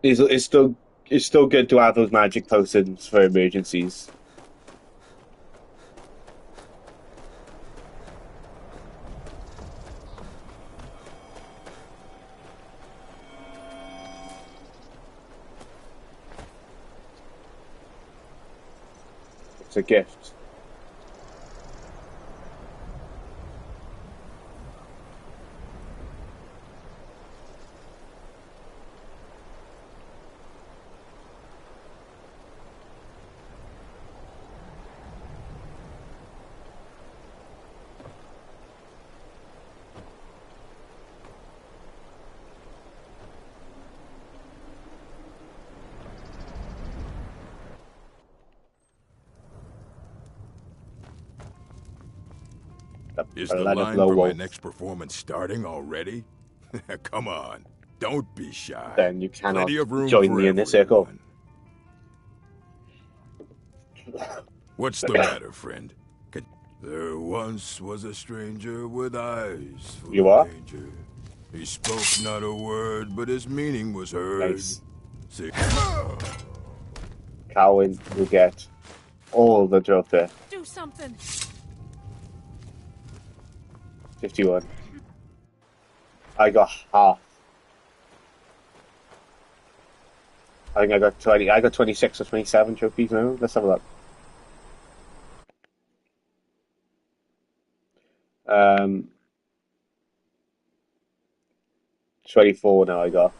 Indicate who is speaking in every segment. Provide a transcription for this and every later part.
Speaker 1: It's still good to have those magic potions for emergencies. It's a gift.
Speaker 2: Is
Speaker 1: A
Speaker 2: the
Speaker 1: lot of
Speaker 2: line
Speaker 1: low
Speaker 2: for my
Speaker 1: wolf.
Speaker 2: next performance starting already? Come on, don't be shy.
Speaker 1: Then you cannot
Speaker 2: Plenty of room
Speaker 1: join
Speaker 2: for
Speaker 1: me in this circle.
Speaker 2: everyone. What's the matter, friend? There once was a stranger with eyes full
Speaker 1: You
Speaker 2: of
Speaker 1: are?
Speaker 2: danger. He spoke not a word, but his meaning was heard.
Speaker 1: Nice.
Speaker 2: See,
Speaker 1: Cowan will get all the trophy.
Speaker 3: Do something.
Speaker 1: 51. I got half. I think I got 20. I got 26 or 27 trophies now. Let's have a look. Um, 24 now I got.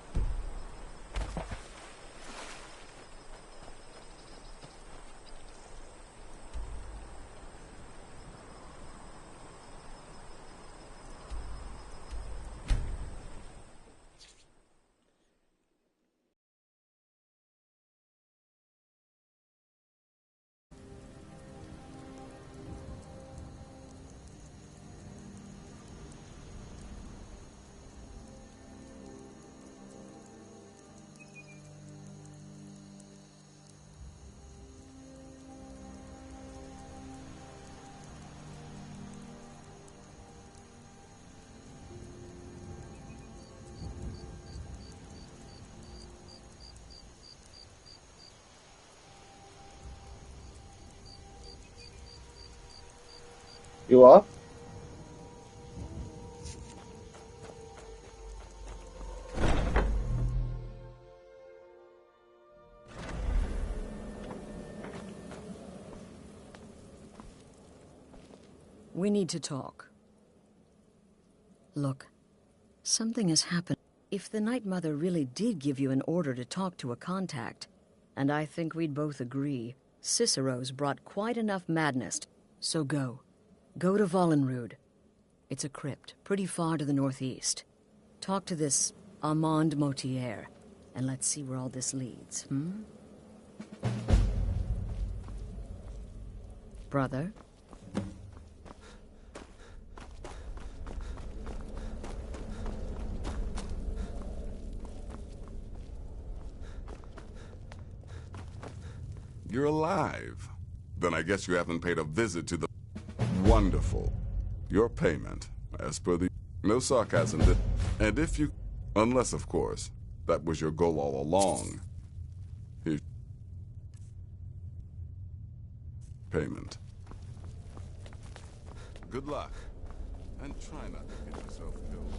Speaker 1: You are?
Speaker 4: We need to talk. Look, something has happened. If the Night Mother really did give you an order to talk to a contact, and I think we'd both agree, Cicero's brought quite enough madness. So go. Go to Vollenrude. It's a crypt, pretty far to the northeast. Talk to this Armand Motier, and let's see where all this leads, Brother?
Speaker 5: You're alive. Then I guess you haven't paid a visit to the... Wonderful. Your payment, as per the... No sarcasm. And if you... Unless, of course, that was your goal all along. Here's... Payment. Good luck. And try not to get yourself killed.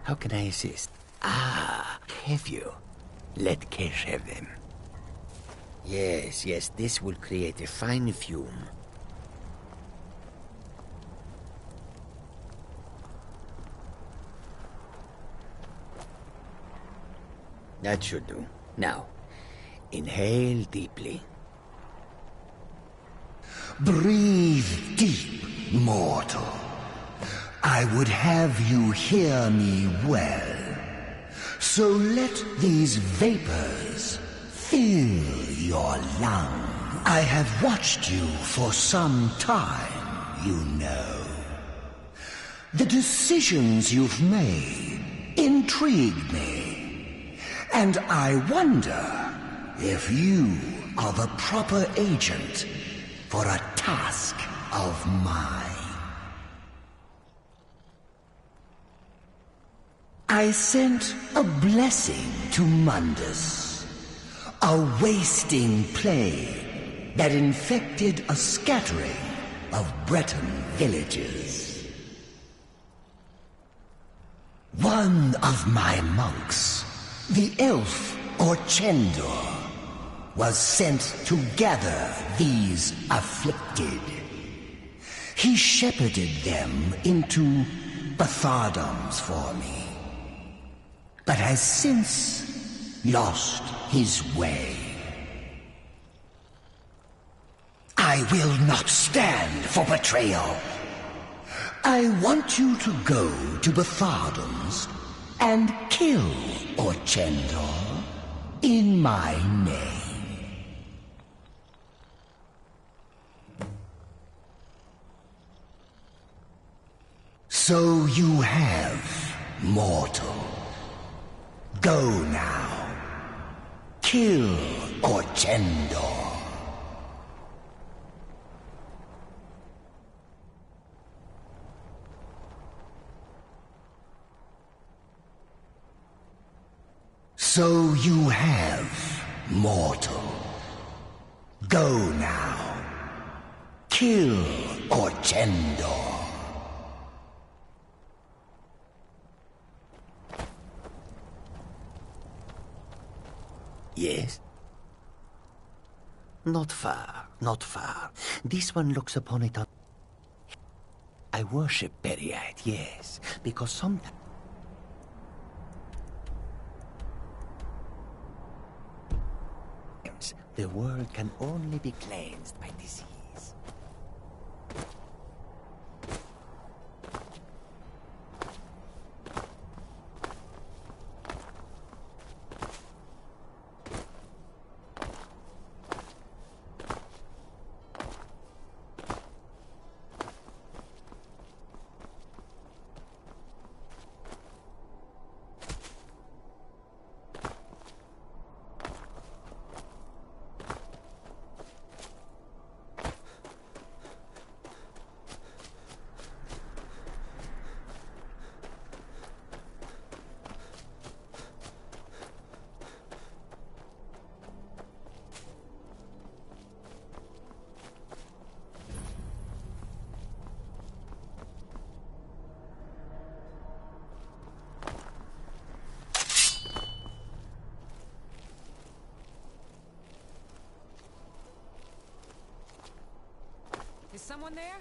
Speaker 6: How can I assist?
Speaker 3: Have you? Let Kesh have them. Yes, yes, this will create a fine fume. That should do. Now, inhale deeply.
Speaker 6: Breathe deep, mortal. I would have you hear me well. So let these vapors fill your lungs. I have watched you for some time, you know. The decisions you've made intrigue me. And I wonder if you are the proper agent for a task of mine. I sent a blessing to Mundus, a wasting plague that infected a scattering of Breton villages. One of my monks, the elf Orchendor, was sent to gather these afflicted. He shepherded them into Bathardums for me, but has since lost his way. I will not stand for betrayal. I want you to go to Bathardums and kill Orchendor in my name. So you have, mortal. Go now. Kill Orchendor. So you have, mortal. Go now. Kill Orchendor.
Speaker 3: Yes? Not far, not far. This one looks upon it on... I worship Periite, yes, because sometimes... the world can only be cleansed by disease.
Speaker 7: Is someone there?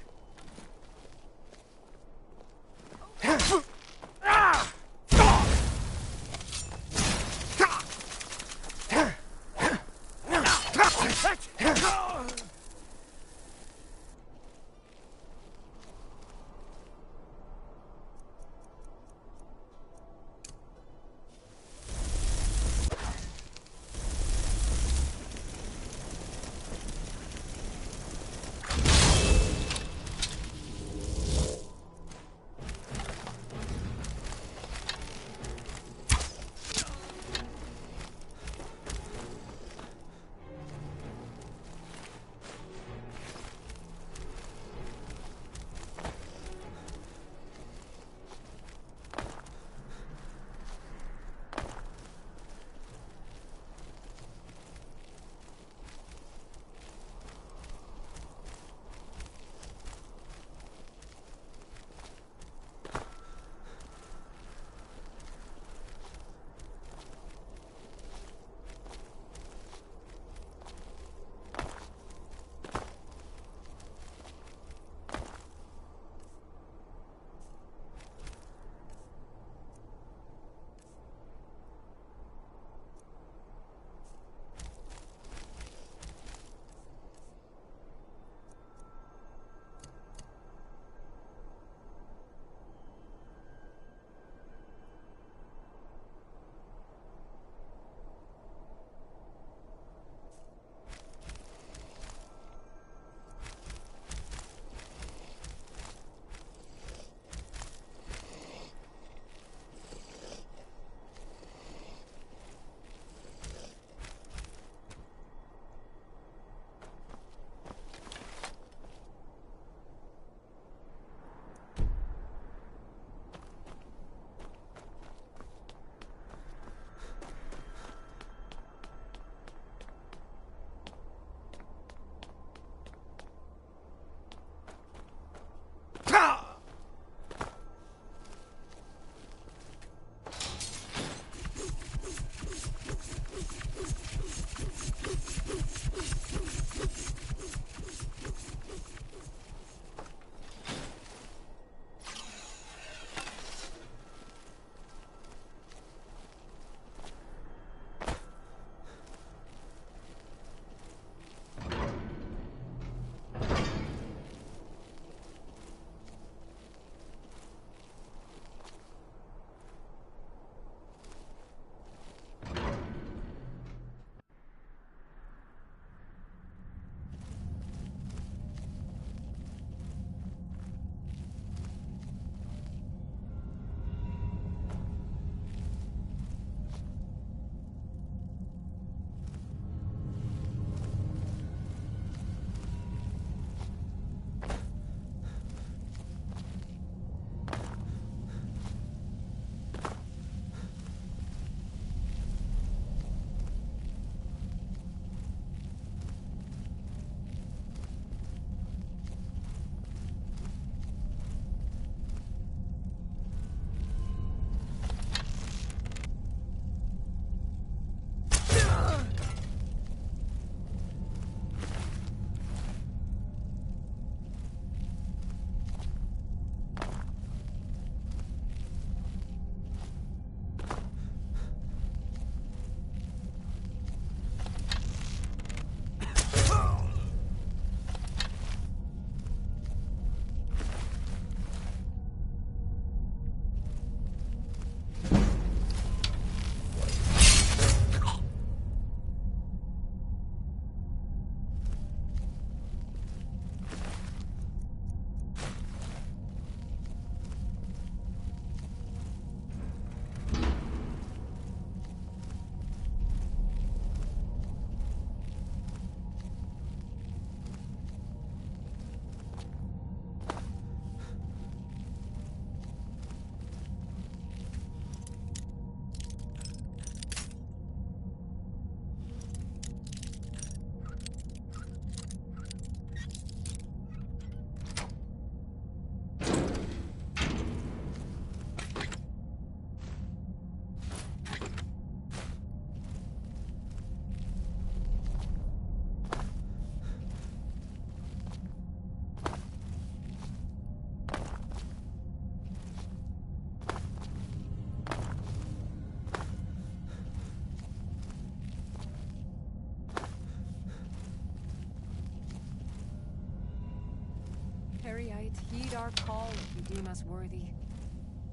Speaker 7: heed our call if you deem us worthy.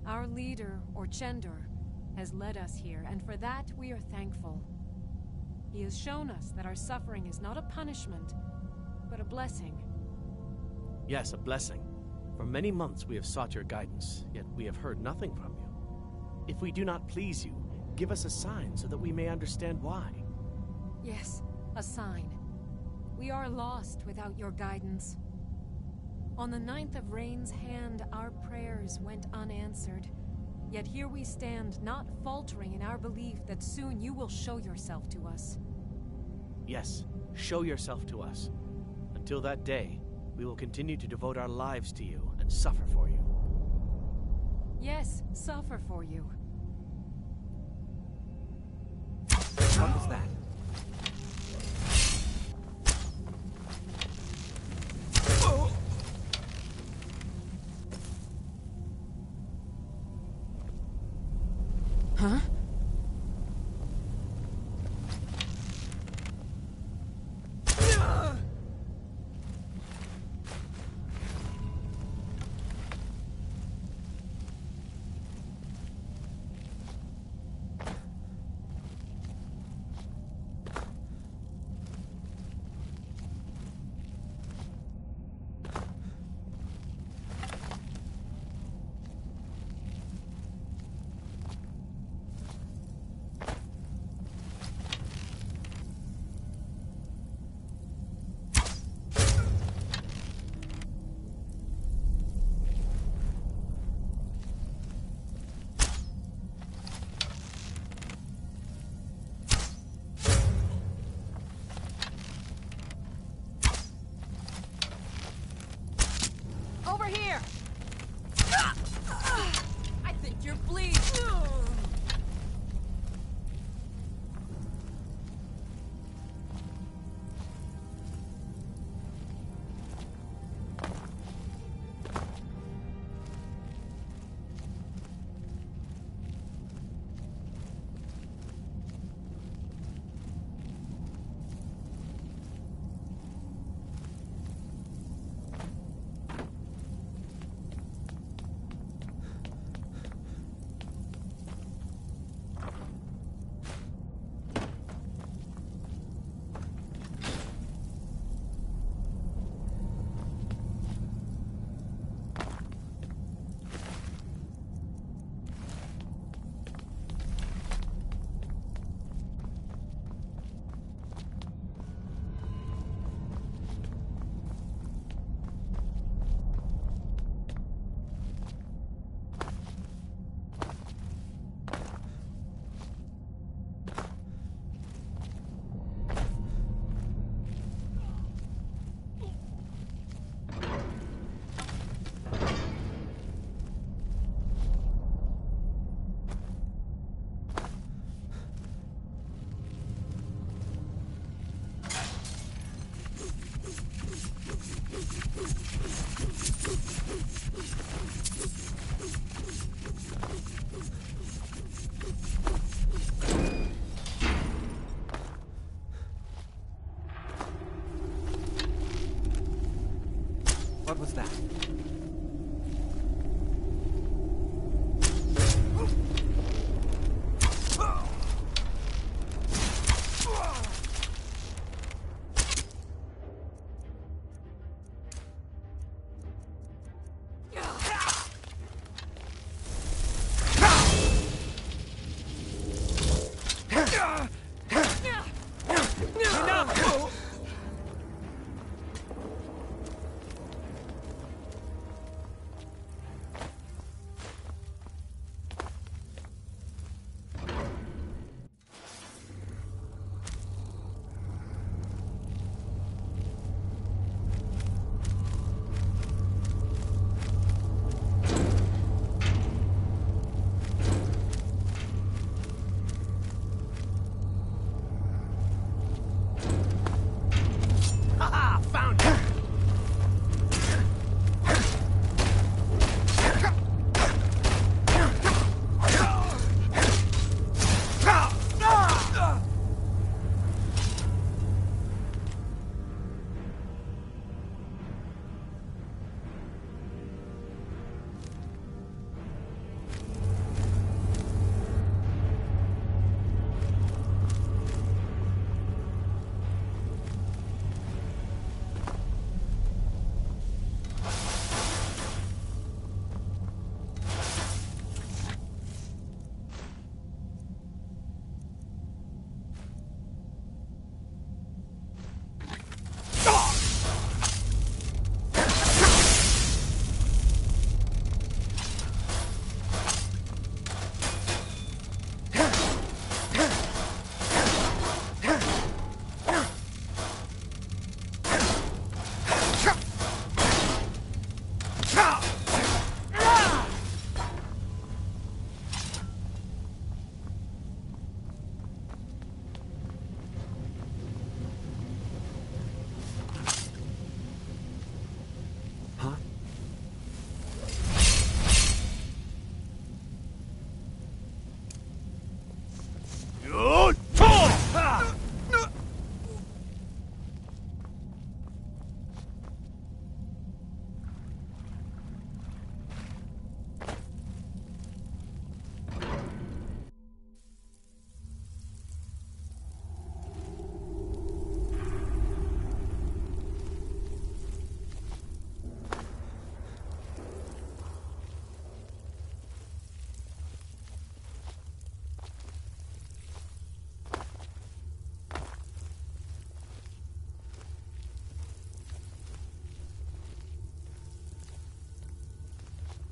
Speaker 7: Our leader, Orchendor, has led us here, and for that we are thankful. He has shown us that our suffering is not a punishment, but a blessing.
Speaker 8: Yes, a blessing. For many months we have sought your guidance, yet we have heard nothing from you. If we do not please you, give us a sign so that we may understand why.
Speaker 7: Yes, a sign. We are lost without your guidance. On the 9th of Rain's hand, our prayers went unanswered. Yet here we stand, not faltering in our belief that soon you will show yourself to us.
Speaker 8: Yes, show yourself to us. Until that day, we will continue to devote our lives to you and suffer for you.
Speaker 7: Yes, suffer for you.
Speaker 8: What was that?
Speaker 7: Huh?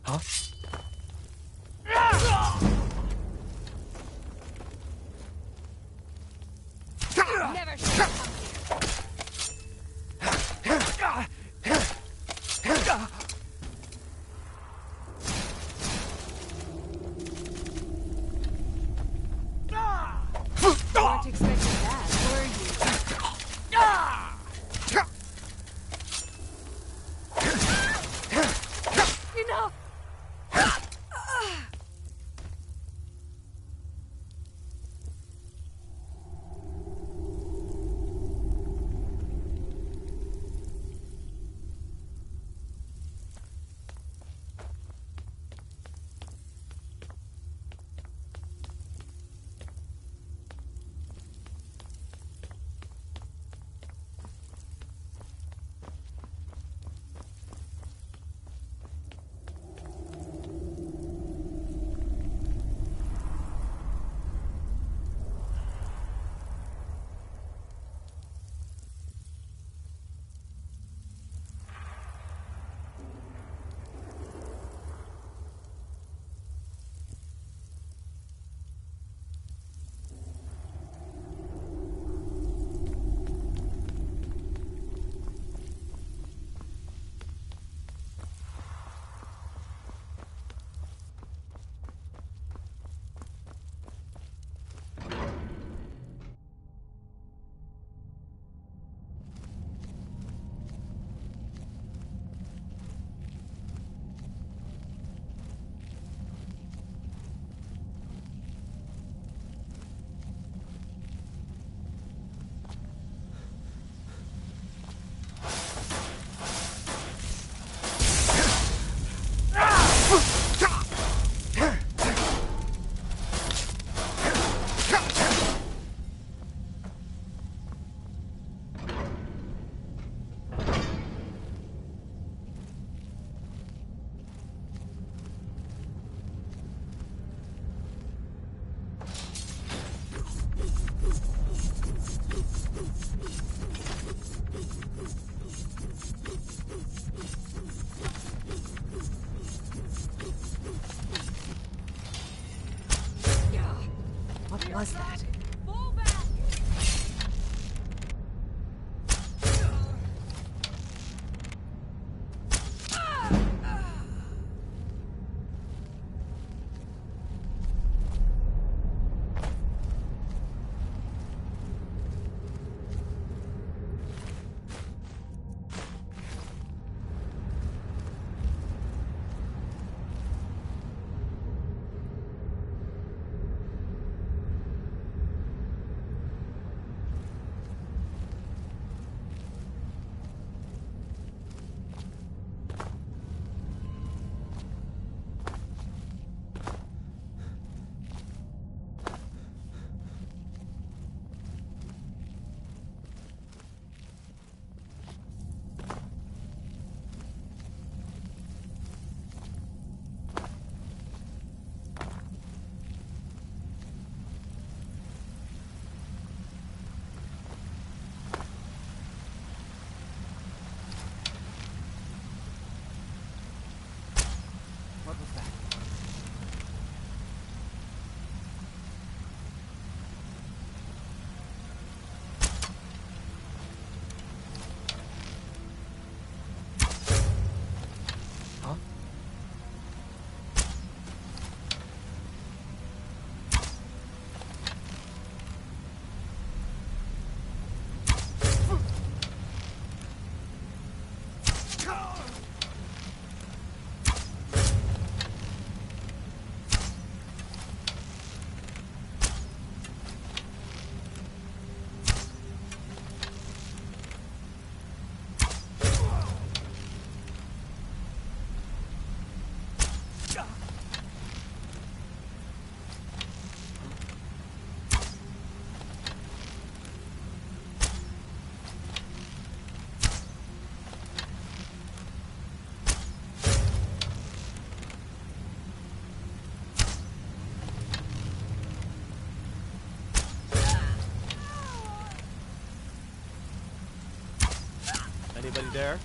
Speaker 8: Huh?
Speaker 7: Never should. Weren't expecting that, were you? Enough!
Speaker 4: What was that?
Speaker 7: Fall back!
Speaker 8: What was that? Huh? Anybody there?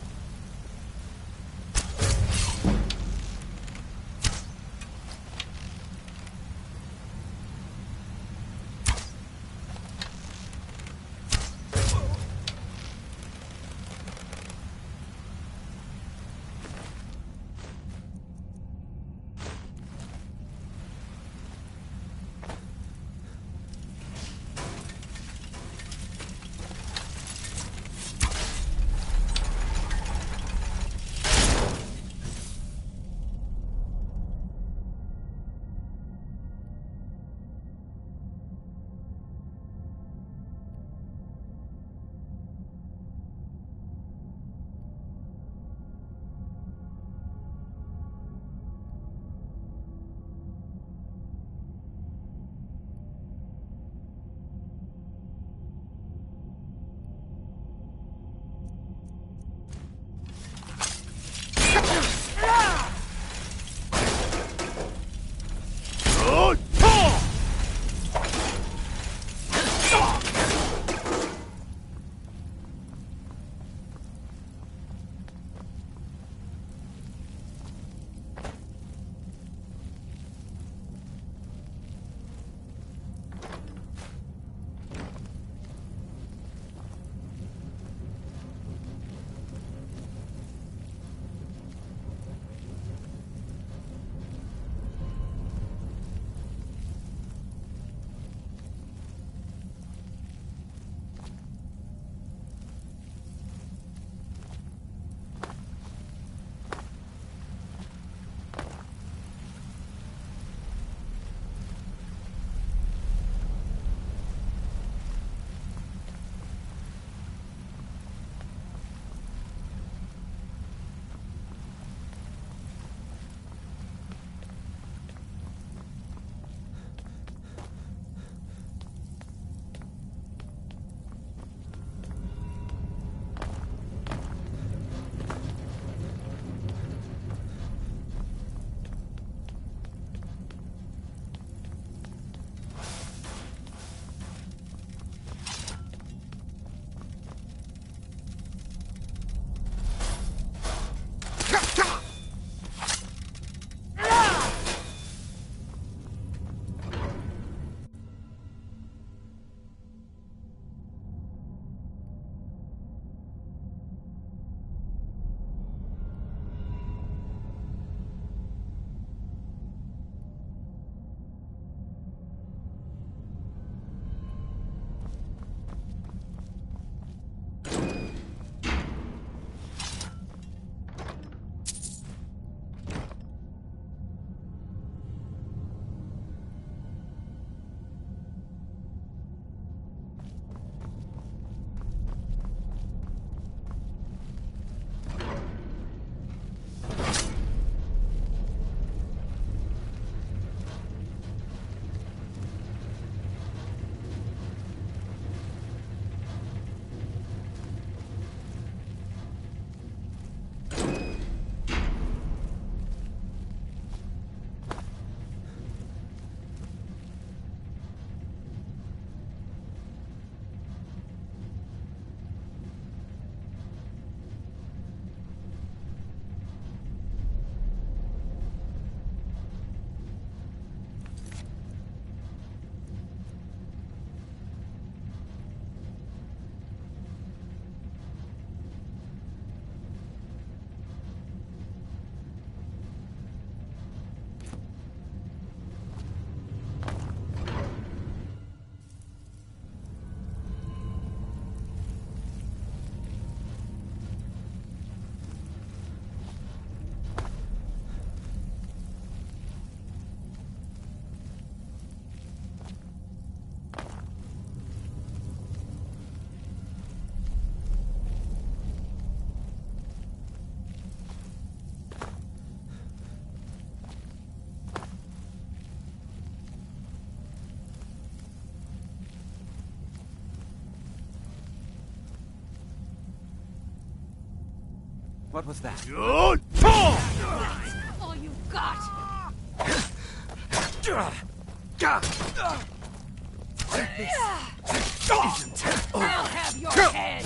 Speaker 9: What was that?
Speaker 7: All you got! I'll have your head!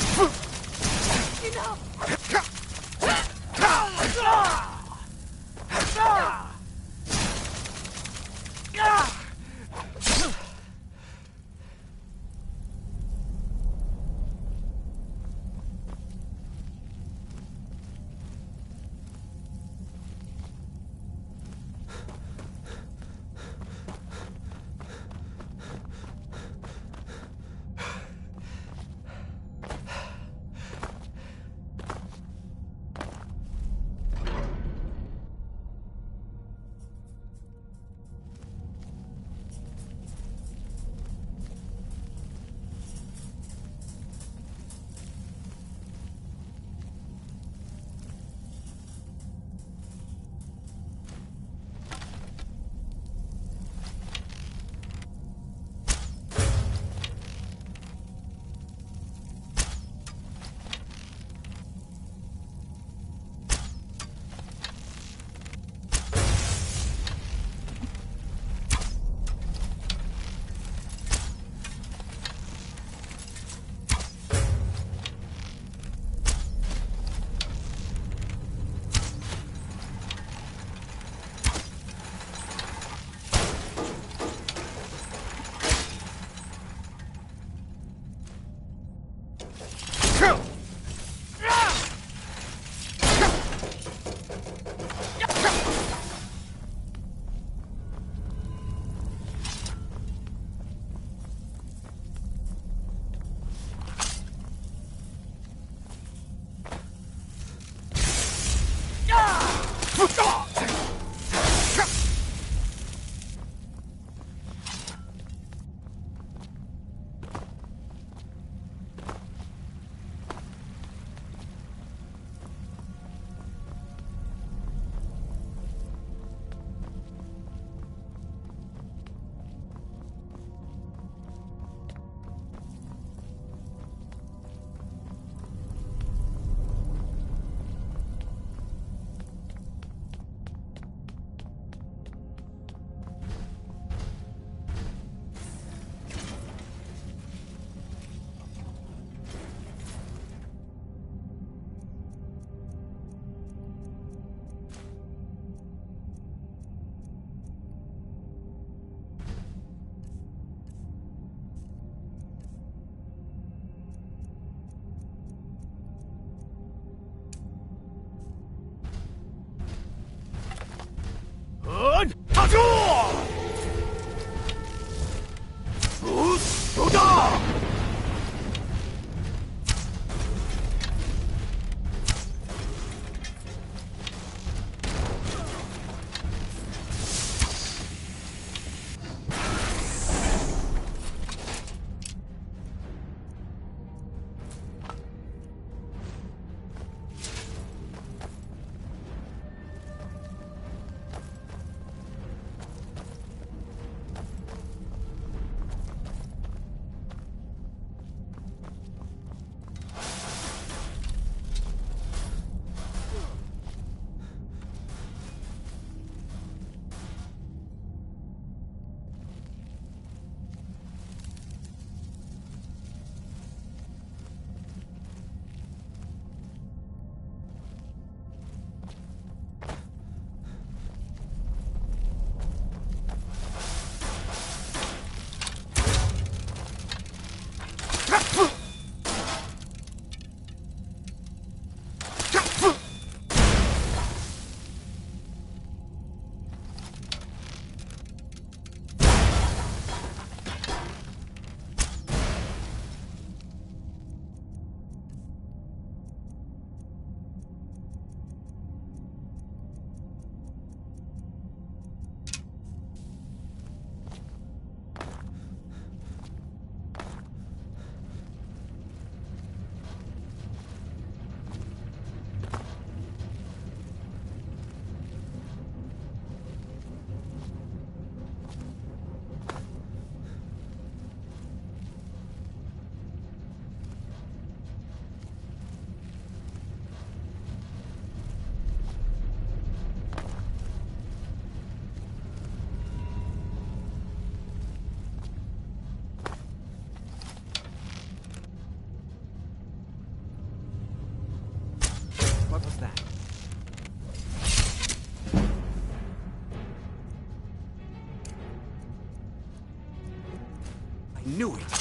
Speaker 9: Knew it.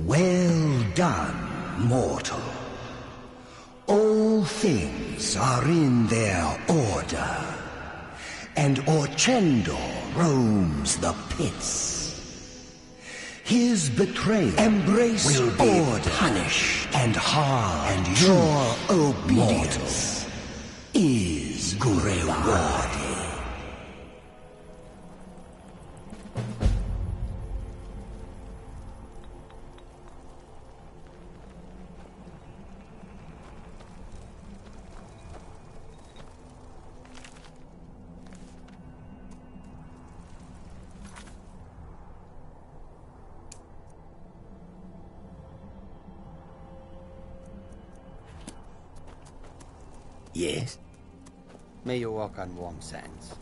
Speaker 6: Well done, mortal. All things are in their order, and Orchendor roams the pits. His betrayal will be punished and hard, and your obedience is rewarded.
Speaker 3: Yes?
Speaker 10: May you walk on warm sands.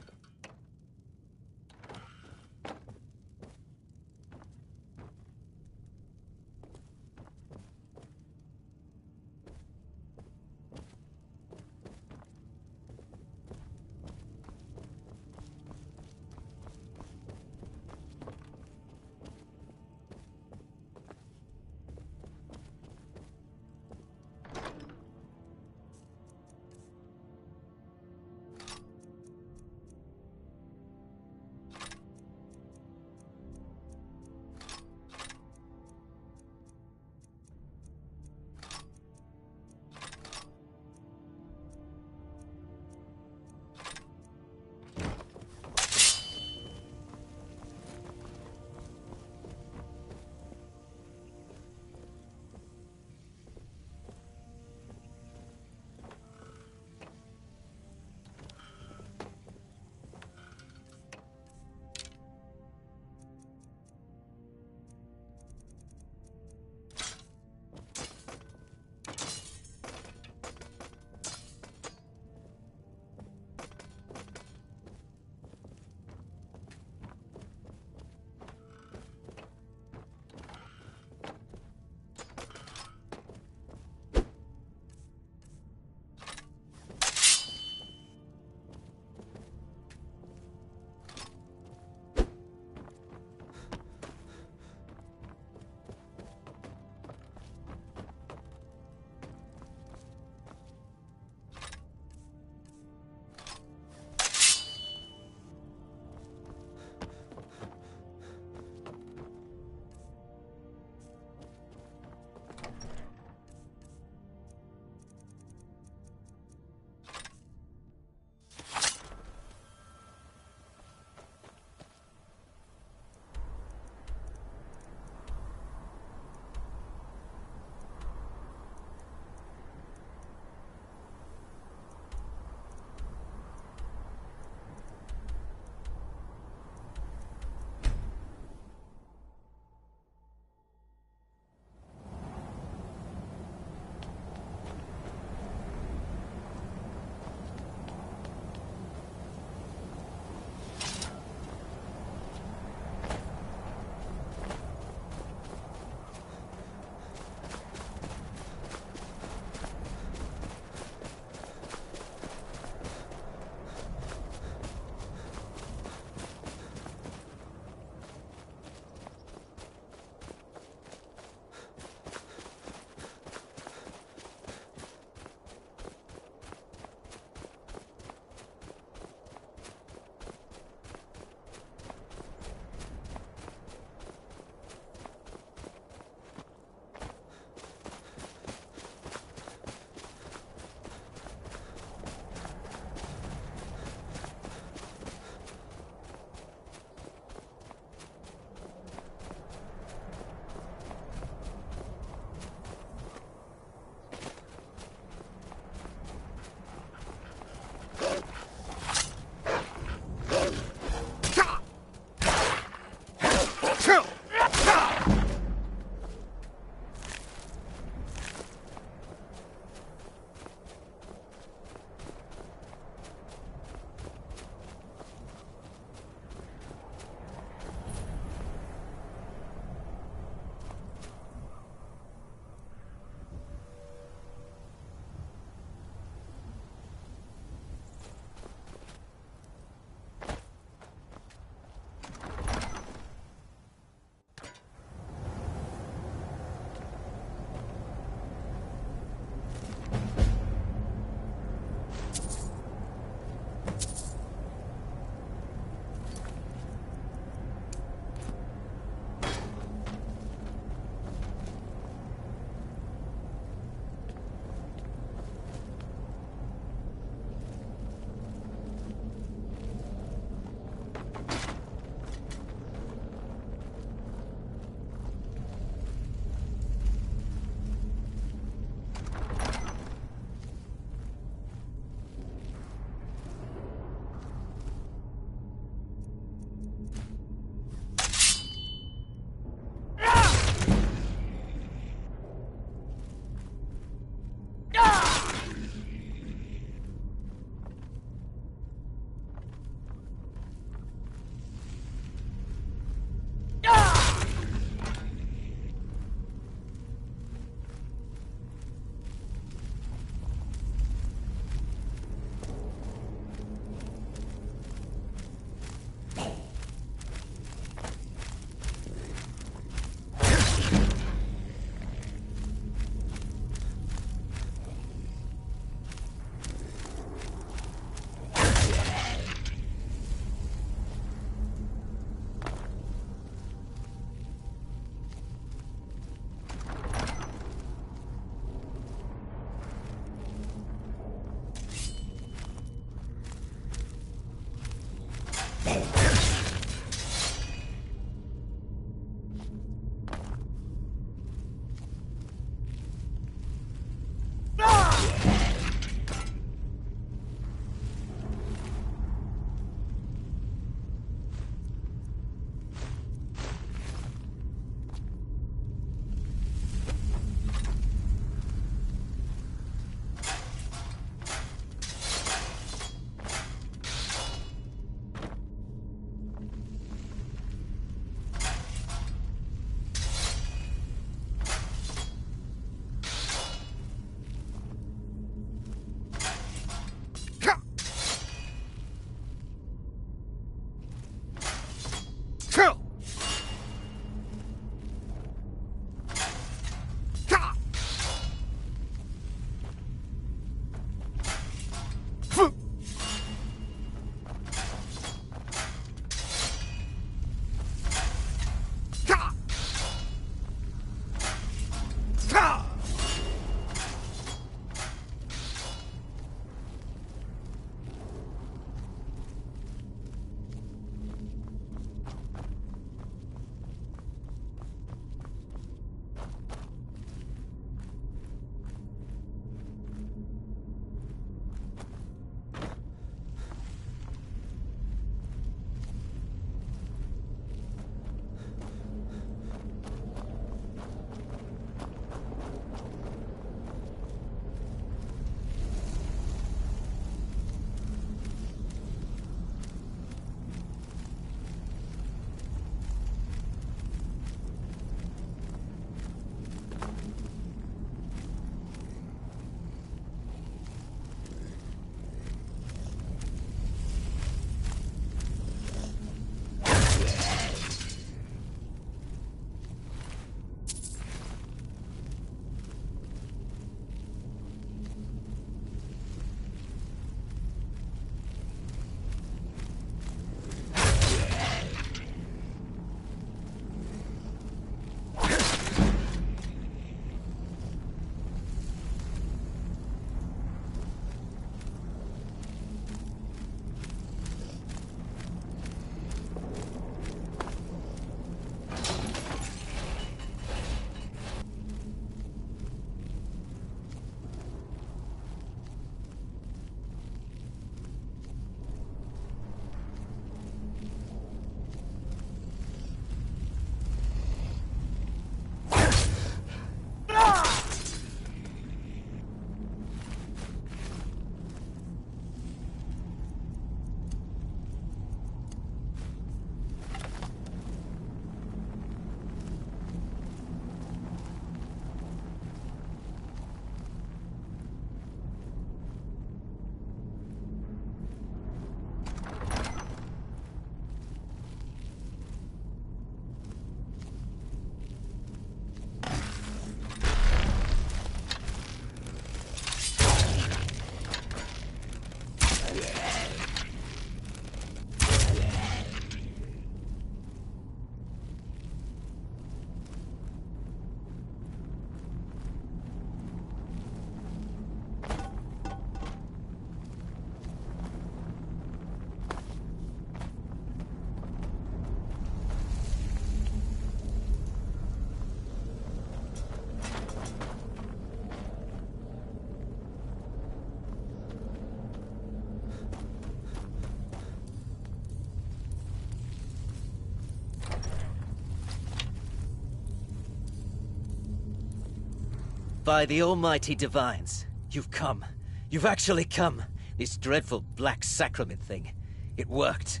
Speaker 9: By the almighty divines, you've come. You've actually come. This dreadful black sacrament thing. It worked.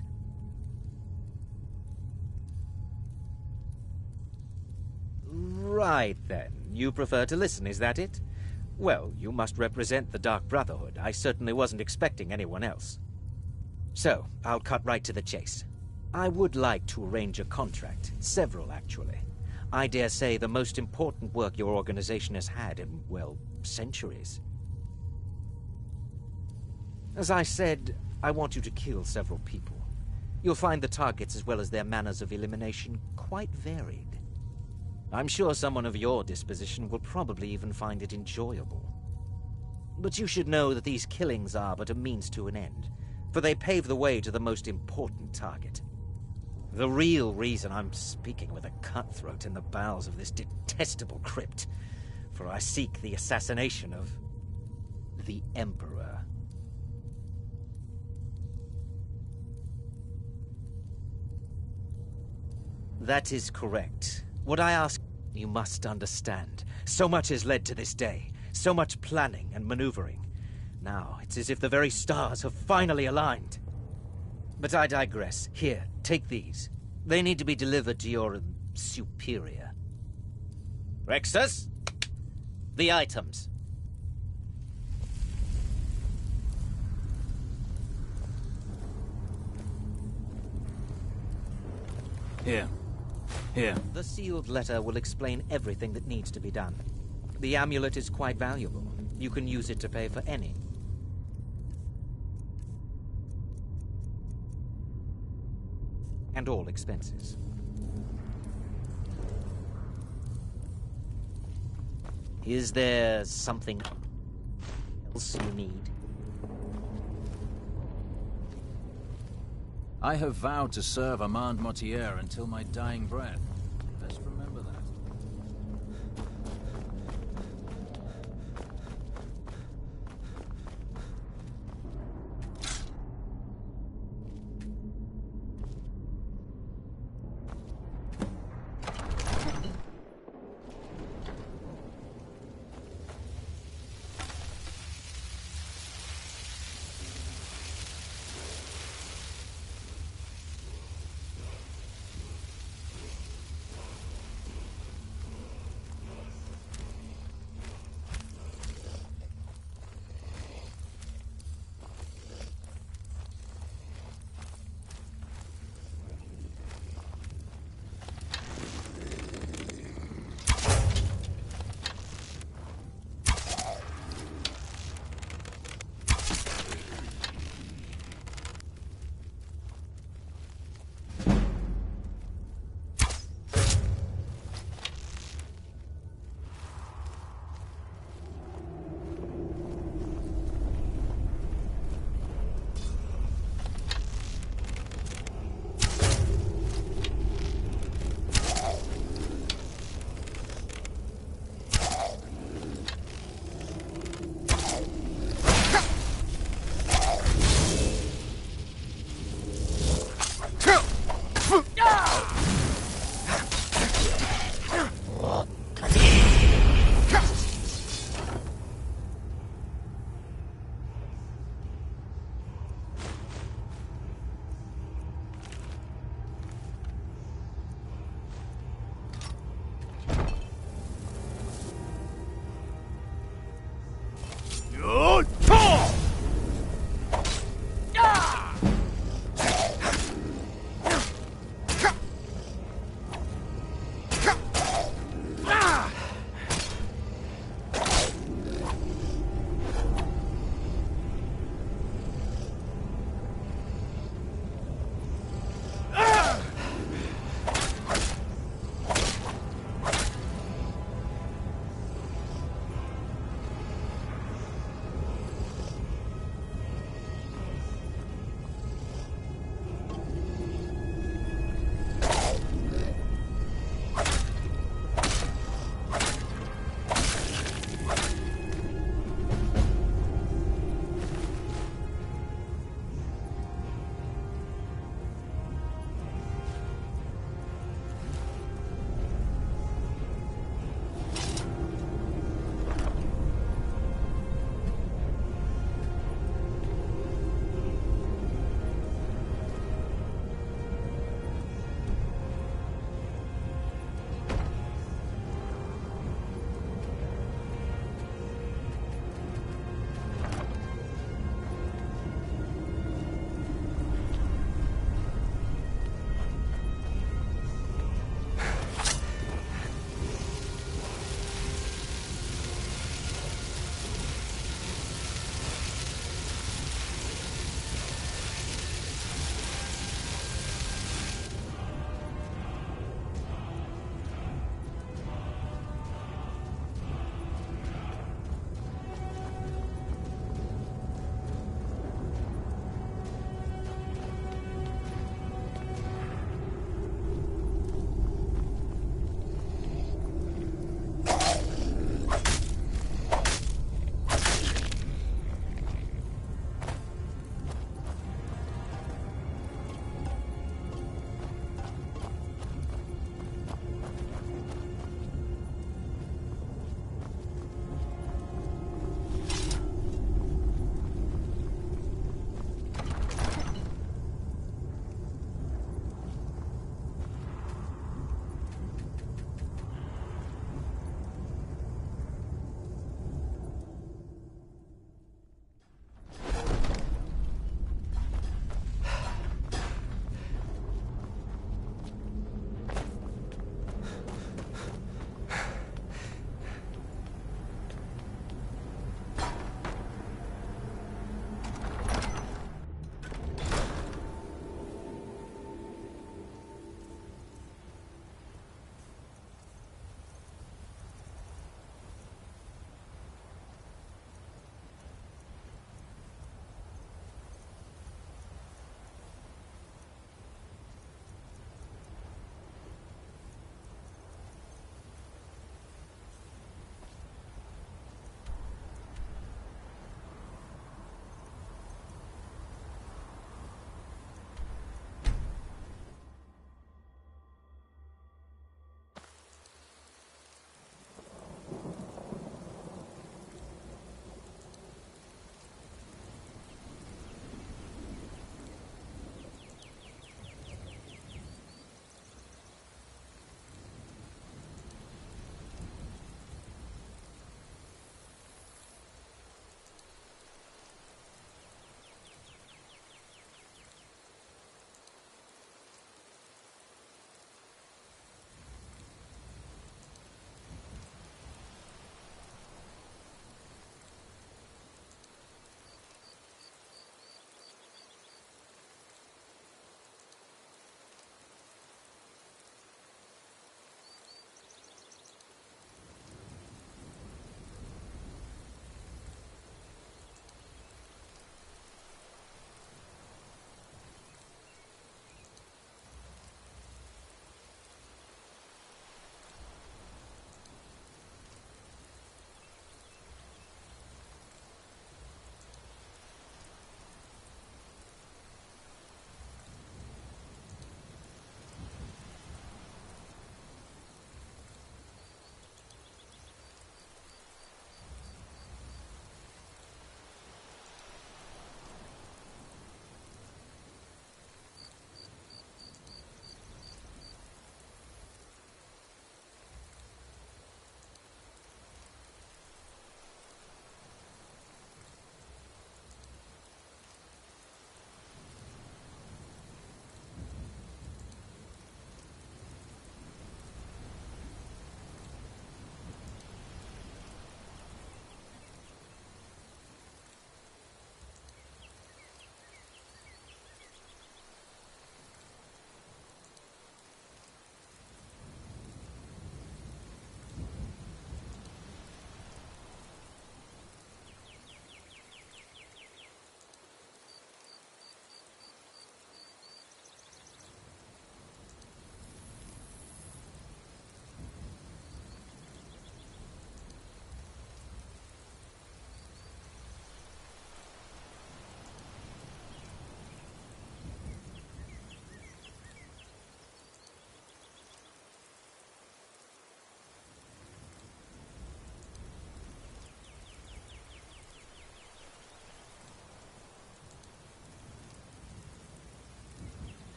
Speaker 9: Right then. You prefer to listen, is that it? Well, you must represent the Dark Brotherhood. I certainly wasn't expecting anyone else. So, I'll cut right to the chase. I would like to arrange a contract. Several, actually. I dare say the most important work your organization has had in, well, centuries. As I said, I want you to kill several people. You'll find the targets as well as their manners of elimination quite varied. I'm sure someone of your disposition will probably even find it enjoyable. But you should know that these killings are but a means to an end, for they pave the way to the most important target. The real reason I'm speaking with a cutthroat in the bowels of this detestable crypt, for I seek the assassination of the Emperor. That is correct. What I ask, you must understand. So much has led to this day. So much planning and maneuvering. Now, it's as if the very stars have finally aligned. But I digress. Here, take these. They need to be delivered to your superior. Rexus? The items.
Speaker 11: Here. Here.
Speaker 9: The sealed letter will explain everything that needs to be done. The amulet is quite valuable. You can use it to pay for any. And all expenses. Is there something else you need?
Speaker 11: I have vowed to serve Armand Mortier until my dying breath. Best remember that.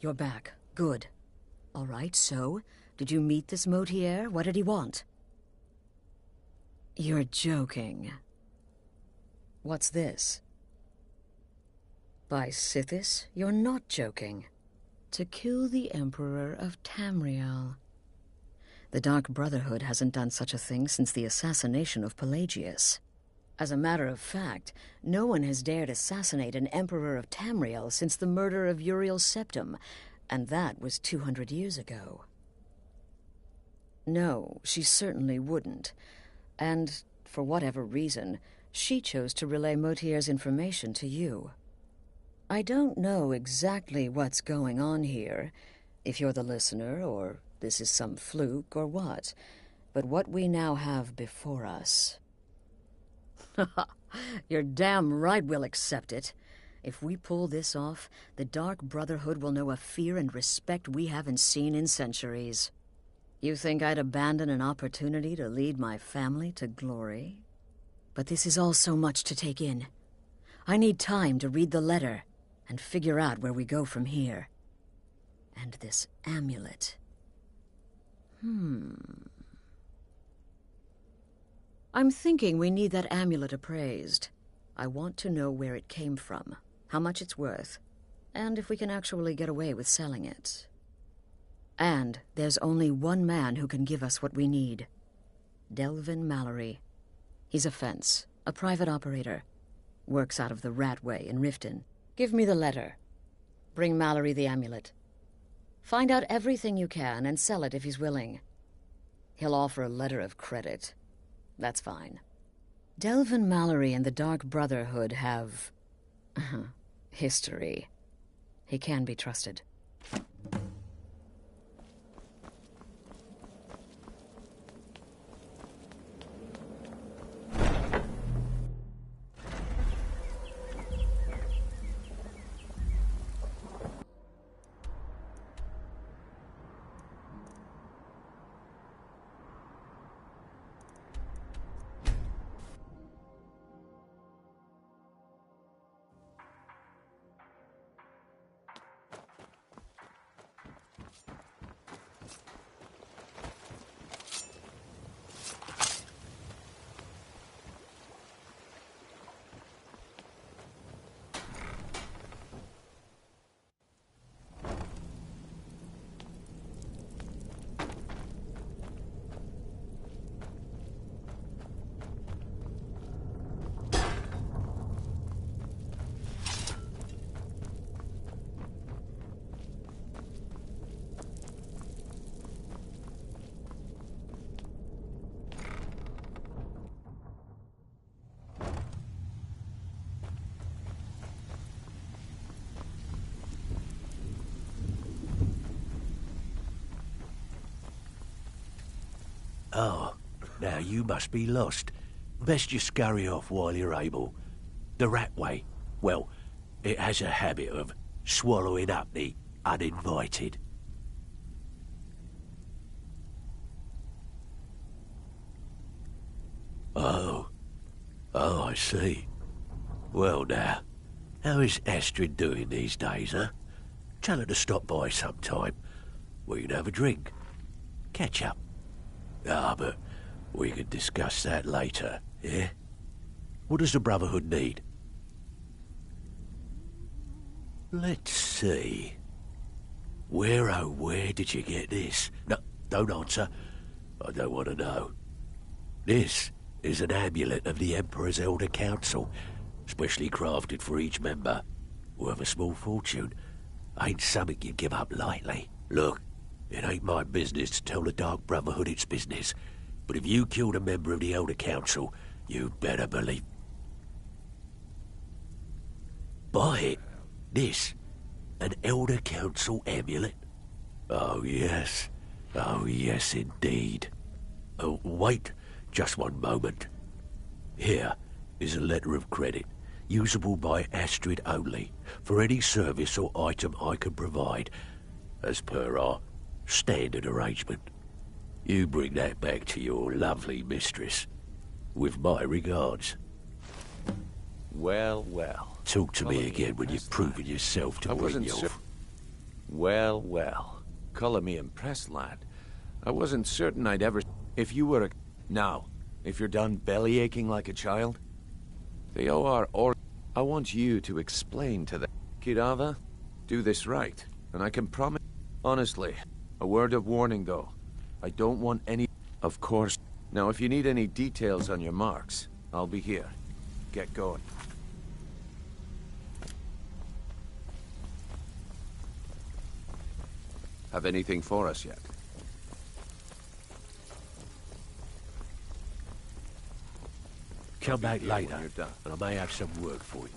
Speaker 4: You're back. Good. All right, so, did you meet this Motier? What did he want? You're joking. What's this? By Sithis, you're not joking. To kill the Emperor of Tamriel. The Dark Brotherhood hasn't done such a thing since the assassination of Pelagius. As a matter of fact, no one has dared assassinate an Emperor of Tamriel since the murder of Uriel Septim, and that was 200 years ago. No, she certainly wouldn't. And, for whatever reason, she chose to relay Motier's information to you. I don't know exactly what's going on here, if you're the listener, or this is some fluke, or what. But what we now have before us... You're damn right we'll accept it. If we pull this off, the Dark Brotherhood will know a fear and respect we haven't seen in centuries. You think I'd abandon an opportunity to lead my family to glory? But this is all so much to take in. I need time to read the letter and figure out where we go from here. And this amulet. I'm thinking we need that amulet appraised. I want to know where it came from, how much it's worth, and if we can actually get away with selling it. And there's only one man who can give us what we need. Delvin Mallory. He's a fence, a private operator. Works out of the Ratway in Riften. Give me the letter. Bring Mallory the amulet. Find out everything you can and sell it if he's willing. He'll offer a letter of credit. That's fine. Delvin Mallory and the Dark Brotherhood have... history. He can be trusted.
Speaker 12: Oh, now you must be lost. Best you scurry off while you're able. The Ratway, well, it has a habit of swallowing up the uninvited. Oh, I see. Well now, how is Astrid doing these days, huh? Tell her to stop by sometime. We can have a drink. Catch up. Ah, but we can discuss that later, yeah? What does the Brotherhood need? Let's see. Where, oh, where did you get this? No, don't answer. I don't want to know. This is an amulet of the Emperor's Elder Council, specially crafted for each member. Worth a small fortune. Ain't something you give up lightly. Look, it ain't my business to tell the Dark Brotherhood its business, but if you killed a member of the Elder Council, you'd better believe... Buy it. This. An Elder Council amulet. Oh, yes. Oh, yes, indeed. Oh, wait just one moment. Here is a letter of credit, usable by Astrid only, for any service or item I can provide, as per our standard arrangement. You bring that back to your lovely mistress, with my regards.
Speaker 13: Well, well.
Speaker 12: Talk to me again when you've proven yourself to bring your... Well, well. Color me impressed, lad. I wasn't certain I'd ever... If you were a... Now, if you're done belly aching like a child, the OR or... I want you to explain to the... Kirava, do this right, and I can promise... Honestly, a word of warning, though. I don't want any... Of course. Now, if you need any details on your marks, I'll be here. Get going. Have anything for us yet? Come back later, and I may have some work for you.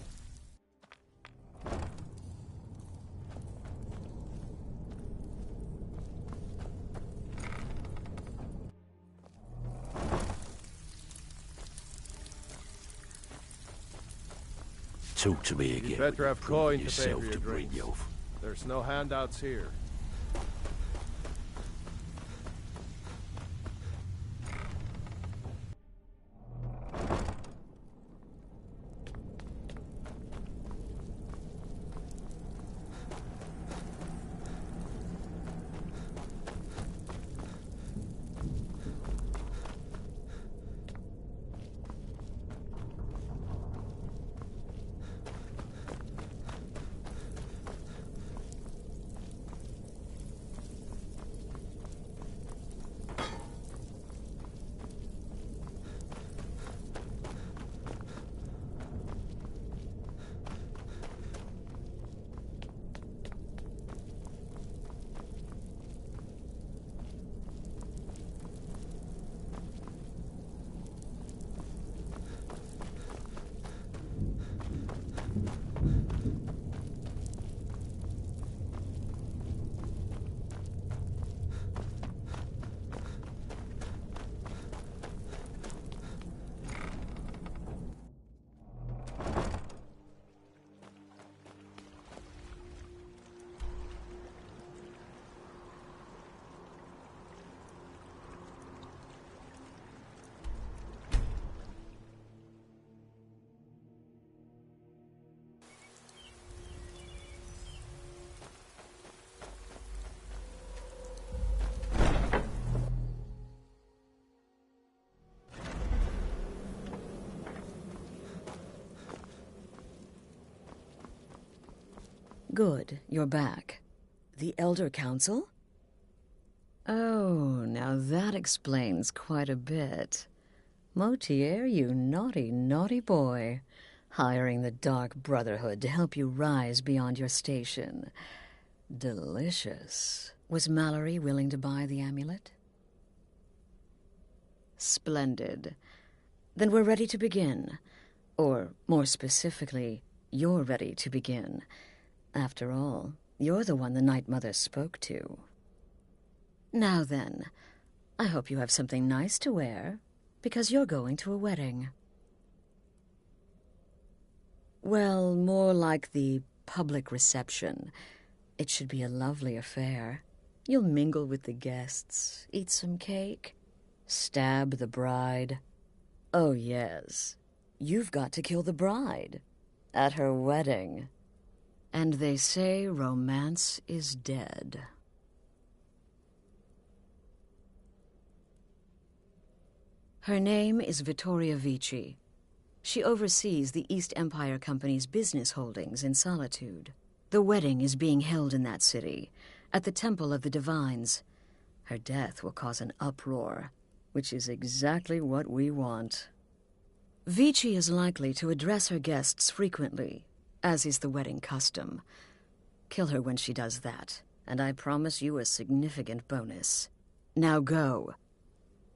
Speaker 12: Talk to me again.
Speaker 13: You better have coin to pay
Speaker 12: yourself
Speaker 13: for your
Speaker 12: to bring
Speaker 13: drinks.
Speaker 12: your...
Speaker 13: There's no handouts here.
Speaker 4: Good, you're back. The Elder Council? Oh, now that explains quite a bit. Motier, you naughty, naughty boy. Hiring the Dark Brotherhood to help you rise beyond your station. Delicious. Was Mallory willing to buy the amulet? Splendid. Then we're ready to begin. Or, more specifically, you're ready to begin. After all, you're the one the Night Mother spoke to. Now then, I hope you have something nice to wear, because you're going to a wedding. Well, more like the public reception. It should be a lovely affair. You'll mingle with the guests, eat some cake, stab the bride. Oh, yes, you've got to kill the bride at her wedding. And they say romance is dead. Her name is Vittoria Vici. She oversees the East Empire Company's business holdings in Solitude. The wedding is being held in that city, at the Temple of the Divines. Her death will cause an uproar, which is exactly what we want. Vici is likely to address her guests frequently, as is the wedding custom. Kill her when she does that, and I promise you a significant bonus. Now go,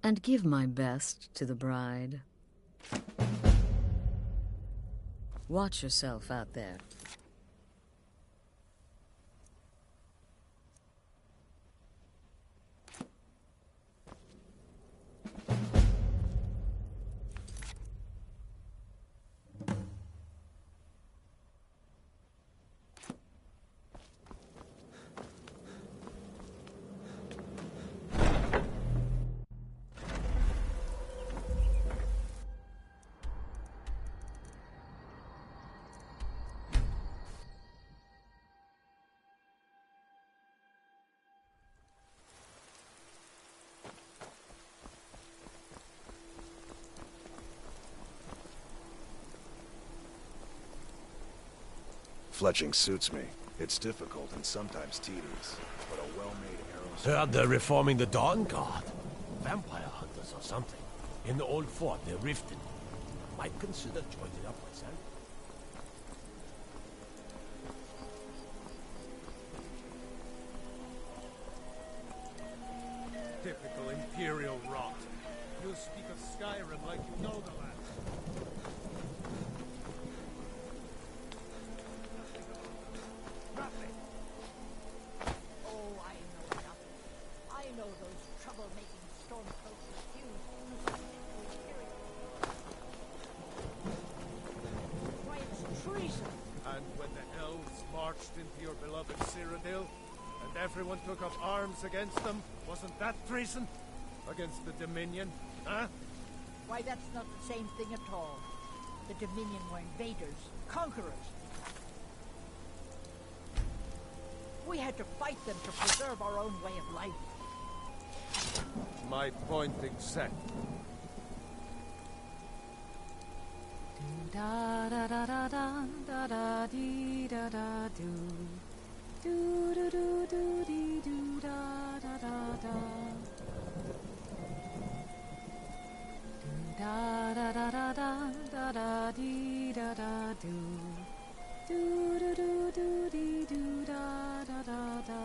Speaker 4: and give my best to the bride. Watch yourself out there.
Speaker 14: Fletching suits me. It's difficult and sometimes tedious, but a well-made arrow...
Speaker 15: Heard they're reforming the Dawn Guard. Vampire hunters or something. In the old fort, they're rifted. Might consider joining up myself.
Speaker 13: Typical Imperial rot. You speak of Skyrim like you know the land. Nothing.
Speaker 16: Oh, I know nothing. I know those troublemaking stormcloaks refuse to Imperial. Why, it's treason.
Speaker 13: And when the elves marched into your beloved Cyrodiil, and everyone took up arms against them, wasn't that treason? Against the Dominion, huh?
Speaker 16: Why, that's not the same thing at all. The Dominion were invaders, conquerors. We had to fight them to preserve our own way of life.
Speaker 13: My point exact.
Speaker 7: Da da da da da da da dee da da do. Do do do do dee do da da da da. Da da da da da da da dee da da do. Do do do do dee do da da da da.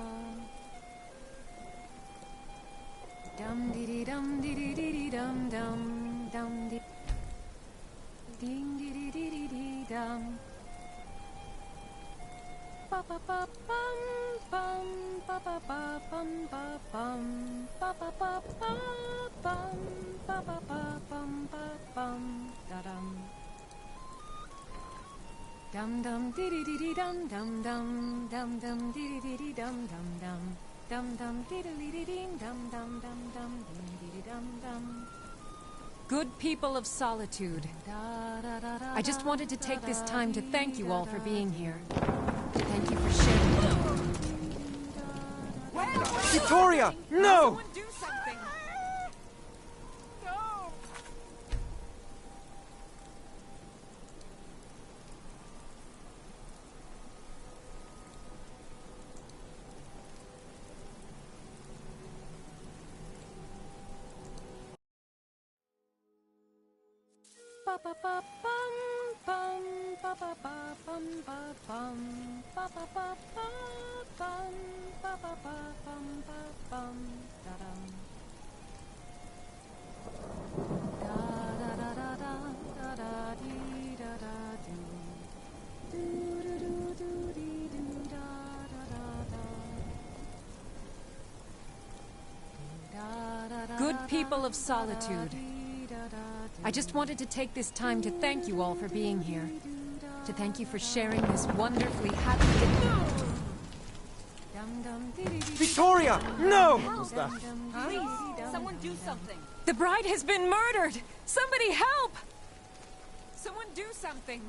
Speaker 7: Dum dee dee dum dee dee dee dee dum dum dum dee. Ding dee dee dee dee dee dum. Ba ba ba bum bum ba ba ba bum ba bum ba ba ba ba bum ba ba ba bum ba bum da dum. Dum dum dee dee dee dee dum dum dum dum dum dee dee dee dee dum dum dum dum dum dee dee dee dee dum dum dum dum dee dee dee dum dum. Good people of Solitude, I just wanted to take this time to thank you all for being here. Thank you for sharing.
Speaker 9: Victoria, no!
Speaker 7: Someone do something! No! Ba ba ba bum bum ba ba ba bum ba bum ba ba ba ba bum ba ba ba bum ba bum da dum. Da da da da da da da dee da da do. Do do do do dee do da da da da. Good people of Solitude, I just wanted to take this time to thank you all for being here. To thank you for sharing this wonderfully happy day.
Speaker 9: Victoria, no!
Speaker 7: Please, someone do something. The bride has been murdered! Somebody help! Someone do something!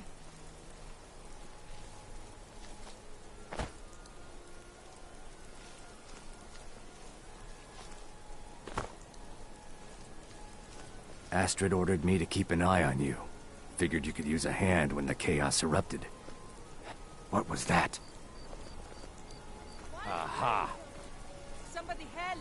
Speaker 17: Astrid ordered me to keep an eye on you. Figured you could use a hand when the chaos erupted. What was that? Aha!
Speaker 16: Somebody help!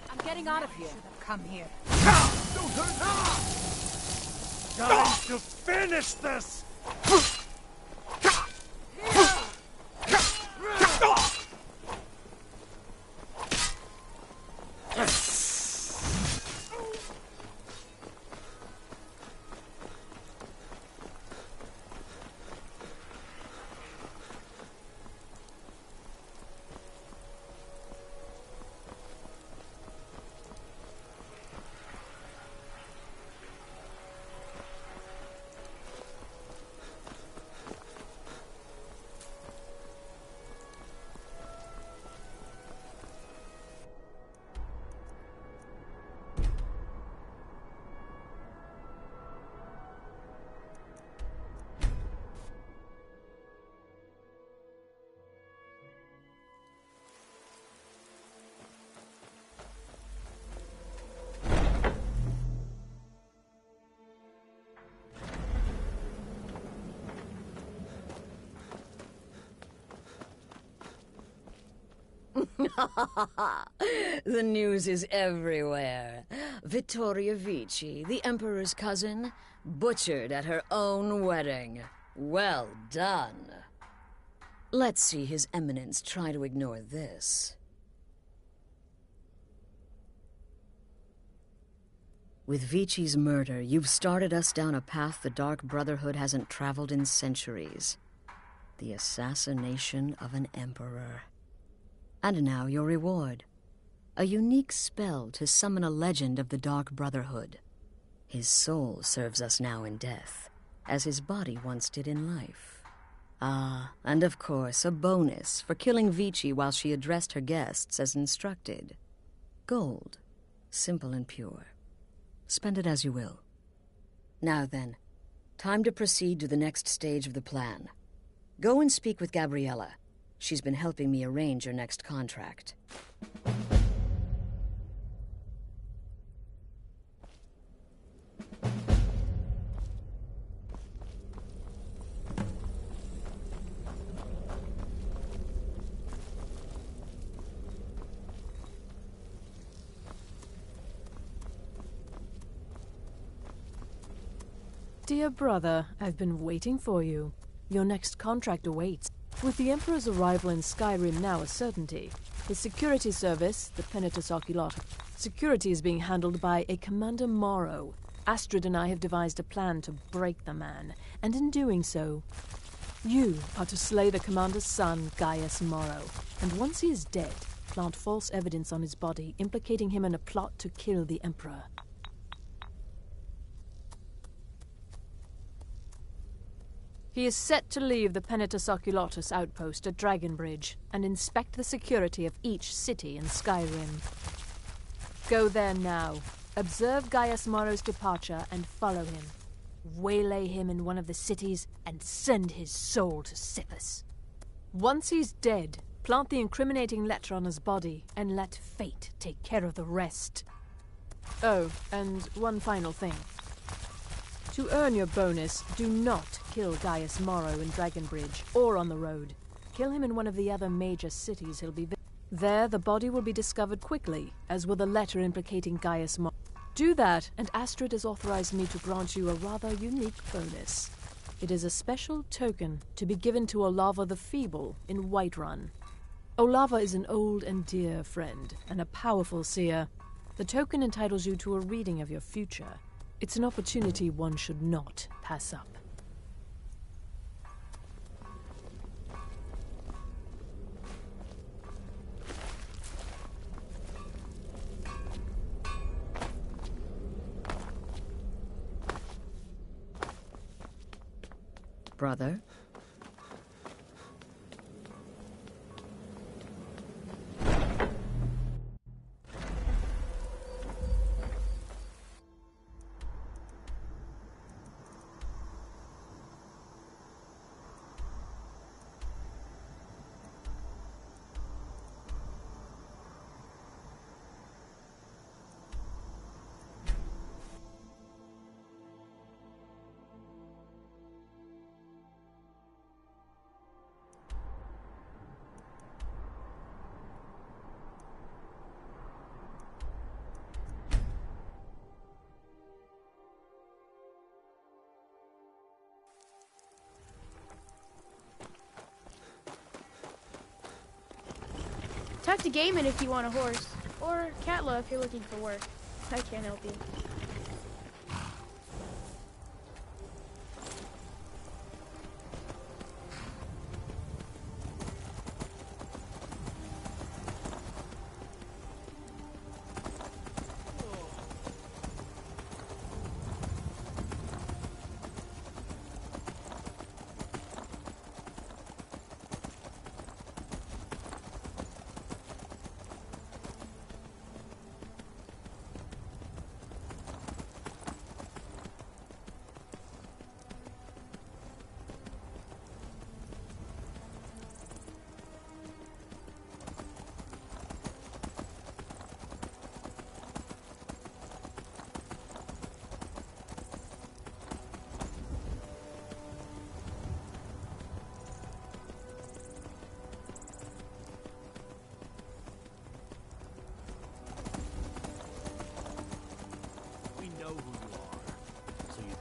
Speaker 16: I'm getting out of here. Come here.
Speaker 13: Going to finish this!
Speaker 4: The news is everywhere. Vittoria Vici, the Emperor's cousin, butchered at her own wedding. Well done. Let's see His Eminence try to ignore this. With Vici's murder, you've started us down a path the Dark Brotherhood hasn't traveled in centuries. The assassination of an emperor. And now your reward. A unique spell to summon a legend of the Dark Brotherhood. His soul serves us now in death, as his body once did in life. Ah, and of course, a bonus for killing Vici while she addressed her guests as instructed. Gold. Simple and pure. Spend it as you will. Now then, time to proceed to the next stage of the plan. Go and speak with Gabriella. She's been helping me arrange your next contract.
Speaker 18: Dear brother, I've been waiting for you. Your next contract awaits. With the Emperor's arrival in Skyrim now a certainty, his security service, the Penitus Oculatus, security is being handled by a Commander Morrow. Astrid and I have devised a plan to break the man, and in doing so, you are to slay the Commander's son, Gaius Morrow, and once he is dead, plant false evidence on his body, implicating him in a plot to kill the Emperor. He is set to leave the Penitus Oculatus outpost at Dragonbridge and inspect the security of each city in Skyrim. Go there now, observe Gaius Morrow's departure and follow him. Waylay him in one of the cities and send his soul to Sippus. Once he's dead, plant the incriminating letter on his body and let fate take care of the rest. Oh, and one final thing. To earn your bonus, do not kill Gaius Morrow in Dragonbridge or on the road. Kill him in one of the other major cities he'll be there. The body will be discovered quickly, as will the letter implicating Gaius Morrow. Do that, and Astrid has authorized me to grant you a rather unique bonus. It is a special token to be given to Olava the Feeble in Whiterun. Olava is an old and dear friend, and a powerful seer. The token entitles you to a reading of your future. It's an opportunity one should not pass up.
Speaker 4: Brother?
Speaker 19: Talk to Gaiman if you want a horse, or Katla if you're looking for work. I can't help you.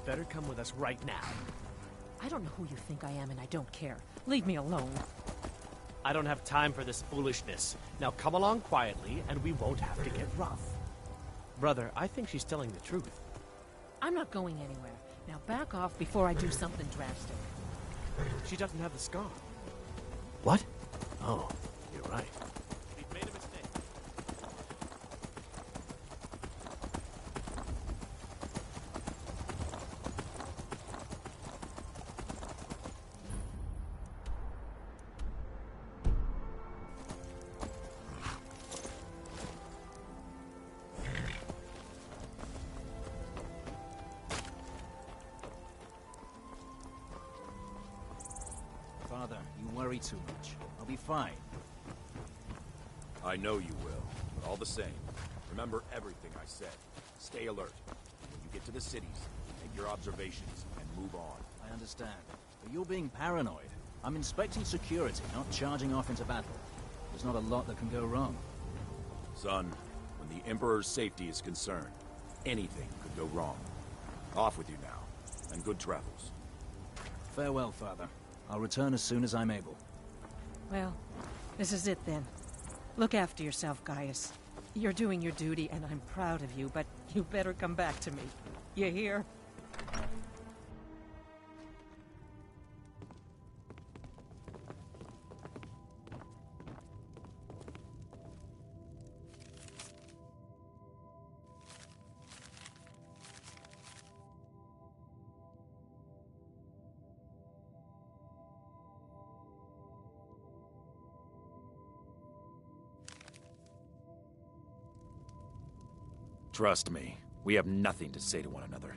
Speaker 8: better come with us right now.
Speaker 20: I don't know who you think I am, and I don't care. Leave me alone.
Speaker 8: I don't have time for this foolishness. Now come along quietly, and we won't have to get rough. Brother, I think she's telling the truth.
Speaker 20: I'm not going anywhere. Now back off before I do something drastic.
Speaker 8: She doesn't have the scar.
Speaker 15: What? Oh, you're right.
Speaker 8: We've made a mistake.
Speaker 11: Father, you worry too much. I'll be fine.
Speaker 14: I know you will, but all the same, remember everything I said. Stay alert. When you get to the cities, make your observations and move on.
Speaker 11: I understand. But you're being paranoid. I'm inspecting security, not charging off into battle. There's not a lot that can go wrong.
Speaker 14: Son, when the Emperor's safety is concerned, anything could go wrong. Off with you now, and good travels.
Speaker 11: Farewell, Father. I'll return as soon as I'm able.
Speaker 20: Well, this is it then. Look after yourself, Gaius. You're doing your duty, and I'm proud of you, but you better come back to me. You hear?
Speaker 14: Trust me, we have nothing to say to one another.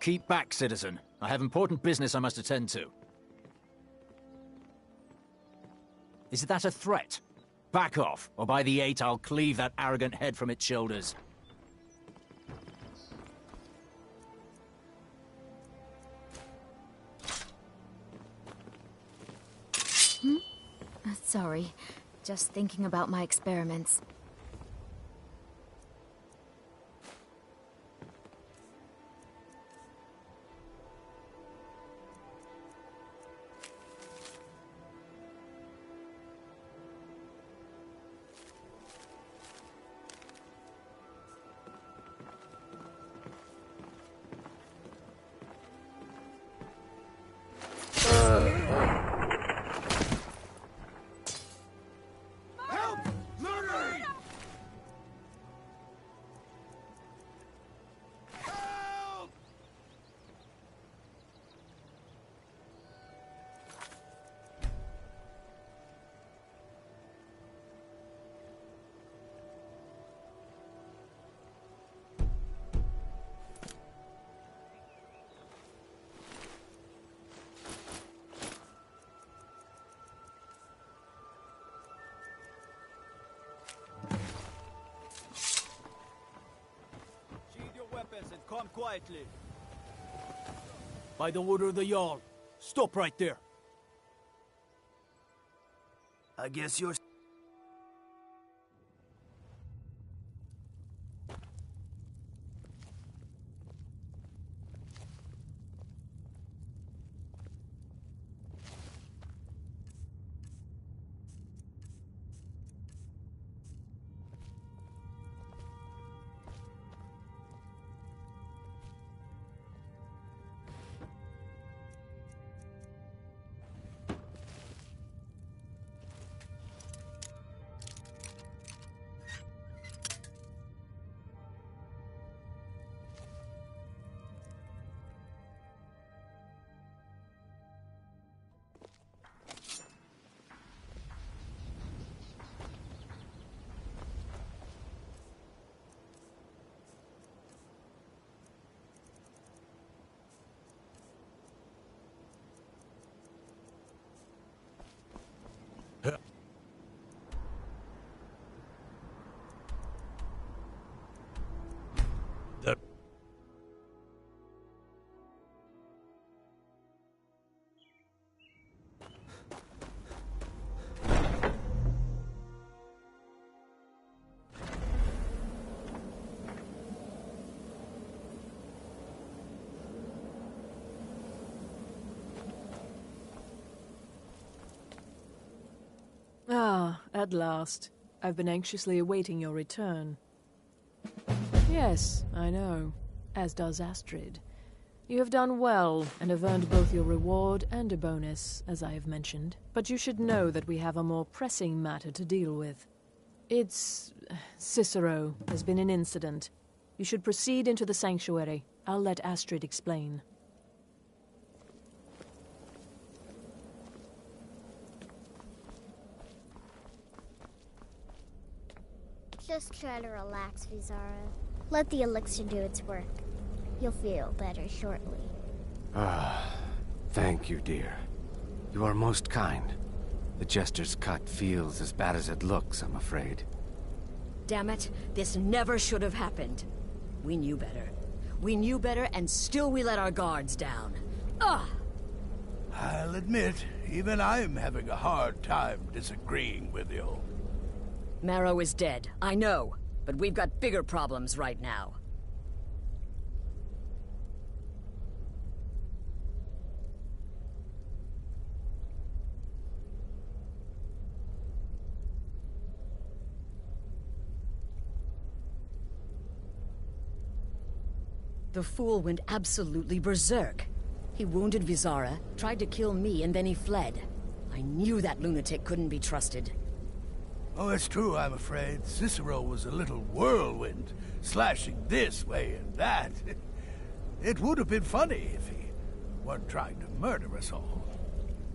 Speaker 11: Keep back, citizen. I have important business I must attend to. Is that a threat? Back off, or by the 8 I'll cleave that arrogant head from its shoulders.
Speaker 21: Sorry. Just thinking about my experiments.
Speaker 11: Come quietly.
Speaker 15: By the order of the Jarl. Stop right there.
Speaker 2: I guess you're...
Speaker 18: Ah, at last. I've been anxiously awaiting your return. Yes, I know. As does Astrid. You have done well, and have earned both your reward and a bonus, as I have mentioned. But you should know that we have a more pressing matter to deal with. It's... Cicero. There's been an incident. You should proceed into the sanctuary. I'll let Astrid explain.
Speaker 22: Just try to relax, Vizara. Let the elixir do its work. You'll feel better shortly.
Speaker 17: Ah, thank you, dear. You are most kind. The Jester's cut feels as bad as it looks, I'm afraid.
Speaker 4: Damn it, this never should have happened. We knew better. We knew better, and still we let our guards down. Ugh!
Speaker 15: I'll admit, even I'm having a hard time disagreeing with you.
Speaker 4: Marrow is dead, I know. But we've got bigger problems right now. The fool went absolutely berserk. He wounded Vizara, tried to kill me, and then he fled. I knew that lunatic couldn't be trusted.
Speaker 15: Oh, it's true, I'm afraid. Cicero was a little whirlwind, slashing this way and that. It would have been funny if he weren't trying to murder us all.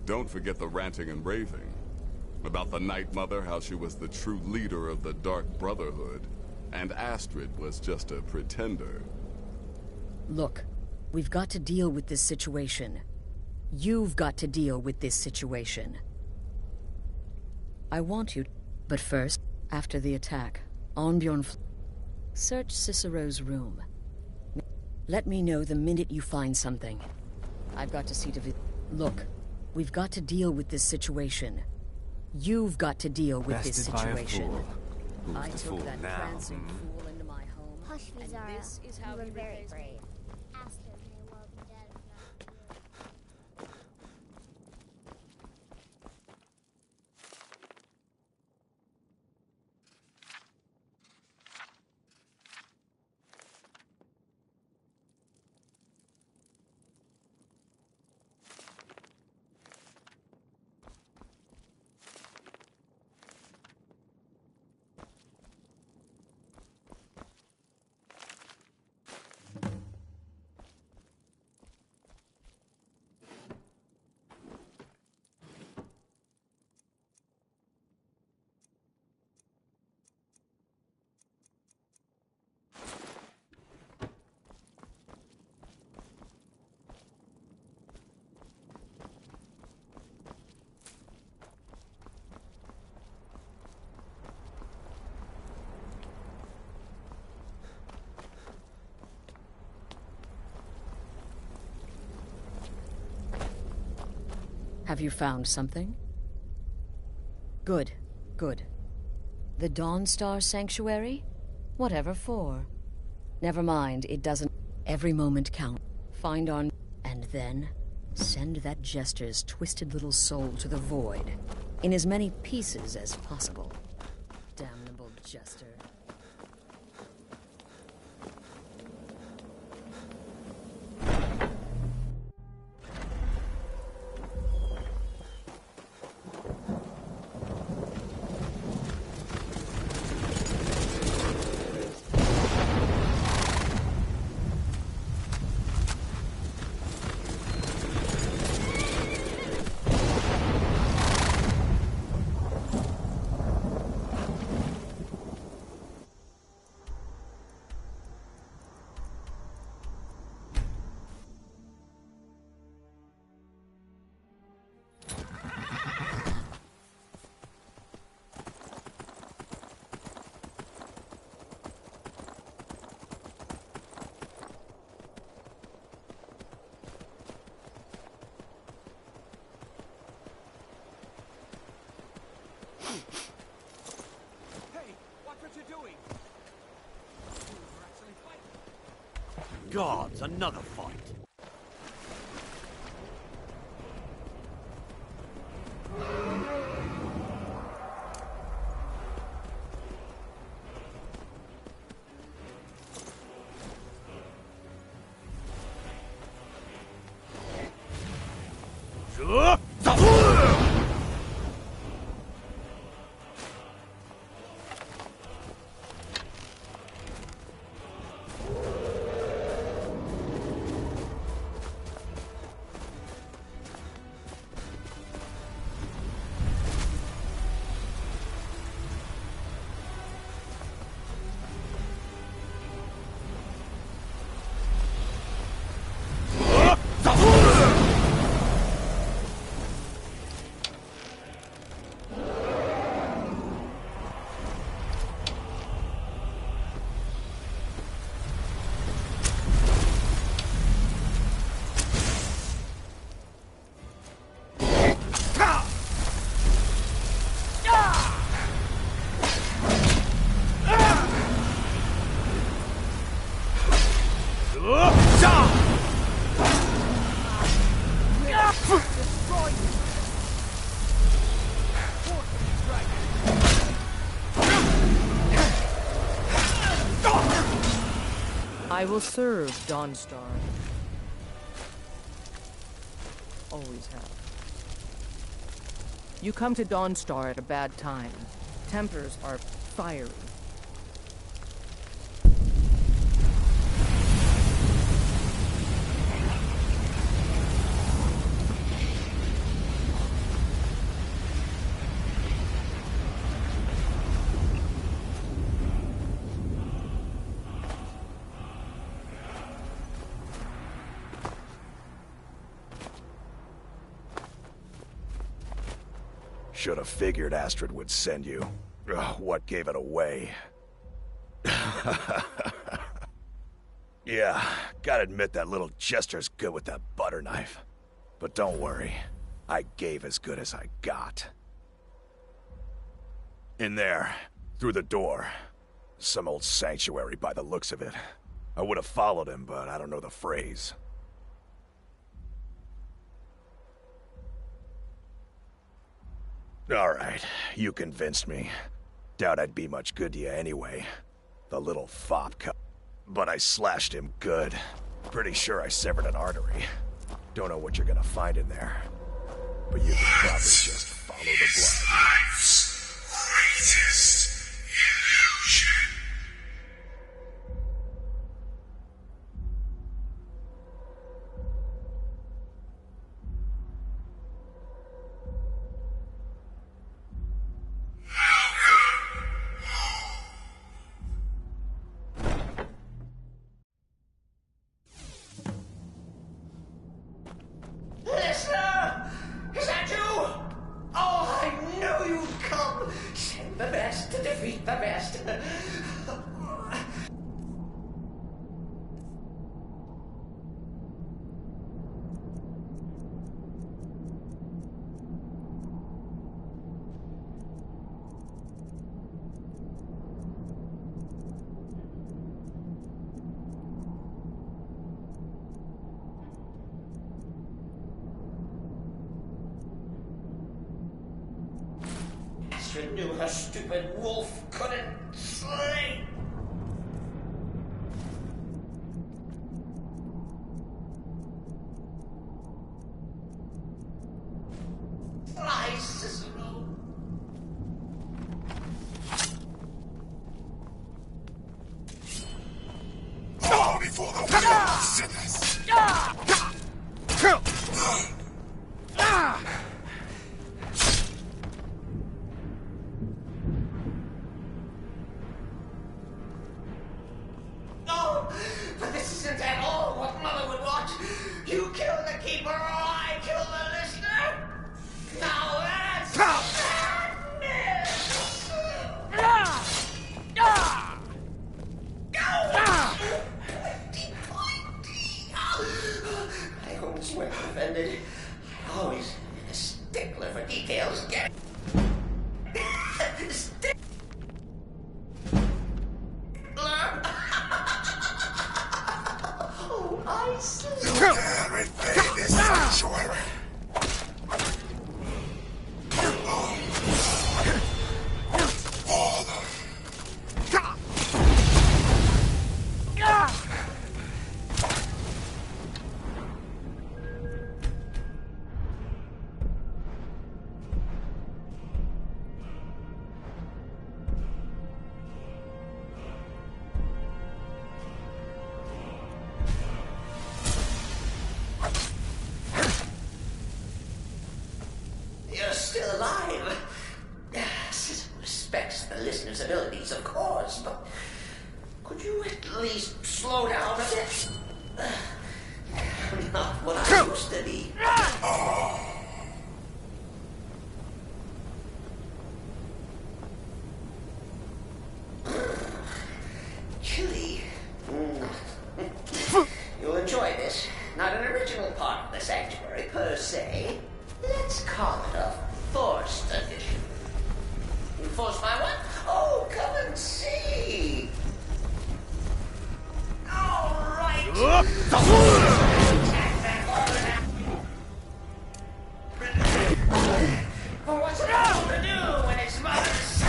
Speaker 5: Don't forget the ranting and raving. About the Night Mother, how she was the true leader of the Dark Brotherhood, and Astrid was just a pretender.
Speaker 4: Look, we've got to deal with this situation. You've got to deal with this situation. I want you... But first, after the attack, search Cicero's room. Let me know the minute you find something. I've got to see to... Look, we've got to deal with this situation. You've got to deal with this situation. I took that prancing fool into my home.
Speaker 22: Hush, Vizara.
Speaker 4: And this is how
Speaker 22: you were
Speaker 4: he
Speaker 22: very
Speaker 4: repays me.
Speaker 22: brave. Astrid may well be dead if not you.
Speaker 4: Have you found something? Good, good. The Dawnstar Sanctuary? Whatever for. Never mind, it doesn't. Every moment count. Find on, and then send that jester's twisted little soul to the void, in as many pieces as possible. Damnable jester.
Speaker 12: Gods, another fight.
Speaker 20: I will serve Dawnstar. Always have. You come to Dawnstar at a bad time. Tempers are fiery.
Speaker 1: Should have figured Astrid would send you. Ugh, what gave it away? Yeah, gotta admit that little jester's good with that butter knife. But don't worry, I gave as good as I got. In there, through the door. Some old sanctuary by the looks of it. I would have followed him, but I don't know the phrase. Alright, you convinced me. Doubt I'd be much good to you anyway. The little fop cup. But I slashed him good. Pretty sure I severed an artery. Don't know what you're gonna find in there. But you can probably just follow the blood.
Speaker 6: Life's greatest illusion.
Speaker 3: Listener! Is that you? Oh, I knew you'd come! Send the best to defeat the best. Astrid knew her stupid wolf couldn't slay. Fly, Cicero.
Speaker 6: Bow before the will of sinners.
Speaker 3: No, but this isn't at all what Mother would want. You kill the keeper or I kill the listener. Now that's I always went offended. I always been a stickler for details. Get it? Oh, I see.
Speaker 6: You dare invade this sanctuary. Father.
Speaker 3: You're still alive. Cicero respects the listener's abilities, of course, but could you at least slow down a bit? Not what I used to be. Chilly. You'll enjoy this. Not an original part of the sanctuary, per se. Let's call it a forced addition. Forced by what? Oh, come and see. All right. For what's it all to do when it's mother's?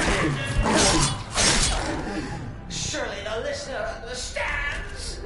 Speaker 3: Surely the listener understands.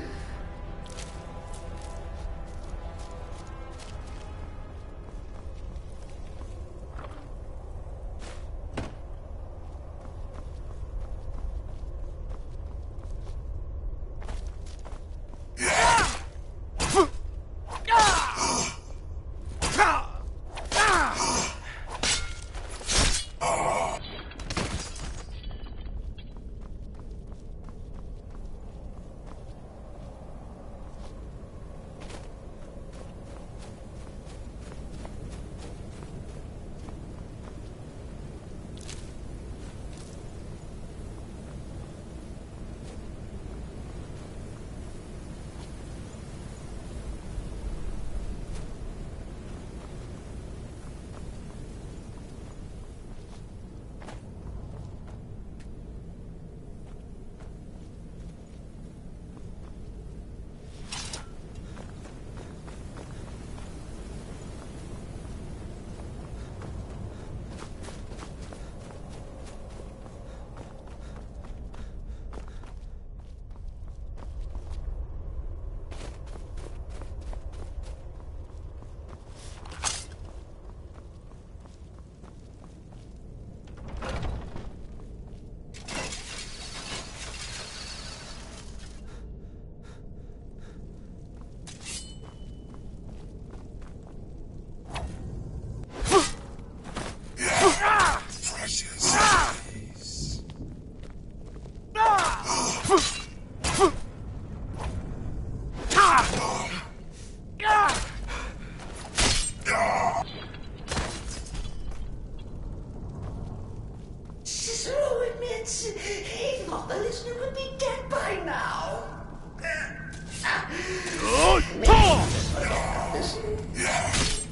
Speaker 3: Cicero admits he thought the listener would be dead by now.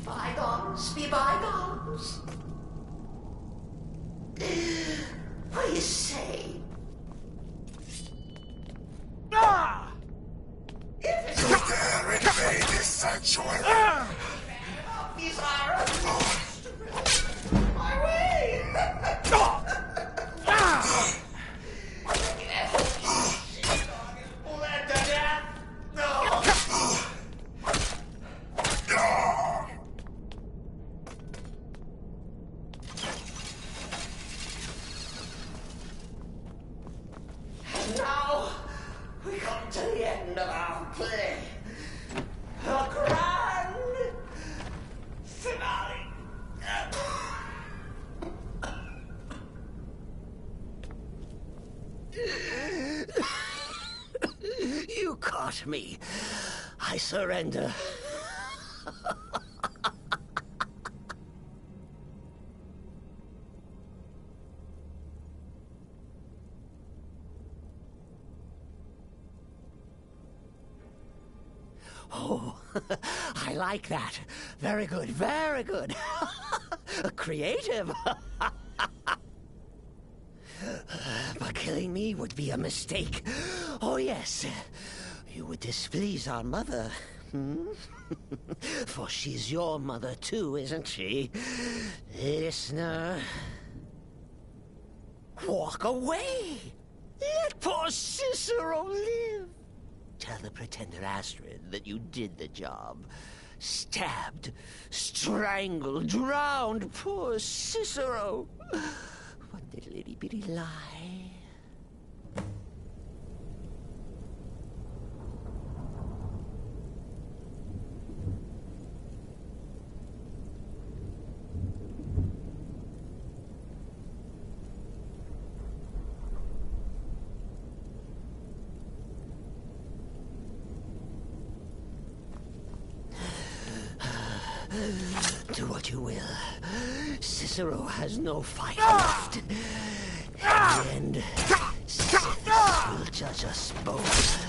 Speaker 3: Bygones be bygones. What do you say? If it's
Speaker 6: You dare invade this sanctuary.
Speaker 3: These are my way. surrender. Oh, I like that. Very good, very good. Creative. But killing me would be a mistake. Oh, yes. You would displease our mother. Hmm? For she's your mother too, isn't she? Listener. Walk away. Let poor Cicero live. Tell the pretender Astrid that you did the job. Stabbed, strangled, drowned poor Cicero. One little itty bitty lie. Do what you will. Cicero has no fight left. At the end, Sith will judge us both.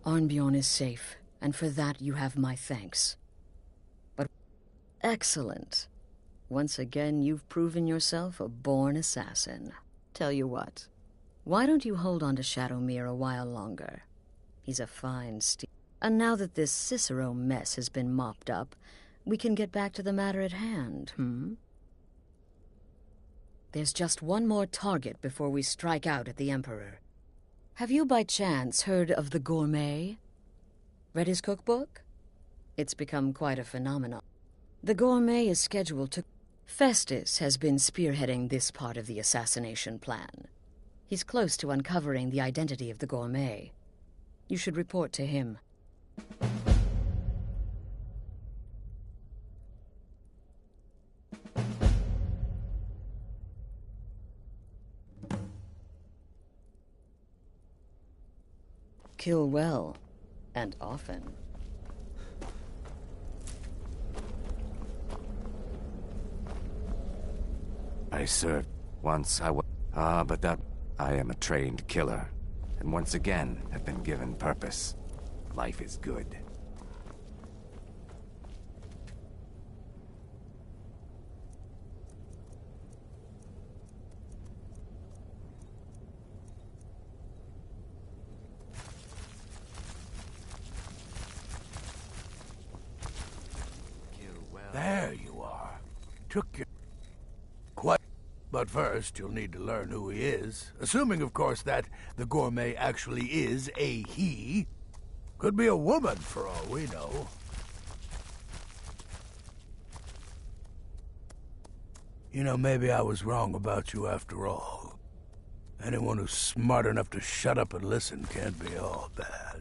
Speaker 4: Arnbjorn is safe, and for that you have my thanks. But excellent. Once again, you've proven yourself a born assassin. Tell you what, why don't you hold on to Shadowmere a while longer? He's a fine steed. And now that this Cicero mess has been mopped up, we can get back to the matter at hand, There's just one more target before we strike out at the Emperor. Have you by chance heard of the Gourmet? Read his cookbook? It's become quite a phenomenon. The Gourmet is scheduled to... Festus has been spearheading this part of the assassination plan. He's close to uncovering the identity of the Gourmet. You should report to him. Kill well, and often.
Speaker 17: I served. Once I was... but that... I am a trained killer, and once again have been given purpose. Life is good.
Speaker 15: took your... Quite. But first, you'll need to learn who he is. Assuming, of course, that the gourmet actually is a he. Could be a woman, for all we know. You know, maybe I was wrong about you after all. Anyone who's smart enough to shut up and listen can't be all bad.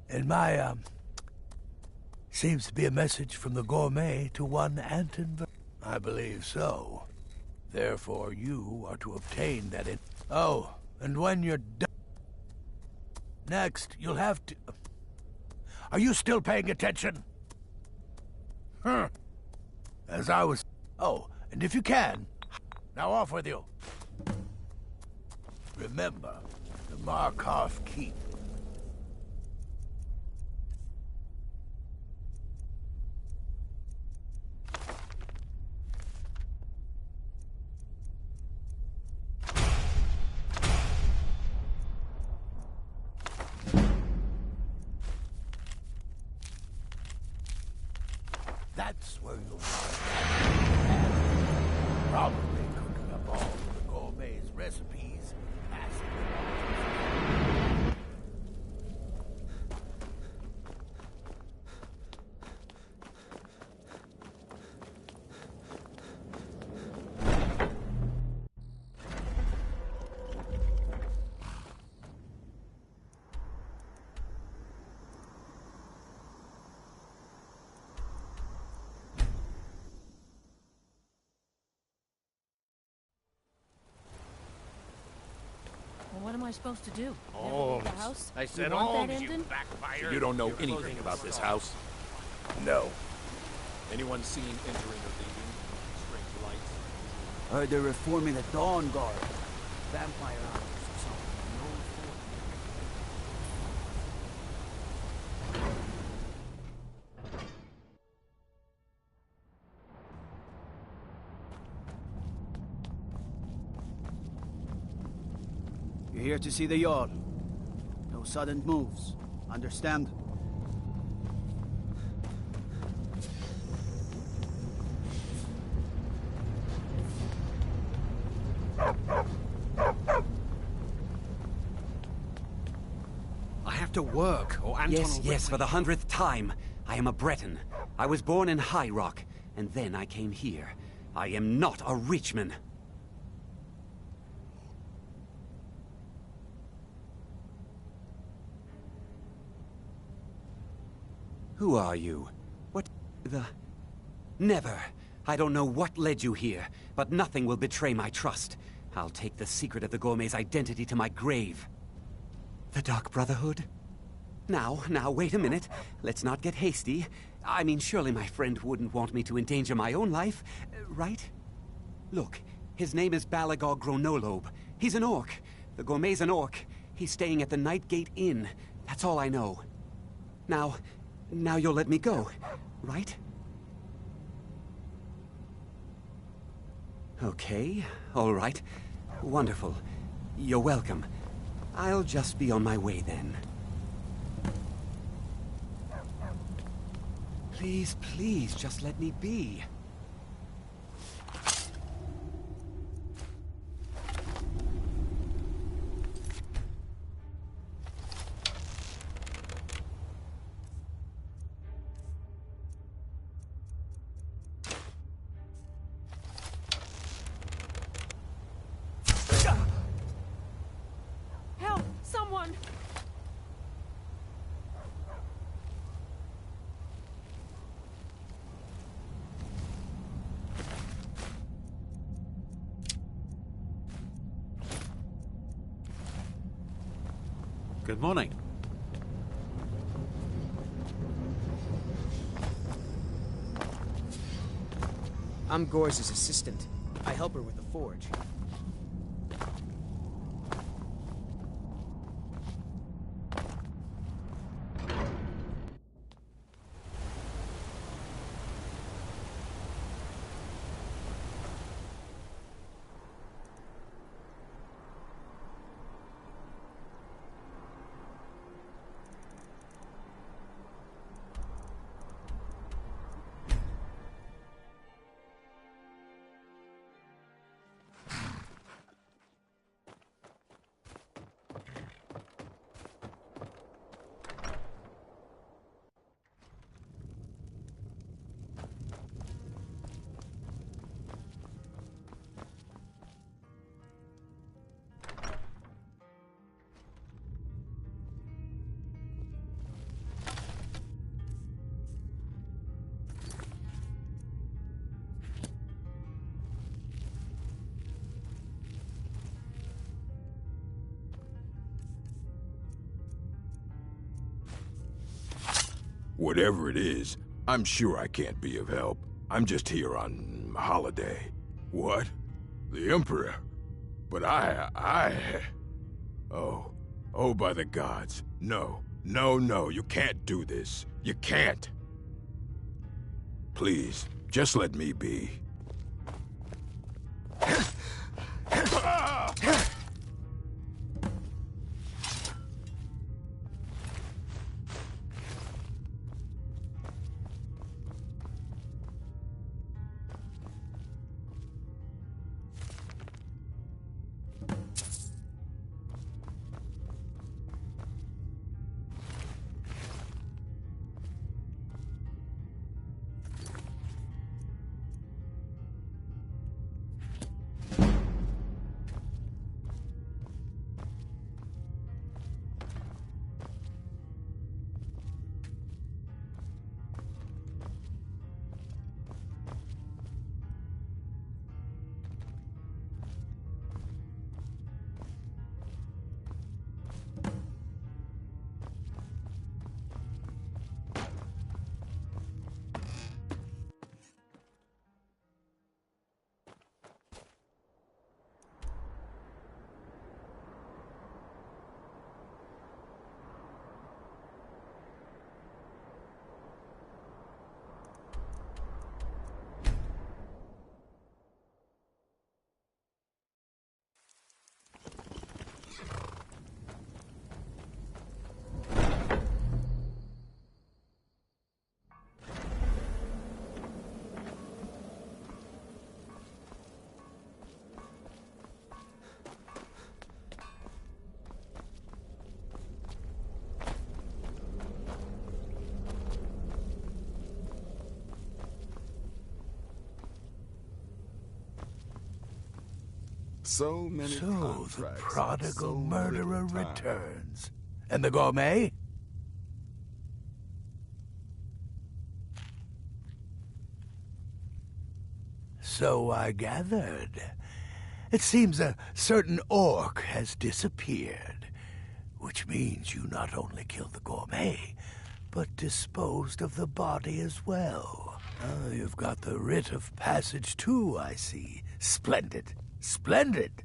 Speaker 15: And my, seems to be a message from the gourmet to one Anton. I believe so. Therefore, you are to obtain that in... Oh, and when you're done... Next, you'll have to... Are you still paying attention? Huh. As I was... Oh, and if you can, now off with you. Remember, the Markov Keep. That's where you'll find probably cooking up all of the gourmet's recipes.
Speaker 20: Well, what am I supposed to do?
Speaker 14: Oh,
Speaker 20: Never leave the house?
Speaker 14: I said
Speaker 20: you want
Speaker 14: Holmes,
Speaker 20: that
Speaker 14: you
Speaker 20: ending?
Speaker 14: So you don't know anything about this house?
Speaker 1: No.
Speaker 14: Anyone seen entering or leaving? Strange lights?
Speaker 2: Heard they're reforming the Dawn Guard. Vampire hunters or something. You're here to see the Jarl. No sudden moves. Understand?
Speaker 9: I have to work, or Anton will...
Speaker 10: Yes, for the 100th time. I am a Breton. I was born in High Rock, and then I came here. I am not a Richman. Who are you? What the... Never. I don't know what led you here, but nothing will betray my trust. I'll take the secret of the gourmet's identity to my grave. The Dark Brotherhood? Now, wait a minute. Let's not get hasty. I mean, surely my friend wouldn't want me to endanger my own life, right? Look, his name is Balagog Gronolobe. He's an orc. The gourmet's an orc. He's staying at the Nightgate Inn. That's all I know. Now you'll let me go, right? Okay, all right. Wonderful. You're welcome. I'll just be on my way then. Please, just let me be.
Speaker 20: Help! Someone!
Speaker 9: Good morning.
Speaker 2: I'm Gore's assistant. I help her with the forge.
Speaker 7: Whatever it is, I'm sure I can't be of help. I'm just here on holiday. What? The Emperor? But Oh, by the gods. No, you can't do this. You can't. Please, just let me be.
Speaker 5: So many
Speaker 15: So
Speaker 5: contracts.
Speaker 15: the prodigal
Speaker 5: so
Speaker 15: murderer
Speaker 5: little time.
Speaker 15: returns. And the gourmet? So I gathered. It seems a certain orc has disappeared, which means you not only killed the gourmet, but disposed of the body as well. Ah, you've got the writ of passage too, I see. Splendid. Splendid!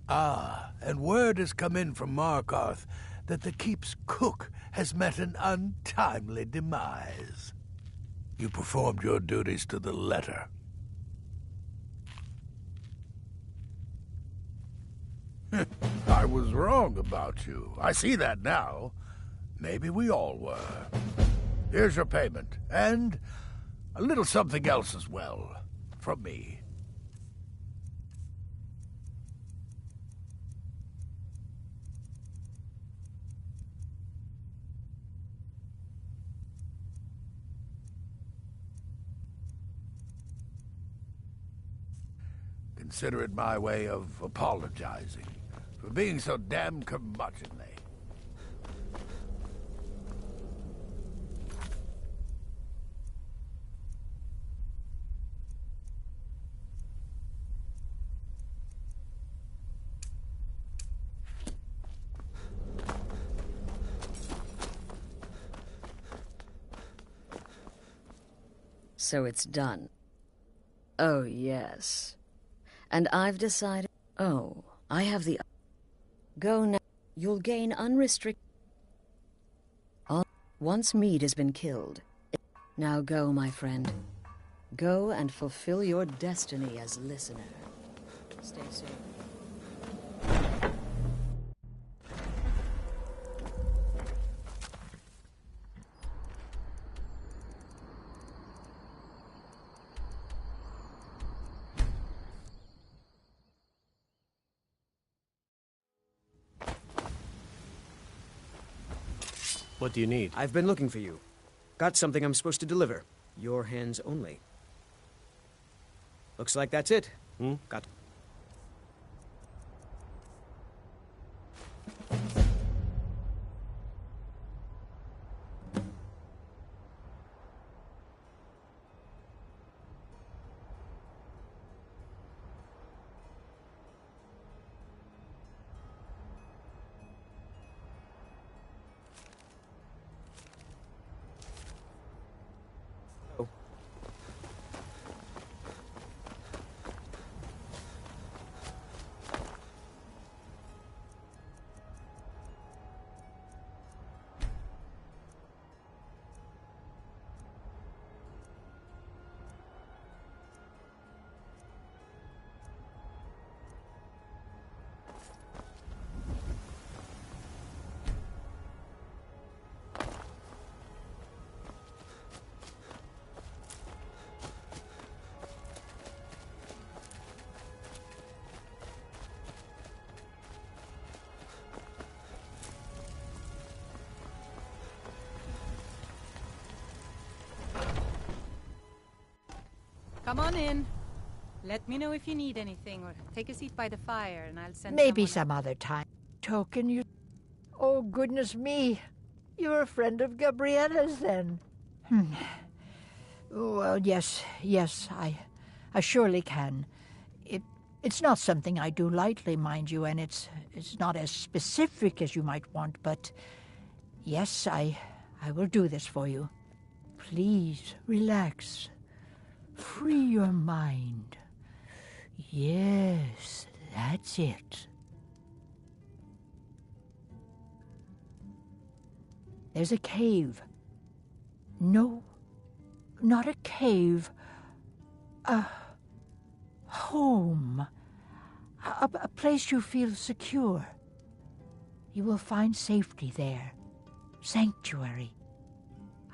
Speaker 15: Ah, and word has come in from Markarth that the keep's cook has met an untimely demise. You performed your duties to the letter. I was wrong about you. I see that now. Maybe we all were. Here's your payment, and a little something else as well, from me. Consider it my way of apologizing for being so damn curmudgeonly.
Speaker 4: So it's done. Oh, yes. And I've decided... Oh, I have the... Go now. You'll gain unrestricted... Once meat has been killed. Now go, my friend. Go and fulfill your destiny as listener. Stay safe.
Speaker 8: What do you need?
Speaker 2: I've been looking for you. Got something I'm supposed to deliver. Your hands only. Looks like that's it. Got...
Speaker 13: Come on in. Let me know if you need anything, or take a seat by the fire, and I'll send
Speaker 16: Maybe
Speaker 13: someone
Speaker 16: some other time. Token, you... Oh, goodness me. You're a friend of Gabriella's, then. Well, yes, I surely can. It's not something I do lightly, mind you, and it's not as specific as you might want, but yes, I will do this for you. Please, relax. Free your mind. Yes, that's it. There's a cave. No, not a cave. A home. A place you feel secure. You will find safety there. Sanctuary.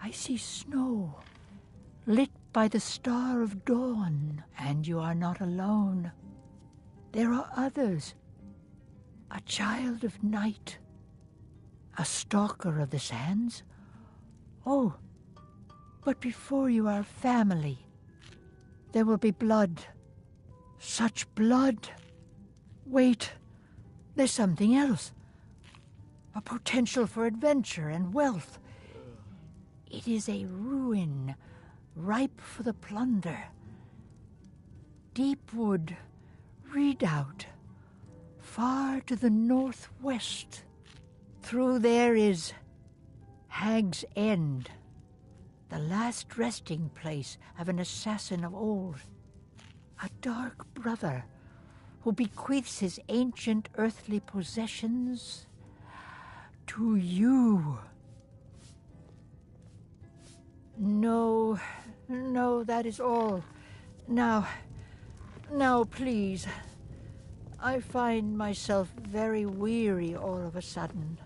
Speaker 16: I see snow, lit by the star of dawn, and you are not alone. There are others. A child of night. A stalker of the sands. Oh, but before you are family, there will be blood. Such blood. Wait, there's something else. A potential for adventure and wealth. It is a ruin, ripe for the plunder. Deepwood Redoubt, far to the northwest. Through there is Hag's End, the last resting place of an assassin of old. A dark brother who bequeaths his ancient earthly possessions to you. No, that is all. Now, please. I find myself very weary all of a sudden.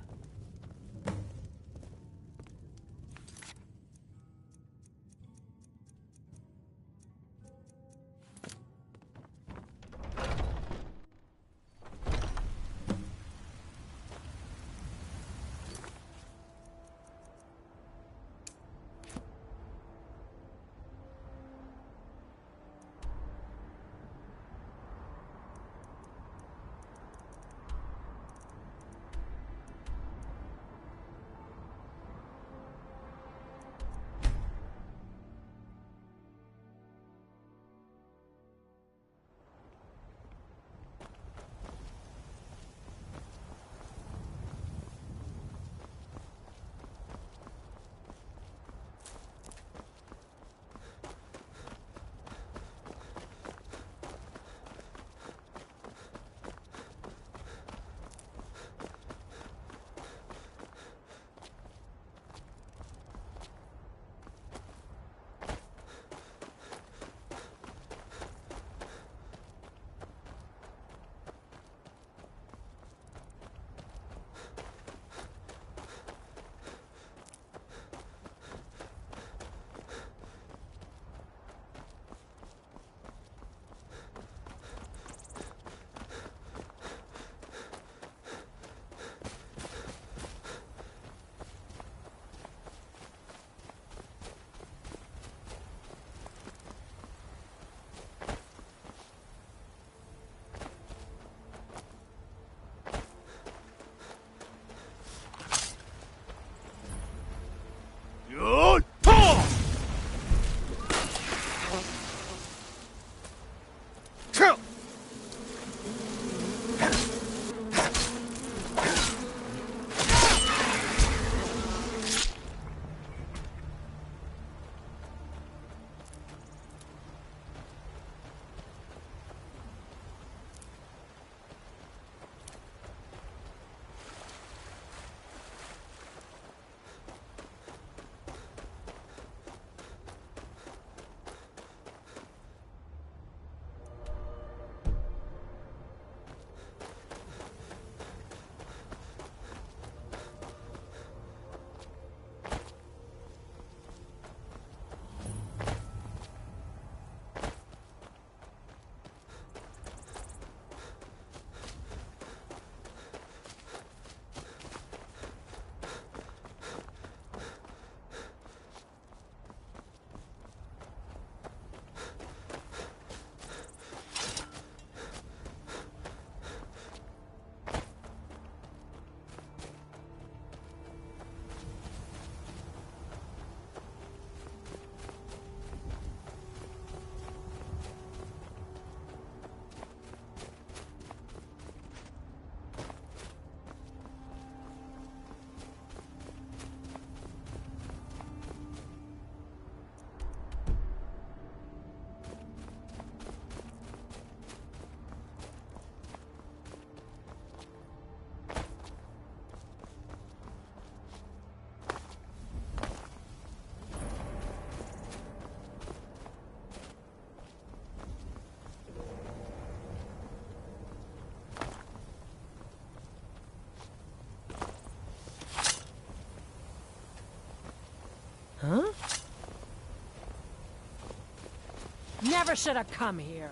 Speaker 20: never should have come here.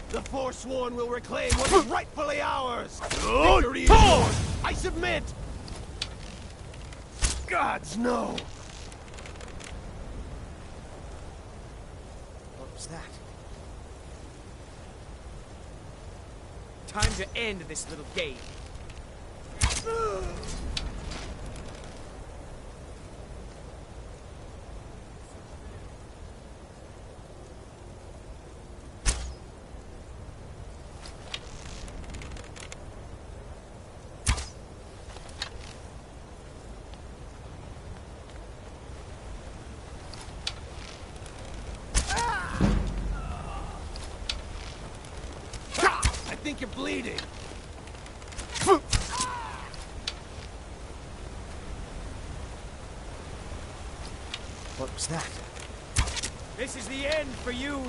Speaker 8: The Forsworn will reclaim what is rightfully ours! Victory is yours! I submit! Gods, no!
Speaker 2: What was that?
Speaker 19: Time to end this little game.
Speaker 8: I think you're bleeding.
Speaker 2: What was that?
Speaker 19: This is the end for you!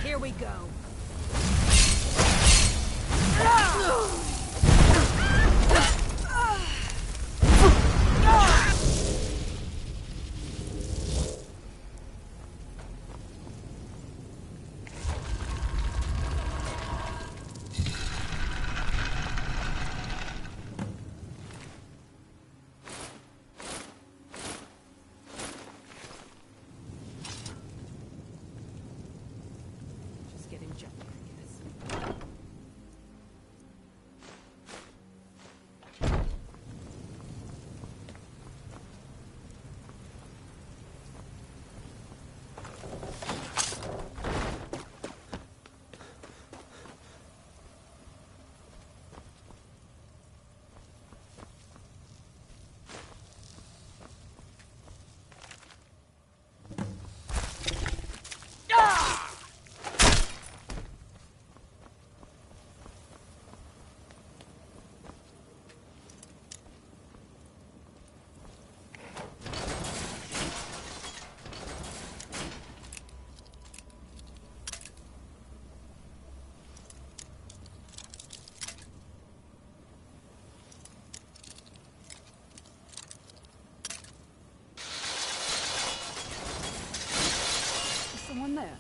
Speaker 20: Here we go. Just getting jumpy, I guess. Someone there.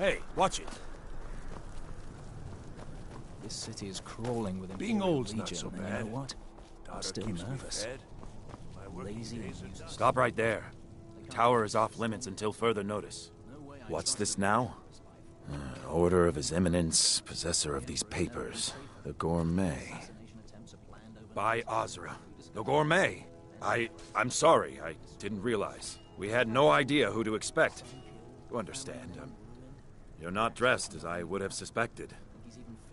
Speaker 14: Hey, watch it.
Speaker 11: This city is crawling with
Speaker 9: Being
Speaker 11: Imperial
Speaker 9: old's not
Speaker 11: Legion,
Speaker 9: so
Speaker 11: and you
Speaker 9: bad.
Speaker 11: know what? I'm
Speaker 9: Daughter
Speaker 11: still
Speaker 9: keeps me
Speaker 11: nervous.
Speaker 9: fed. My working
Speaker 11: Lazy
Speaker 9: days
Speaker 11: and
Speaker 9: are
Speaker 14: Stop right there. The tower is off limits until further notice. What's this now? Order of His Eminence, possessor of these papers. The Gourmet. By Azra. The Gourmet. I'm sorry. I didn't realize. We had no idea who to expect. You understand. You're not dressed as I would have suspected.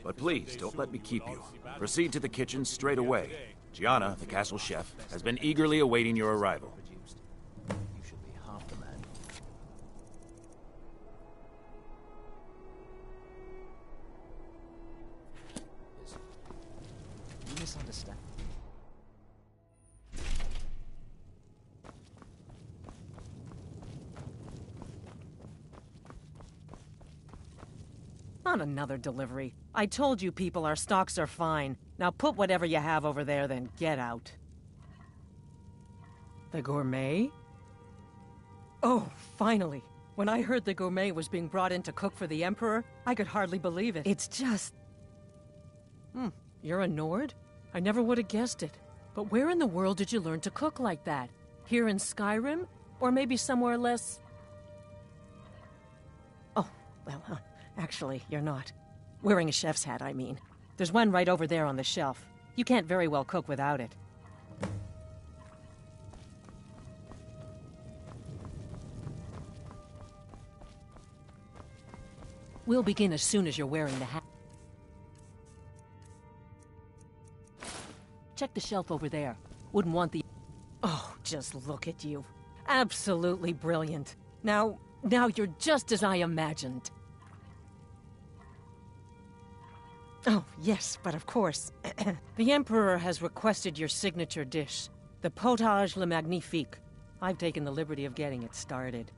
Speaker 14: But please, don't let me keep you. Proceed to the kitchen straight away. Gianna, the castle chef, has been eagerly awaiting your arrival.
Speaker 11: You should be half the man. You misunderstand.
Speaker 20: Not another delivery. I told you people our stocks are fine. Now put whatever you have over there, then get out. The Gourmet? Oh, finally. When I heard the Gourmet was being brought in to cook for the Emperor, I could hardly believe it. It's just... You're a Nord? I never would have guessed it. But where in the world did you learn to cook like that? Here in Skyrim? Or maybe somewhere less... Oh, well, actually, you're not. Wearing a chef's hat, I mean. There's one right over there on the shelf. You can't very well cook without it. We'll begin as soon as you're wearing the hat. Check the shelf over there. Wouldn't want the... Oh, just look at you. Absolutely brilliant. Now you're just as I imagined. Oh, yes, but of course. The Emperor has requested your signature dish, the potage le magnifique. I've taken the liberty of getting it started.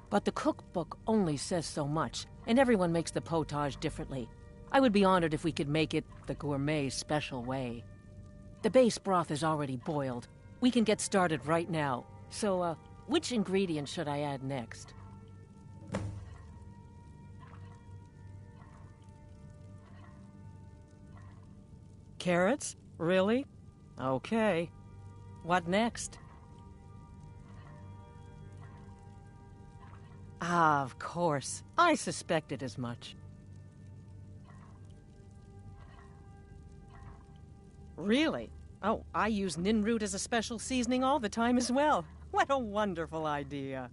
Speaker 20: But the cookbook only says so much, and everyone makes the potage differently. I would be honored if we could make it the Gourmet special way. The base broth is already boiled. We can get started right now. So, which ingredient should I add next? Carrots? Really? Okay. What next? Ah, of course. I suspected as much. Really? Oh, I use ninroot as a special seasoning all the time as well. What a wonderful idea.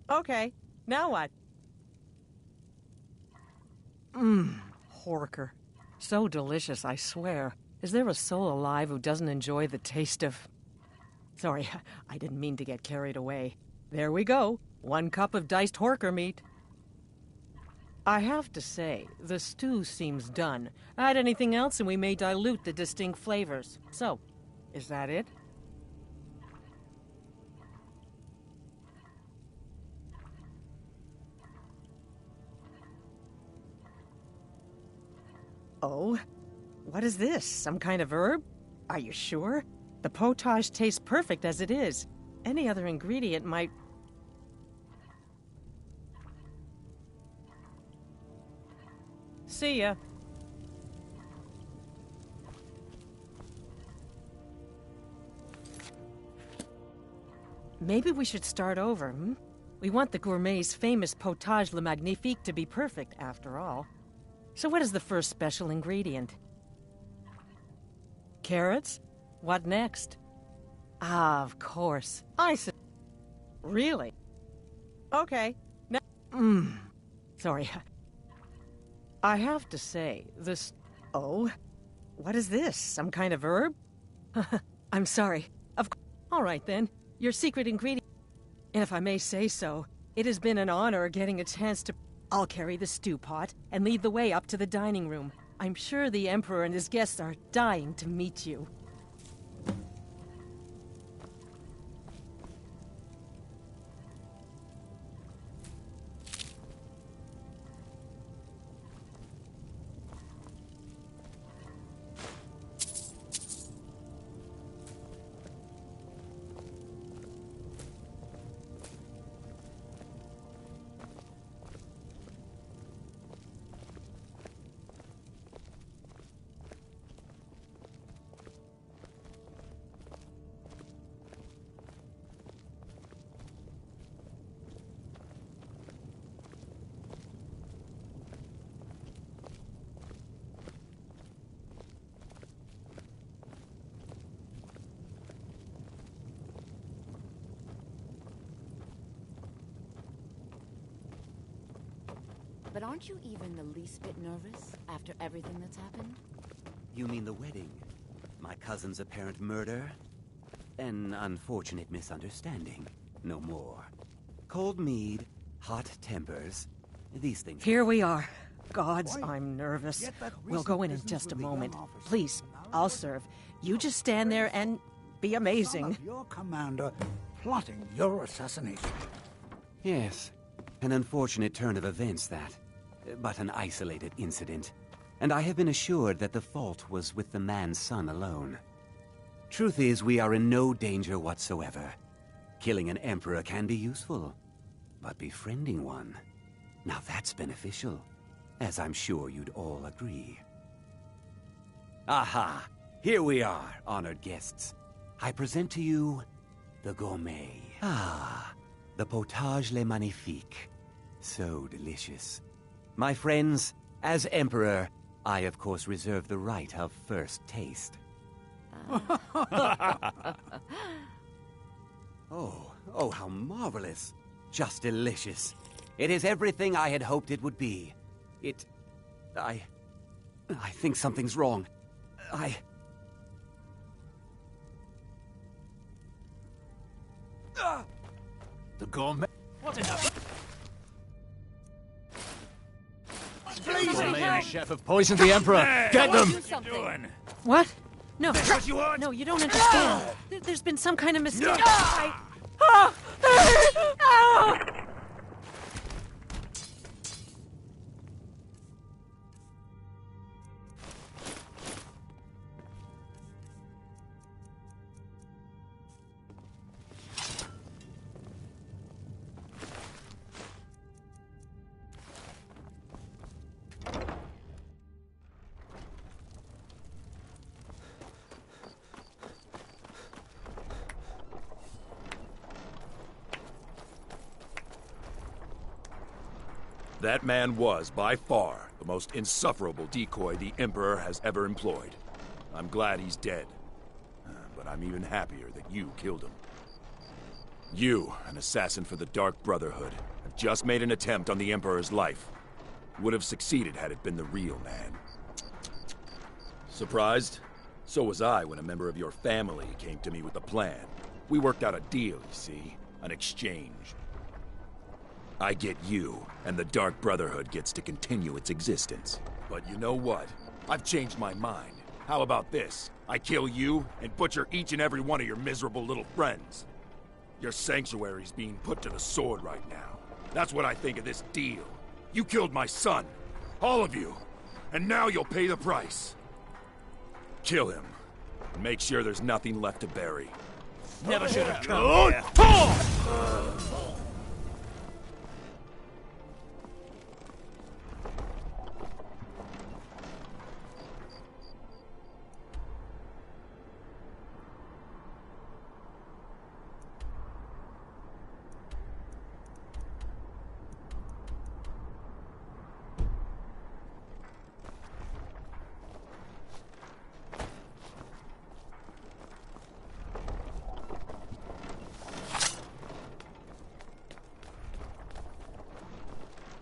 Speaker 20: Okay, now what? Horker. So delicious, I swear. Is there a soul alive who doesn't enjoy the taste of... Sorry, I didn't mean to get carried away. There we go. 1 cup of diced horker meat. I have to say, the stew seems done. Add anything else and we may dilute the distinct flavors. So, is that it? Oh? What is this? Some kind of herb? Are you sure? The potage tastes perfect as it is. Any other ingredient might... See ya. Maybe we should start over, hmm? We want the Gourmet's famous potage le magnifique to be perfect, after all. So what is the first special ingredient? Carrots? What next? Ah, of course. Really? Okay. Now... Sorry. I have to say, this... Oh? What is this? Some kind of herb? I'm sorry. All right, then. Your secret ingredient... And if I may say so, it has been an honor getting a chance to... I'll carry the stew pot and lead the way up to the dining room. I'm sure the Emperor and his guests are dying to meet you.
Speaker 18: But aren't you even the least bit nervous after everything that's happened?
Speaker 10: You mean the wedding? My cousin's apparent murder? An unfortunate misunderstanding. No more. Cold mead, hot tempers. These things...
Speaker 20: Here we are. Gods, I'm nervous. We'll go in just a moment. Please, I'll serve. You just stand there and be amazing.
Speaker 15: Your commander plotting your assassination.
Speaker 10: Yes. An unfortunate turn of events, that. But an isolated incident. And I have been assured that the fault was with the man's son alone. Truth is, we are in no danger whatsoever. Killing an emperor can be useful. But befriending one... now that's beneficial. As I'm sure you'd all agree. Aha! Here we are, honored guests. I present to you... the gourmet. Ah, the potage le magnifique. So delicious. My friends, as Emperor, I of course reserve the right of first taste. Oh, how marvelous. Just delicious. It is everything I had hoped it would be. I think something's wrong.
Speaker 9: The gourmet...
Speaker 19: What in the...
Speaker 9: The gourmet and the chef have poisoned the Emperor! Get them!
Speaker 20: What? No.
Speaker 19: What you want?
Speaker 20: No, you don't understand. There's been some kind of mistake.
Speaker 7: That man was, by far, the most insufferable decoy the Emperor has ever employed. I'm glad he's dead. But I'm even happier that you killed him. You, an assassin for the Dark Brotherhood, have just made an attempt on the Emperor's life. Would have succeeded had it been the real man. Surprised? So was I when a member of your family came to me with a plan. We worked out a deal, you see. An exchange. I get you, and the Dark Brotherhood gets to continue its existence. But you know what? I've changed my mind. How about this? I kill you, and butcher each and every one of your miserable little friends. Your sanctuary's being put to the sword right now. That's what I think of this deal. You killed my son. All of you. And now you'll pay the price. Kill him. And make sure there's nothing left to bury.
Speaker 19: Never should have come here.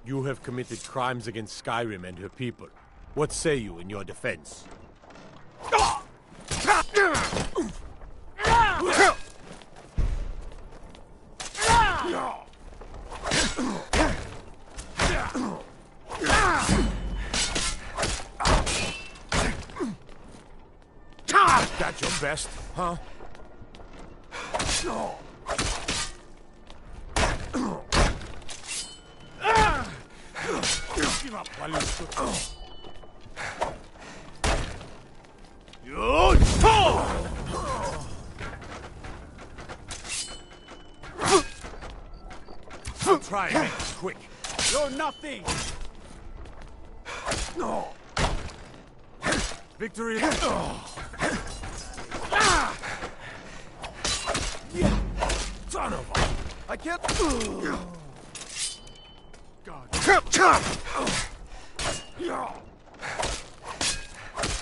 Speaker 21: You have committed crimes against Skyrim and her people. What say you in your defense? That's your best, huh? No. Give up while you stood. I'll try and make this quick. You're nothing. No. Victory. Son of a... I can't... God.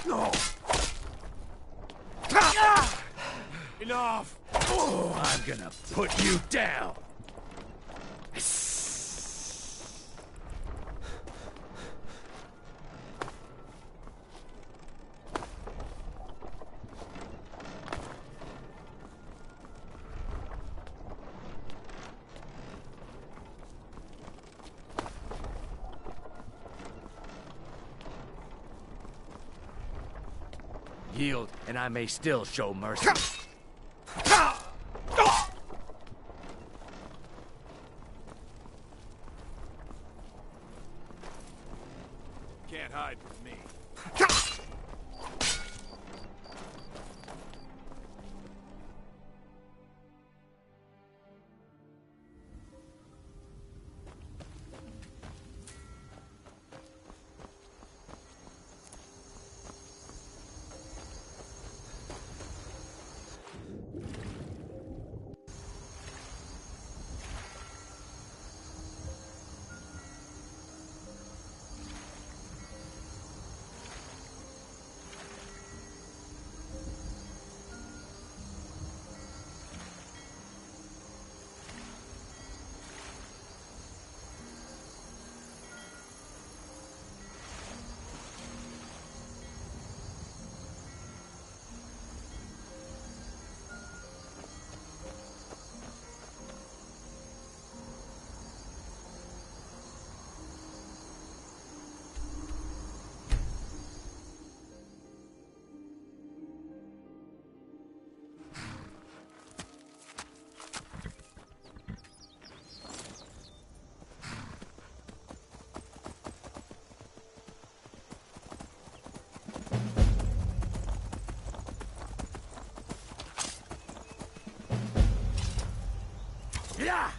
Speaker 21: No. Enough.
Speaker 19: I'm gonna put you down.
Speaker 12: Yield, and I may still show mercy.
Speaker 7: Can't hide from me.
Speaker 12: Yeah!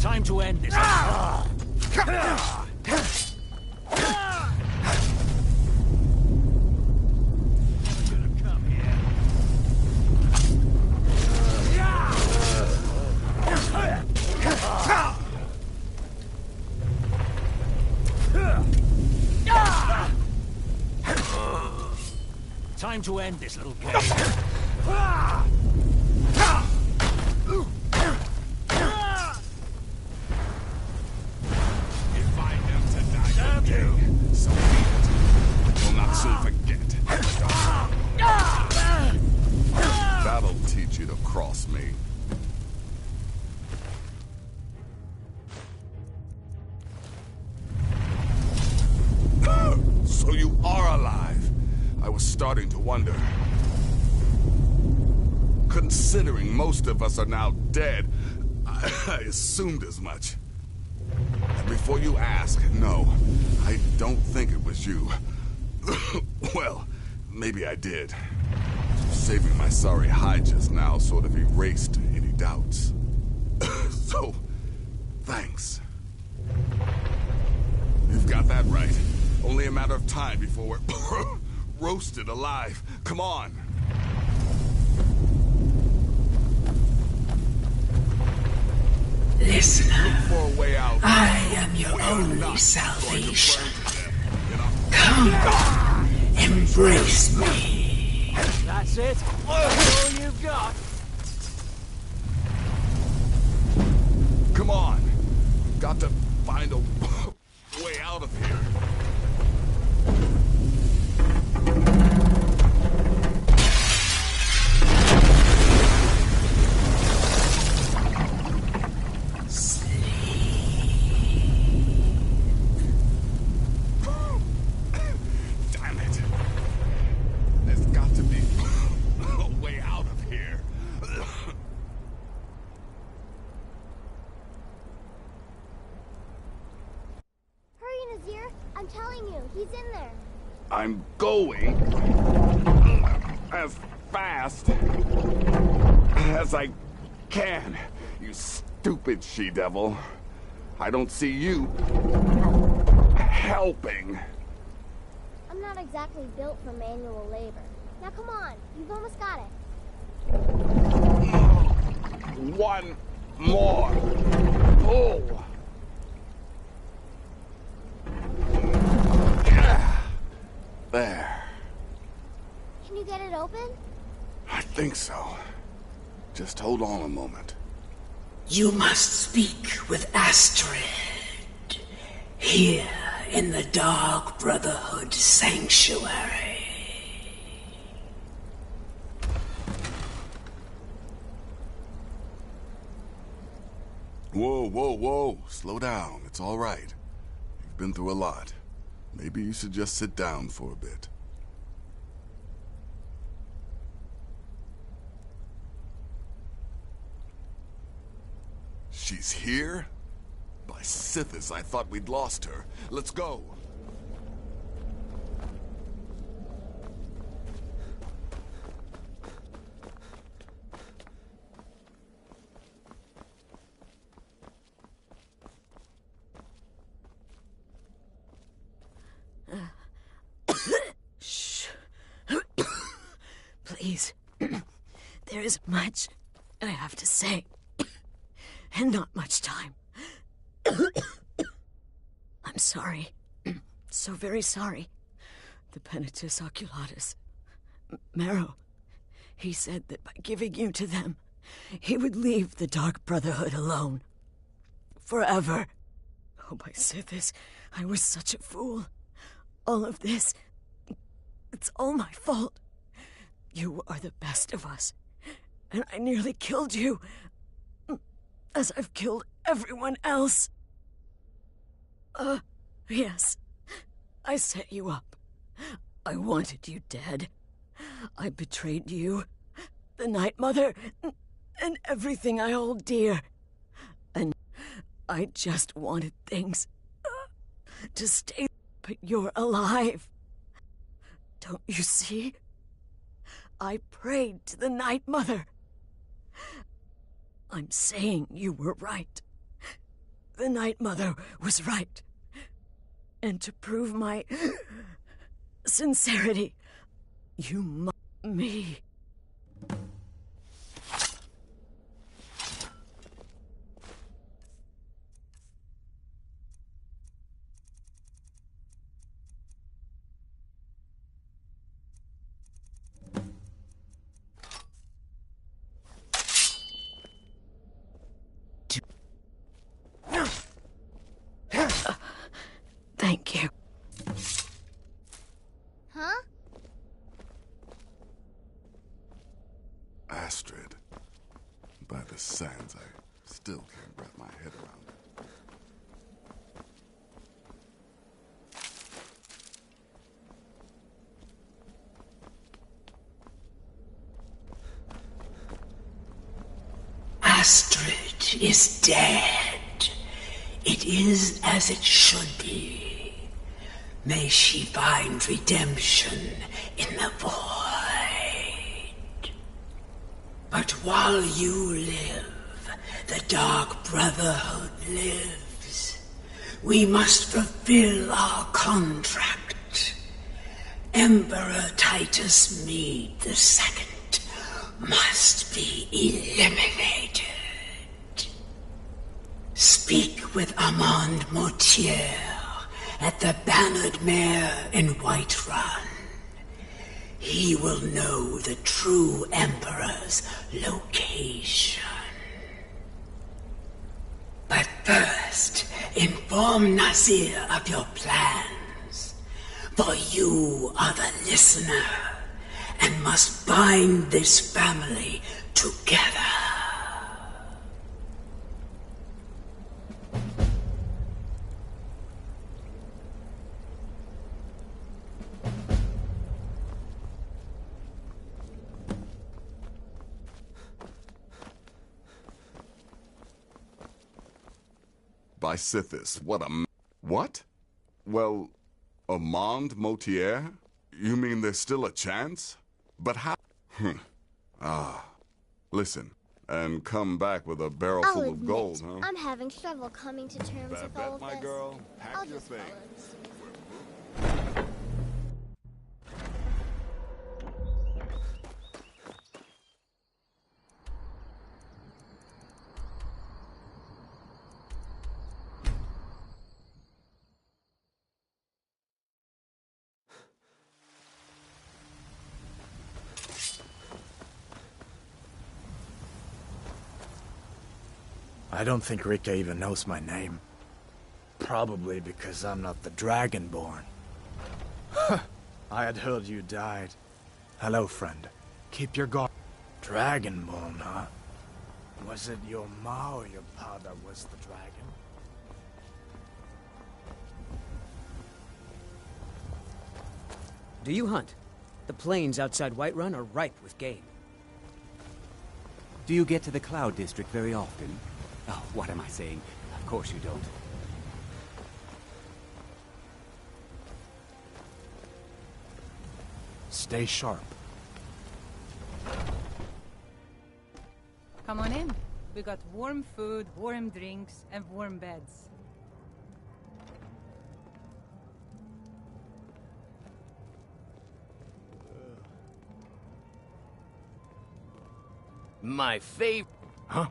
Speaker 12: Time to end this. Time to end this little game.
Speaker 5: That'll teach you to cross me. So you are alive. I was starting to wonder. Considering most of us are now dead, I assumed as much. And before you ask, no, I don't think it was you. Well, maybe I did. Saving my sorry hide just now sort of erased any doubts. So, thanks. You've got that right. Only a matter of time before we're roasted alive. Come on.
Speaker 22: Listener,
Speaker 5: Look for a way out.
Speaker 22: I am your only salvation. Come, embrace me.
Speaker 12: That's it? That's all you've got?
Speaker 5: Come on. Got to find a way out of here. Damn it. There's got to be a way out of here.
Speaker 23: Hurry, Nazir. I'm telling you, he's in there.
Speaker 5: I'm going as fast as I can, you stupid she-devil. I don't see you helping.
Speaker 23: I'm not exactly built for manual labor. Now come on. You've almost got it.
Speaker 5: One more. Oh. There.
Speaker 23: Can you get it open?
Speaker 5: I think so. Just hold on a moment.
Speaker 22: You must speak with Astrid. Here in the Dark Brotherhood Sanctuary.
Speaker 5: Whoa, whoa, whoa. Slow down. It's all right. You've been through a lot. Maybe you should just sit down for a bit. She's here? By Sithis, I thought we'd lost her. Let's go.
Speaker 4: Shh. Please. There is much I have to say. And not much time. I'm sorry. So very sorry. The Penitus Oculatus. Marrow. He said that by giving you to them, he would leave the Dark Brotherhood alone. Forever. Oh, by Sithis, I was such a fool. All of this, it's all my fault. You are the best of us, and I nearly killed you, as I've killed everyone else. Yes, I set you up. I wanted you dead. I betrayed you, the Night Mother, and everything I hold dear. And I just wanted things to stay, but you're alive. Don't you see? I prayed to the Night Mother. I'm saying you were right. The Night Mother was right. And to prove my sincerity, you mocked me. Thank you.
Speaker 23: Huh?
Speaker 5: Astrid. By the sands, I still can't wrap my head around it.
Speaker 22: Astrid is dead. It is as it should be. May she find redemption in the void. But while you live, the Dark Brotherhood lives. We must fulfill our contract. Emperor Titus Mede II must be eliminated. Speak with Armand Mortier at the Bannered Mare in Whiterun. He will know the true Emperor's location. But first, inform Nazir of your plans, for you are the listener and must bind this family together.
Speaker 5: By Sithis, what a... What? Well, Armand Mortier? You mean there's still a chance? But how... Listen, and come back with a barrel
Speaker 23: I'll
Speaker 5: full
Speaker 23: admit,
Speaker 5: of gold, huh?
Speaker 23: I'm having trouble coming to terms with all of
Speaker 5: my
Speaker 23: this.
Speaker 5: girl, pack
Speaker 23: I'll
Speaker 5: your
Speaker 23: just follow
Speaker 5: things.
Speaker 2: I don't think Rika even knows my name. Probably because I'm not the Dragonborn. I had heard you died. Hello, friend. Keep your guard. Dragonborn, huh? Was it your ma or your pa that was the dragon?
Speaker 3: Do you hunt? The plains outside Whiterun are ripe with game.
Speaker 10: Do you get to the Cloud District very often? Oh, what am I saying? Of course you don't.
Speaker 2: Stay sharp.
Speaker 13: Come on in. We got warm food, warm drinks, and warm beds.
Speaker 3: My favorite. Huh?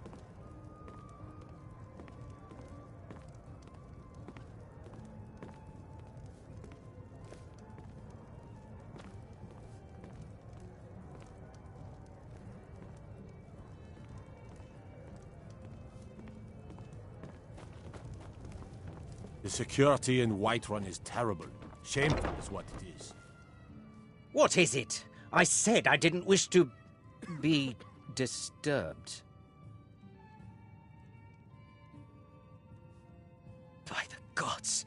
Speaker 21: The security in Whiterun is terrible. Shameful is what it is.
Speaker 12: What is it? I said I didn't wish to be disturbed. By the gods!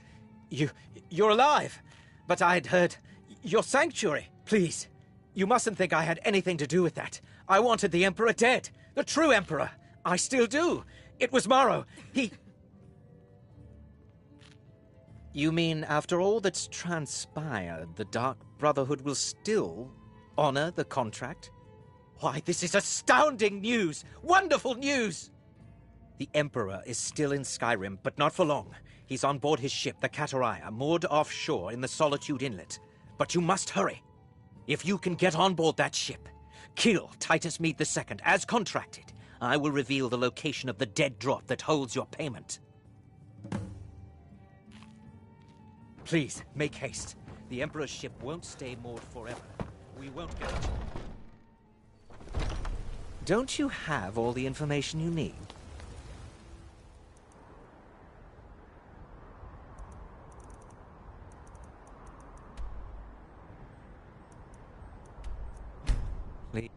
Speaker 12: You're alive! But I'd heard your sanctuary. Please, you mustn't think I had anything to do with that. I wanted the Emperor dead. The true Emperor. I still do. It was Morrow. He... You mean, after all that's transpired, the Dark Brotherhood will still honor the contract? Why, this is astounding news! Wonderful news! The Emperor is still in Skyrim, but not for long. He's on board his ship, the Kataraya, moored offshore in the Solitude Inlet. But you must hurry. If you can get on board that ship, kill Titus Mead II, as contracted, I will reveal the location of the dead drop that holds your payment. Please, make haste. The Emperor's ship won't stay moored forever. We won't get it. Don't you have all the information you need? Please.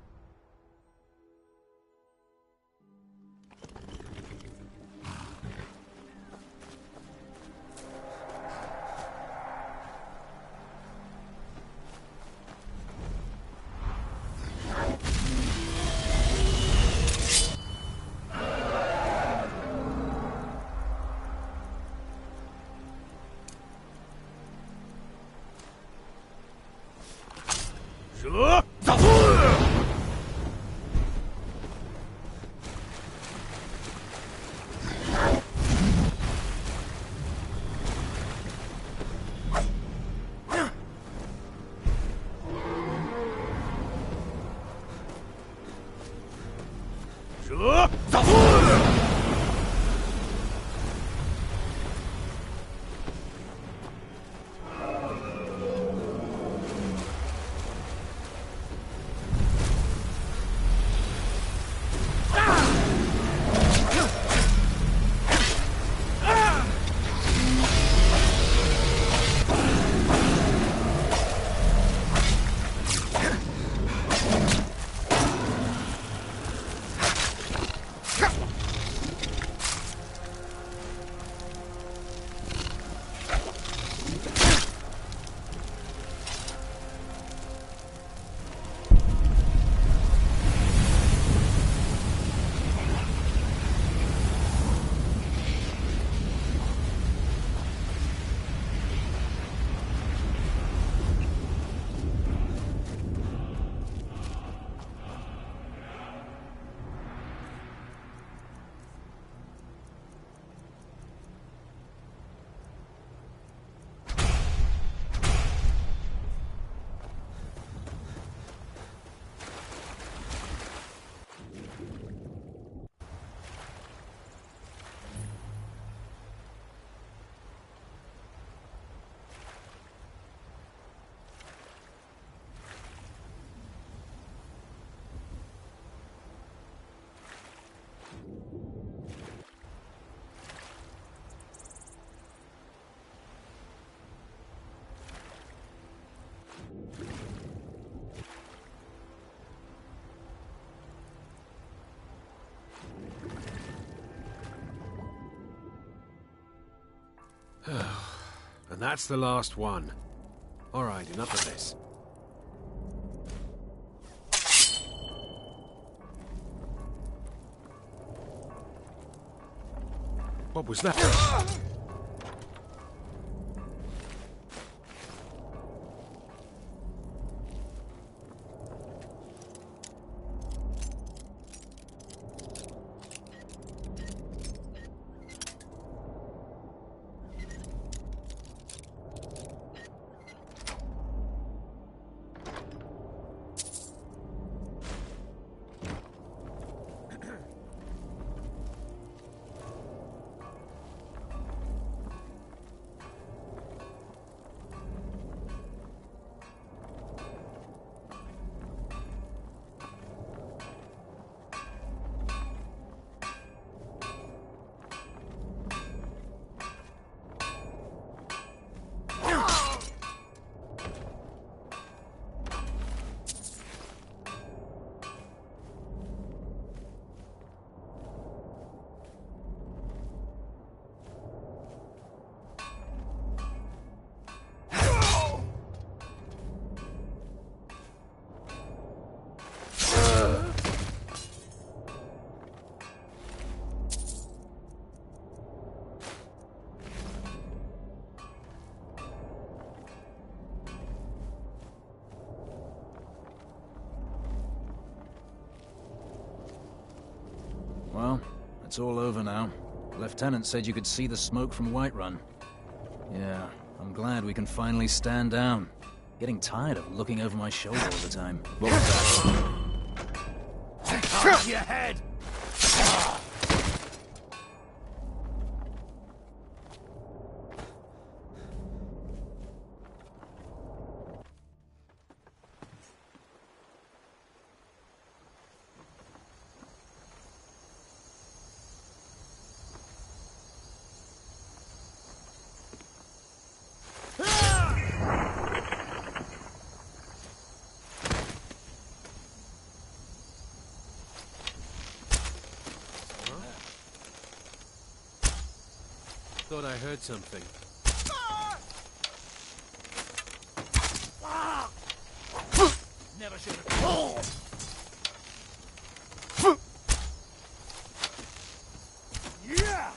Speaker 9: And that's the last one. All right, enough of this. What was that?
Speaker 11: Well, it's all over now. Lieutenant said you could see the smoke from Whiterun. Yeah, I'm glad we can finally stand down. Getting tired of looking over my shoulder all the time. What was that?
Speaker 15: Off your head!
Speaker 9: Thought I heard something.
Speaker 15: Never should have. Yeah!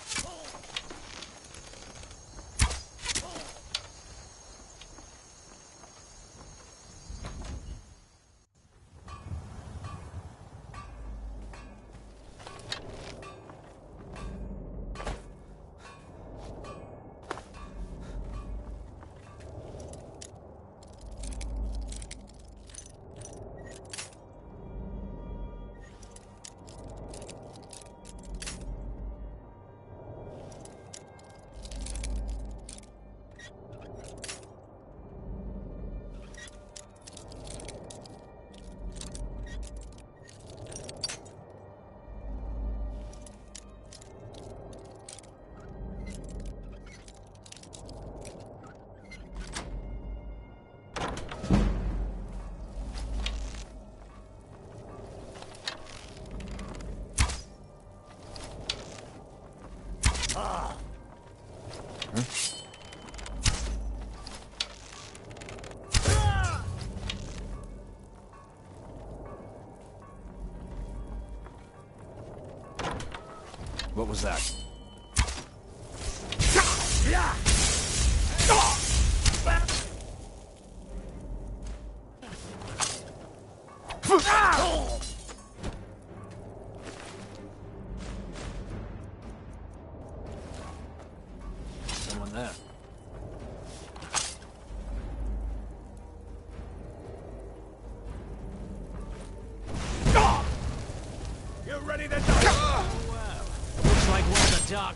Speaker 11: What was that? Someone there.
Speaker 15: You ready to die?
Speaker 8: Looks like we're in the dark.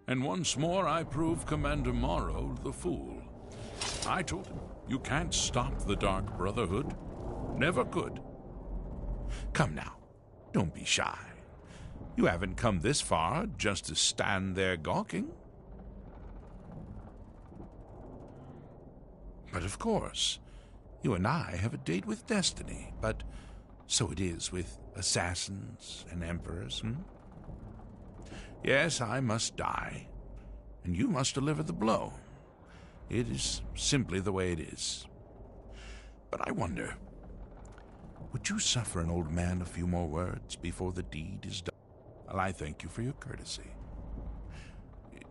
Speaker 1: And once more I prove Commander Morrow the fool. I told him, you can't stop the Dark Brotherhood. Never could. Come now, don't be shy. You haven't come this far just to stand there gawking. But of course, you and I have a date with destiny, but so it is with assassins and emperors, Yes, I must die, and you must deliver the blow. It is simply the way it is. But I wonder, would you suffer an old man a few more words before the deed is done? Well, I thank you for your courtesy.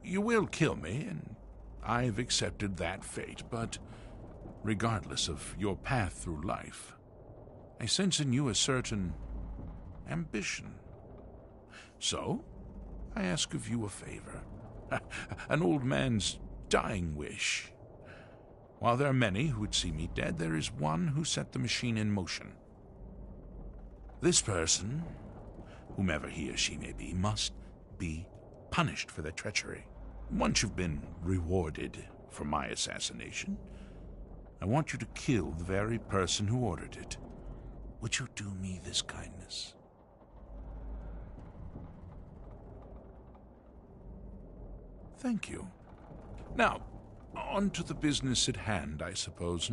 Speaker 1: You will kill me, and I've accepted that fate, but regardless of your path through life, I sense in you a certain ambition. So, I ask of you a favor. An old man's dying wish. While there are many who would see me dead, there is one who set the machine in motion. This person, whomever he or she may be, must be punished for their treachery. Once you've been rewarded for my assassination, I want you to kill the very person who ordered it. Would you do me this kindness? Thank you. Now, on to the business at hand, I suppose,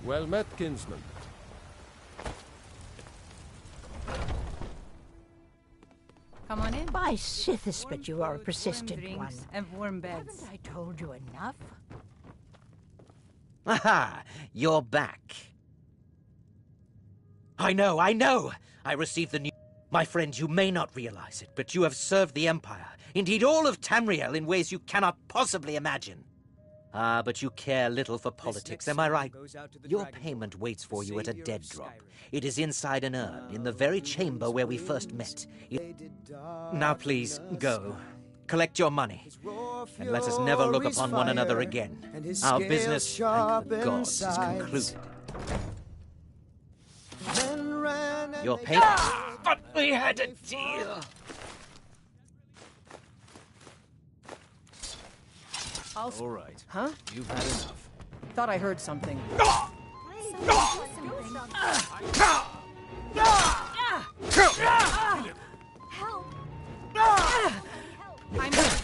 Speaker 6: Well met, kinsman.
Speaker 13: Come on in.
Speaker 16: By Sithis, but you are a persistent one.
Speaker 13: And warm beds.
Speaker 16: Haven't I told you enough?
Speaker 12: Aha! You're back. I know! I received the news. My friend, you may not realize it, but you have served the Empire, indeed all of Tamriel, in ways you cannot possibly imagine. Ah, but you care little for politics, am I right? Your payment waits for you at a dead drop. It is inside an urn, in the very chamber where we first met. Now please, go. Collect your money, and let us never look upon one another again. Our business, thank the gods, is concluded. Your payment... But we had a deal!
Speaker 11: All right.
Speaker 3: Huh?
Speaker 11: You've had enough.
Speaker 3: Thought I heard something.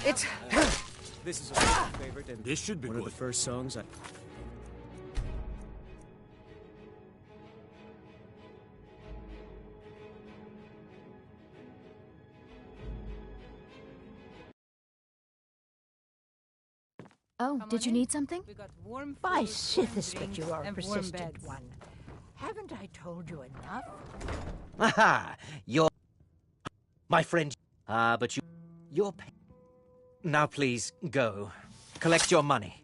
Speaker 3: It's...
Speaker 9: This is a favorite, and
Speaker 21: this should be
Speaker 3: one of the first songs I...
Speaker 17: Oh, did you need something?
Speaker 16: By Sithis, but you are a persistent one. Haven't I told you enough?
Speaker 12: Aha! You're... My friend... Ah, but you're... Now please, go. Collect your money,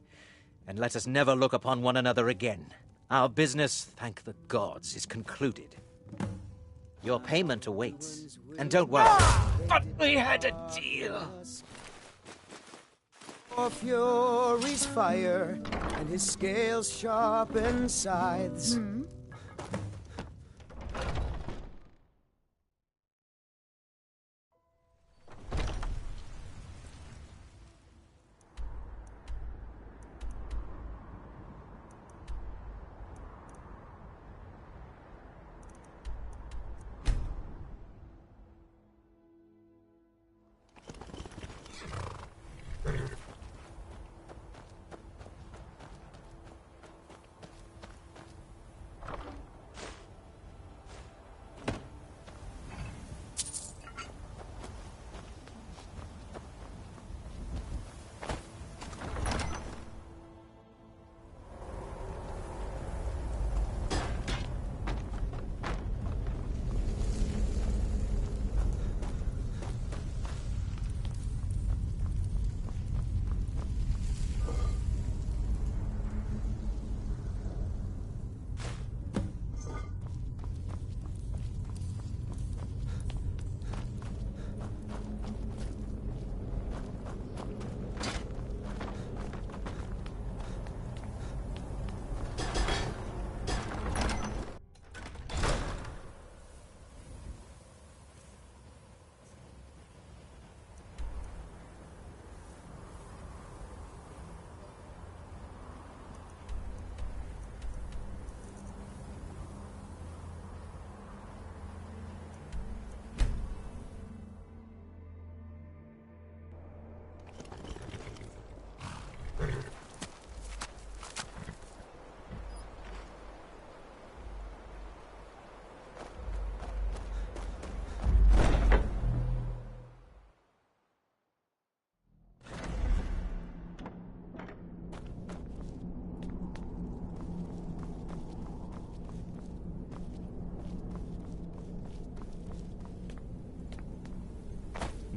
Speaker 12: and let us never look upon one another again. Our business, thank the gods, is concluded. Your payment awaits. And don't worry.
Speaker 22: But we had a deal.
Speaker 3: For fury's fire, and his scales sharpen scythes.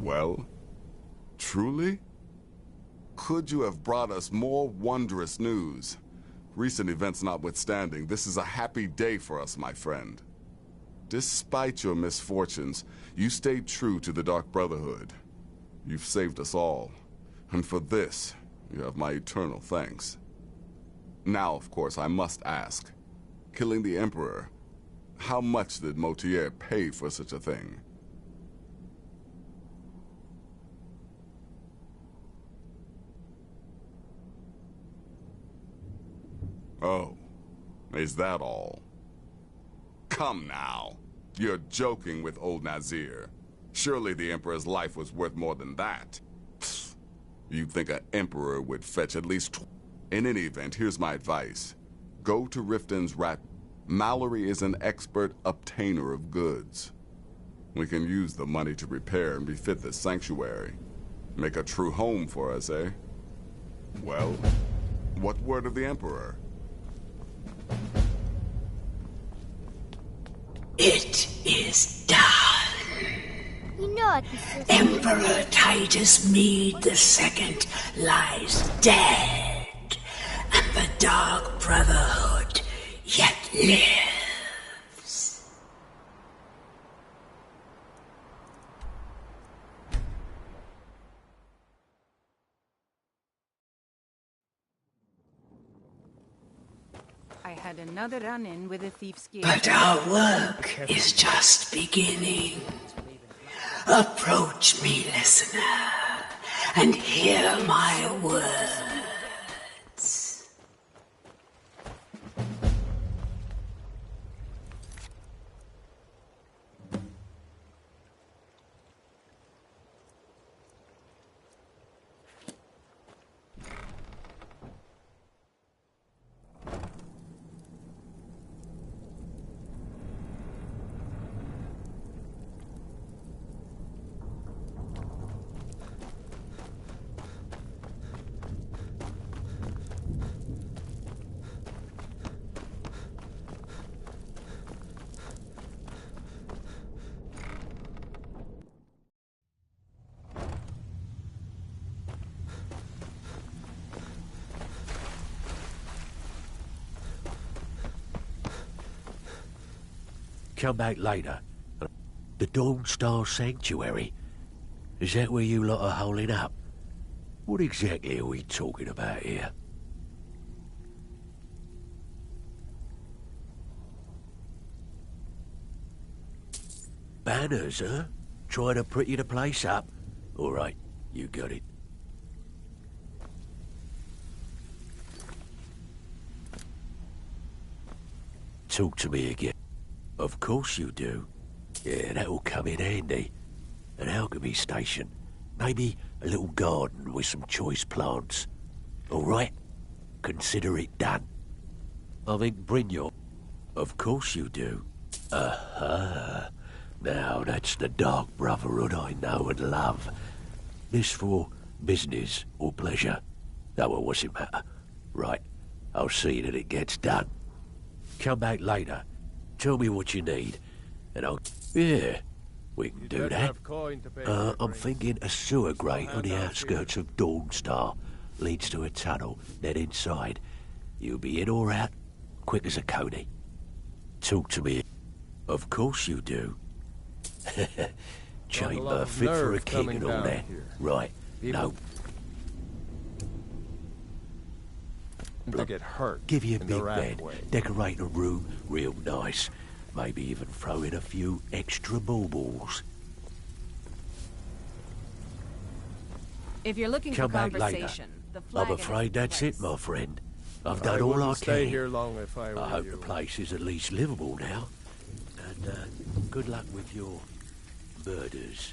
Speaker 5: Well, truly? Could you have brought us more wondrous news? Recent events notwithstanding, this is a happy day for us, my friend. Despite your misfortunes, you stayed true to the Dark Brotherhood. You've saved us all, and for this, you have my eternal thanks. Now, of course, I must ask, killing the Emperor, how much did Motier pay for such a thing? Oh, is that all? Come now. You're joking with old Nazir. Surely the Emperor's life was worth more than that. Pfft. You'd think an Emperor would fetch at least In any event, here's my advice. Go to Riften's rat. Mallory is an expert obtainer of goods. We can use the money to repair and refit this sanctuary. Make a true home for us, eh? Well, what word of the Emperor?
Speaker 22: It is done.
Speaker 23: You know it, sister.
Speaker 22: Emperor Titus Meade II lies dead, and the Dark Brotherhood yet lives.
Speaker 13: I had another run-in with a thief's gear.
Speaker 22: But our work is just beginning. Approach me, listener, and hear my words.
Speaker 21: Come back later.
Speaker 14: The Dawnstar Sanctuary? Is that where you lot are holding up? What exactly are we talking about here? Banners, huh? Trying to pretty the place up? All right, you got it. Talk to me again. Of course you do. Yeah, that'll come in handy. An alchemy station. Maybe a little garden with some choice plants. All right? Consider it done. I think Brynjolf. Of course you do. Aha. Now that's the Dark Brotherhood I know and love. This for business or pleasure? Oh, well, what's it matter? Right, I'll see that it gets done. Come back later. Tell me what you need, and I'll... Yeah, we can do that. I'm thinking a sewer grate on the outskirts of Dawnstar leads to a tunnel, then inside. You'll be in or out, quick as a coney. Talk to me. Of course you do. Chamber fit for a king and all that. Right, no.
Speaker 6: To get hurt.
Speaker 14: Give you a big bed, decorate a room real nice. Maybe even throw in a few extra baubles.
Speaker 18: If you're looking
Speaker 14: Come
Speaker 18: for
Speaker 14: back
Speaker 18: conversation,
Speaker 14: later.
Speaker 18: the flag
Speaker 14: I'm afraid that's it, my friend. I've done all I can.
Speaker 6: Stay here long if I were
Speaker 14: I hope
Speaker 6: you.
Speaker 14: the place is at least livable now. And good luck with your murders.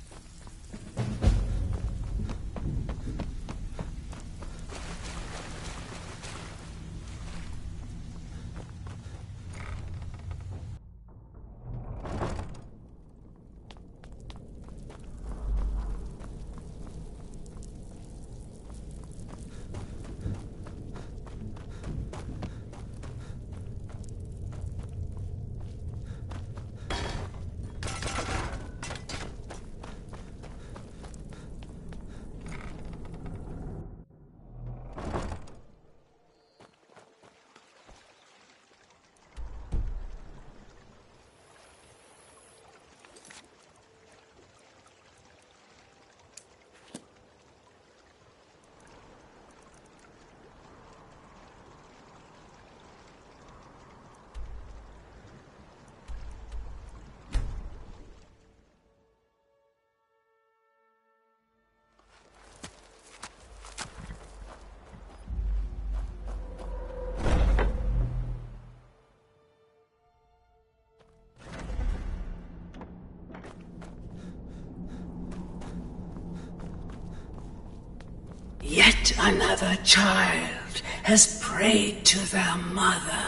Speaker 22: Yet another child has prayed to their mother.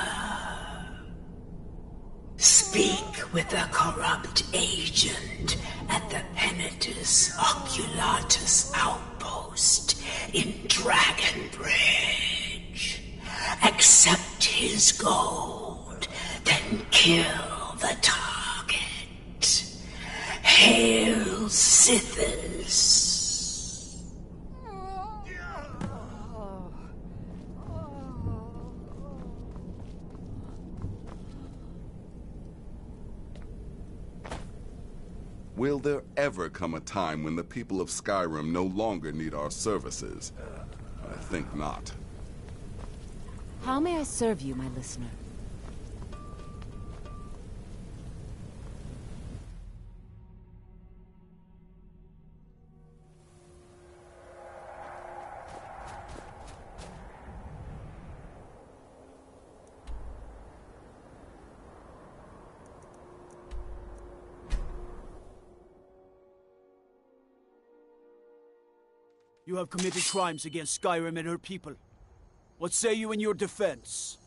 Speaker 22: Speak with the corrupt agent at the Penitus Oculatus outpost in Dragonbridge. Accept his gold, then kill the target. Hail Sithis!
Speaker 5: Will there ever come a time when the people of Skyrim no longer need our services? I think not.
Speaker 17: How may I serve you, my listener?
Speaker 20: You have committed crimes against Skyrim and her people. What say you in your defense?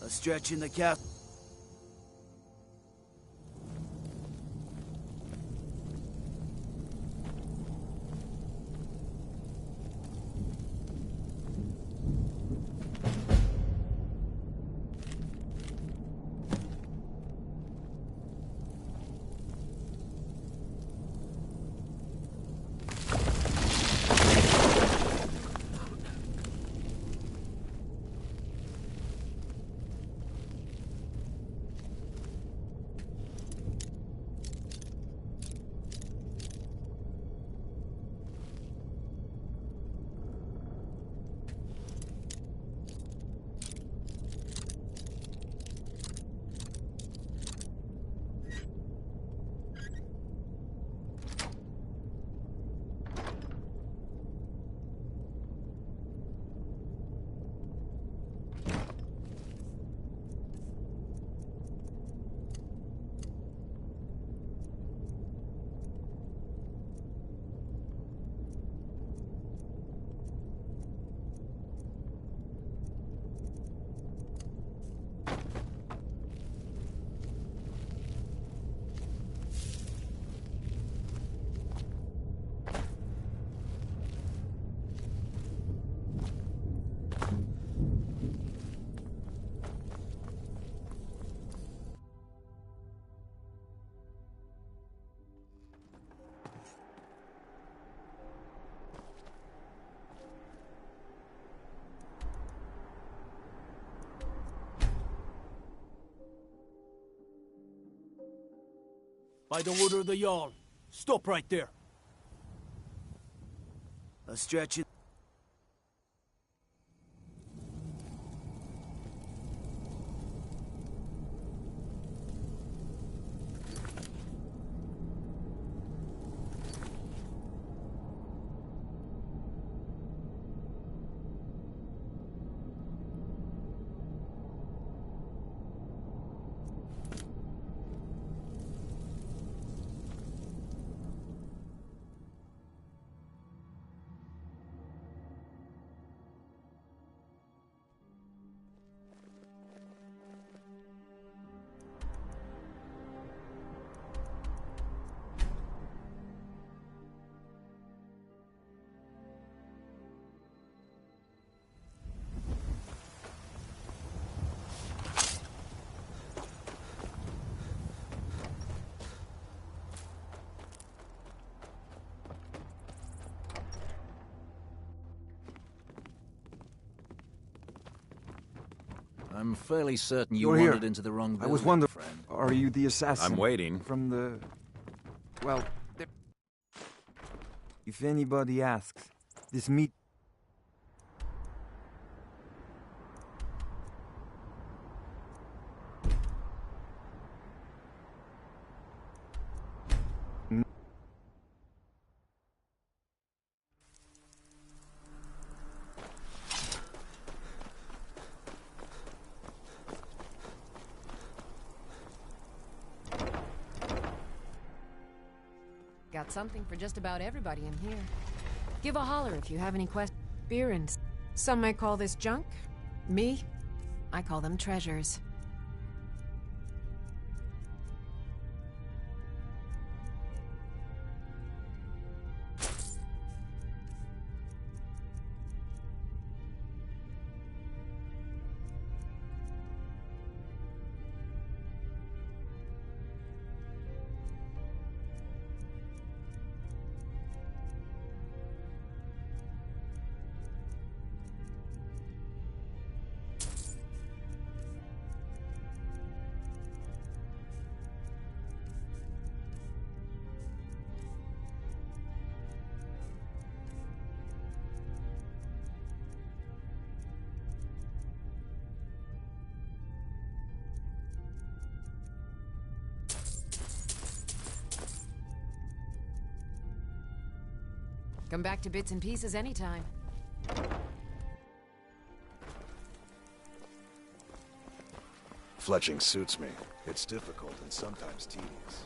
Speaker 20: A stretch in the cat. By the order of the Jarl. Stop right there. A stretch it.
Speaker 11: I'm fairly certain you
Speaker 4: You're here.
Speaker 11: wandered into the wrong building,
Speaker 4: I was wondering,
Speaker 11: friend.
Speaker 4: are you the assassin?
Speaker 11: I'm waiting.
Speaker 4: From the... Well... If anybody asks, this meat...
Speaker 17: Got something for just about everybody in here. Give a holler if you have any questions. Beer and... Some might call this junk. Me? I call them treasures. Come back to bits and pieces anytime.
Speaker 7: Fletching suits me. It's difficult and sometimes tedious.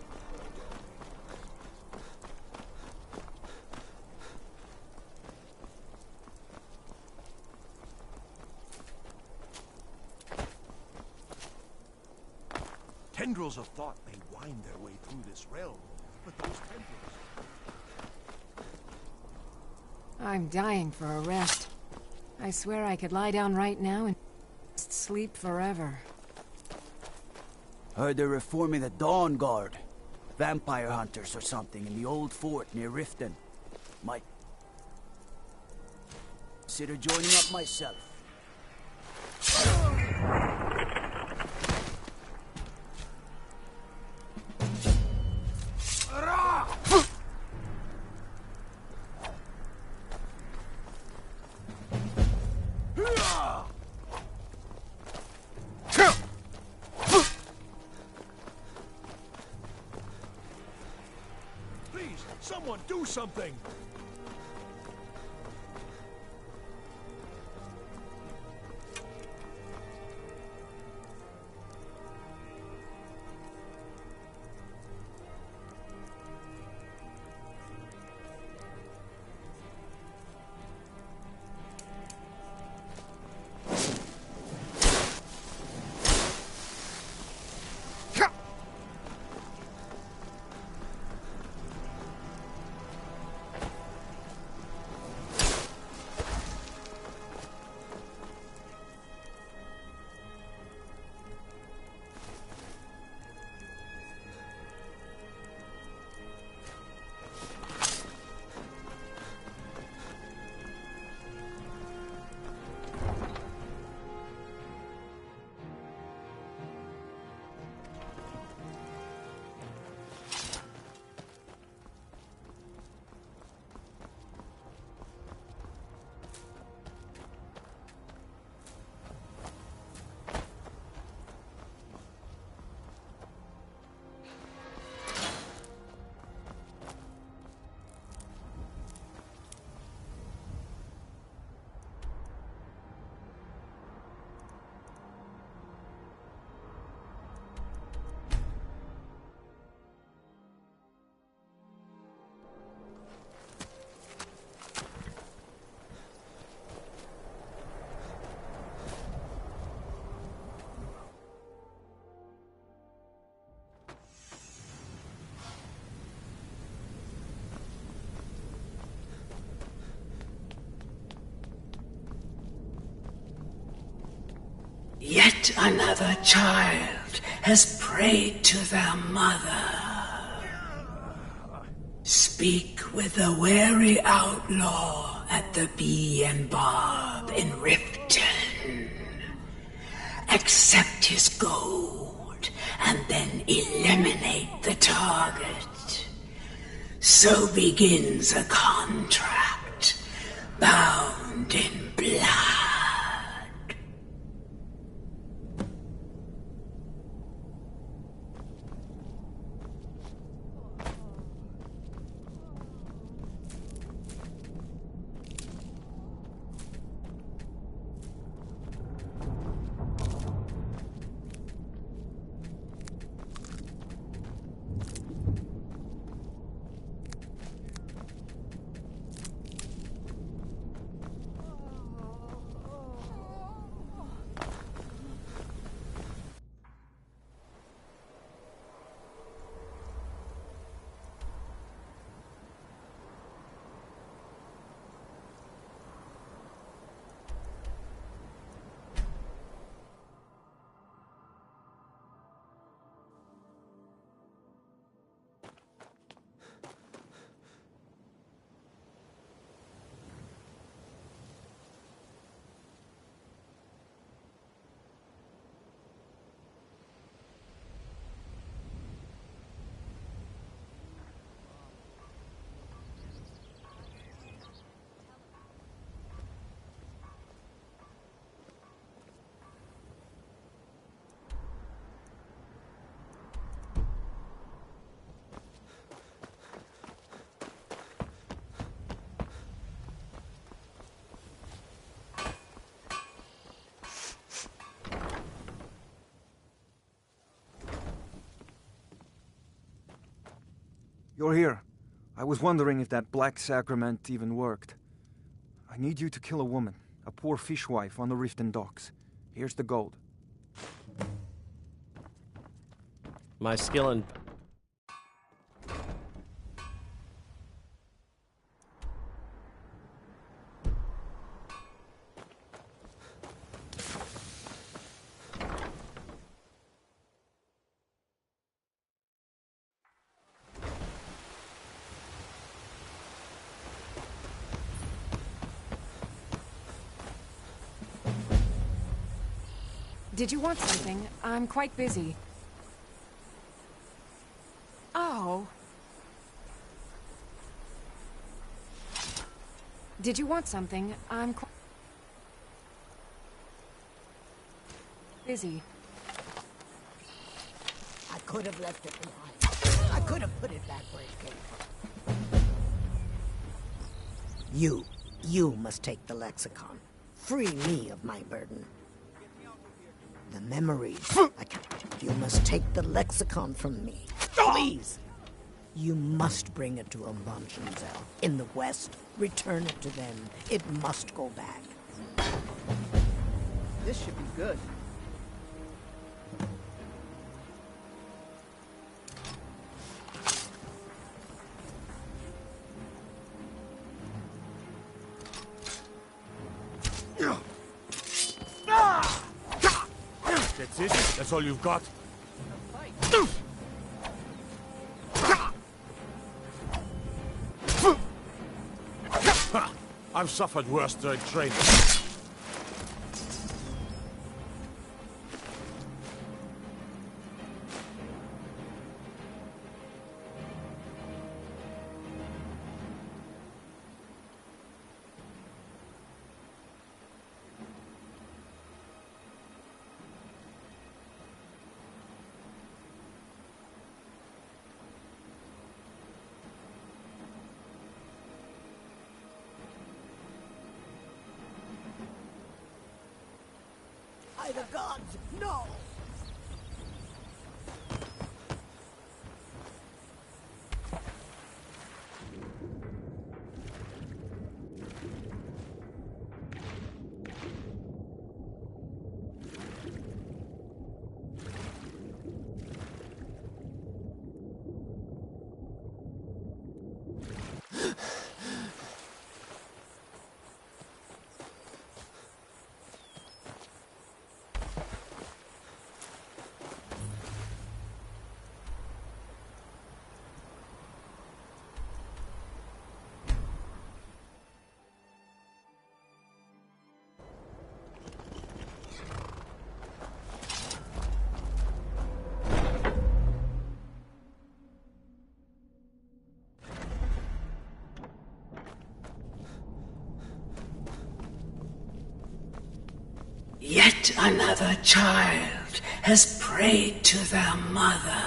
Speaker 15: Tendrils of thought may wind their way through this realm, but those tendrils...
Speaker 17: I'm dying for a rest. I swear I could lie down right now and sleep forever.
Speaker 20: Heard they're reforming the Dawn Guard. Vampire hunters or something in the old fort near Riften. Might consider joining up myself.
Speaker 15: Please, someone do something!
Speaker 22: another child has prayed to their mother. Speak with the wary outlaw at the Bee and Bob in Riften. Accept his gold, and then eliminate the target. So begins a contract bound in blood.
Speaker 4: You're here. I was wondering if that black sacrament even worked. I need you to kill a woman, a poor fishwife on the Riften docks. Here's the gold.
Speaker 8: My skill in...
Speaker 17: Did you want something? I'm quite busy. Oh. Did you want something? I'm quite busy.
Speaker 16: I could have left it behind. I could have put it back where it came from. You must take the lexicon. Free me of my burden. The memories. You must take the lexicon from me. Please. You must bring it to Umbanshenzell in the west. Return it to them. It must go back.
Speaker 3: This should be good.
Speaker 21: That's it? That's all you've got? I've suffered worse during training.
Speaker 16: By the gods, no!
Speaker 22: Yet another child has prayed to their mother.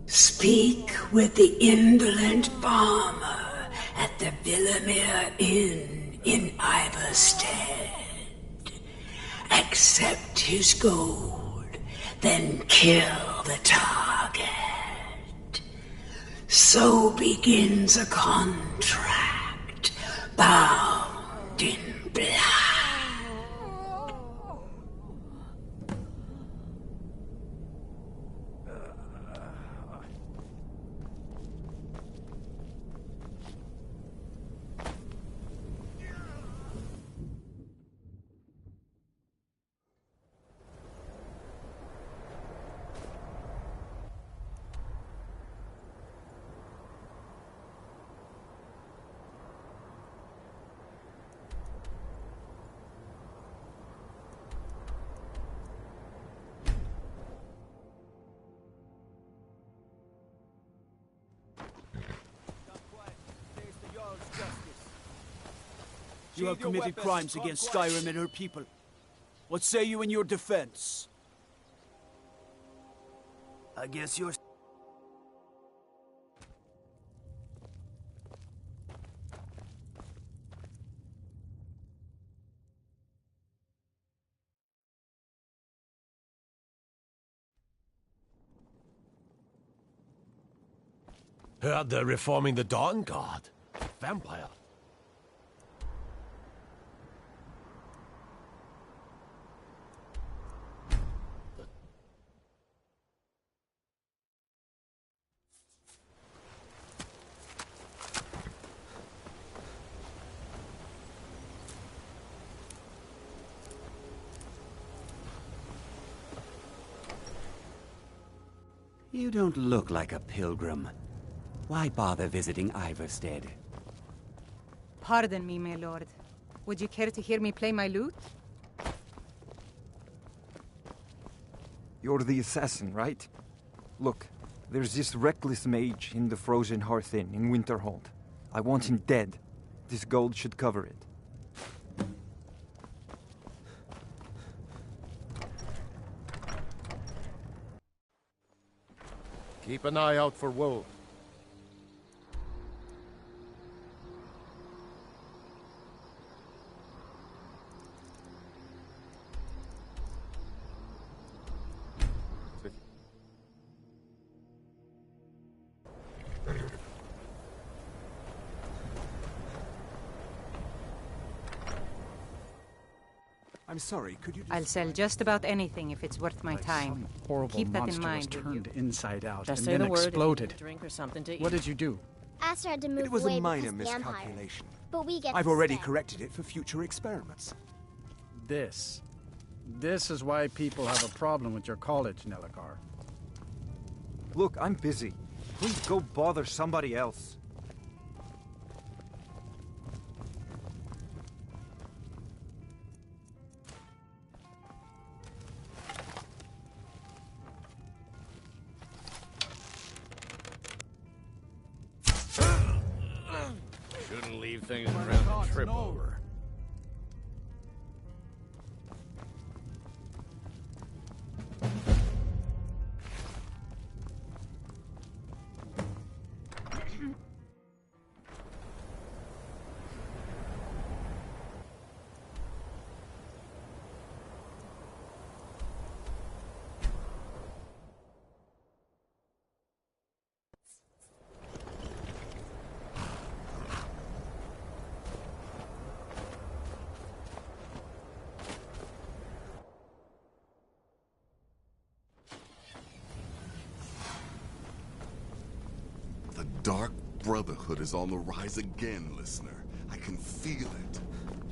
Speaker 22: Speak with the indolent farmer at the Villamere Inn in Iverstead. Accept his gold, then kill the target. So begins a contract bound in blood.
Speaker 20: You have committed crimes against Skyrim and her people. What say you in your defense? I guess you're...
Speaker 21: Heard they're reforming the Dawn Guard. Vampire.
Speaker 2: You don't look like a pilgrim. Why bother visiting Iverstead?
Speaker 13: Pardon me, my lord. Would you care to hear me play my lute?
Speaker 4: You're the assassin, right? Look, there's this reckless mage in the Frozen Hearth Inn in Winterhold. I want him dead. This gold should cover it.
Speaker 6: Keep an eye out for wolves.
Speaker 10: I'm sorry, could you...
Speaker 13: I'll sell just about anything if it's worth my time.
Speaker 10: Horrible
Speaker 13: Keep that in
Speaker 10: monster
Speaker 13: mind.
Speaker 10: was turned inside out
Speaker 3: Just
Speaker 10: and
Speaker 3: say
Speaker 10: then
Speaker 3: the word
Speaker 10: exploded.
Speaker 3: if you need a drink or something to eat.
Speaker 10: What did you do?
Speaker 23: Aster had to move
Speaker 10: It was
Speaker 23: away
Speaker 10: a minor
Speaker 23: because of the Empire.
Speaker 10: miscalculation.
Speaker 23: But we get
Speaker 10: I've
Speaker 23: to
Speaker 10: already
Speaker 23: stay.
Speaker 10: corrected it for future experiments.
Speaker 6: This is why people have a problem with your college, Nelagar.
Speaker 4: Look, I'm busy. Please go bother somebody else.
Speaker 21: Shouldn't leave things around to trip over.
Speaker 5: The Dark Brotherhood is on the rise again, listener. I can feel it.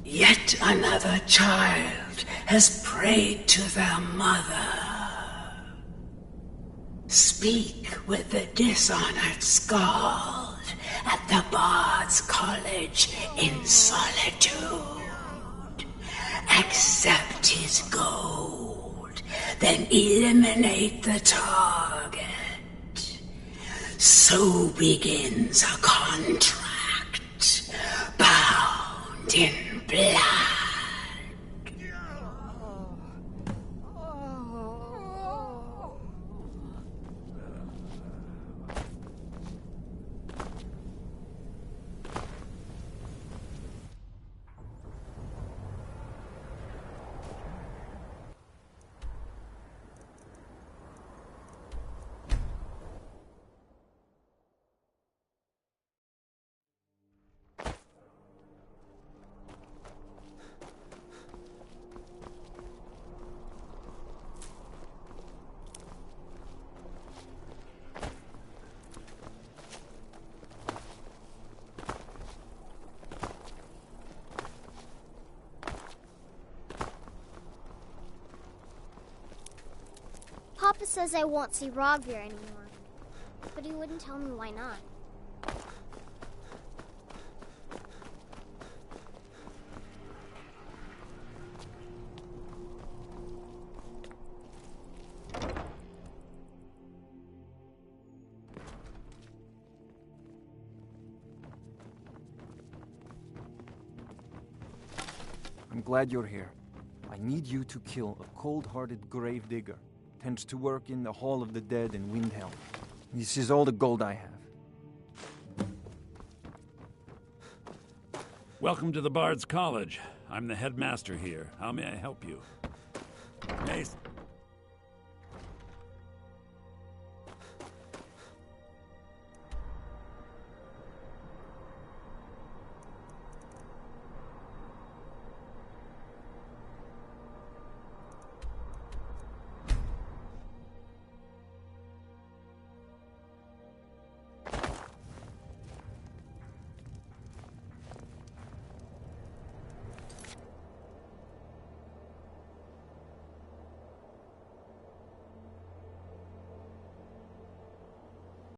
Speaker 22: Yet another child has prayed to their mother. Speak with the dishonored Skald at the Bard's College in solitude. Accept his gold, then eliminate the target. So begins a contract bound in blood.
Speaker 23: Papa says I won't see Rogvir anymore. But he wouldn't tell me why not.
Speaker 4: I'm glad you're here. I need you to kill a cold-hearted gravedigger. Tends to work in the Hall of the Dead in Windhelm. This is all the gold I have.
Speaker 1: Welcome to the Bard's College. I'm the headmaster here. How may I help you? Mace.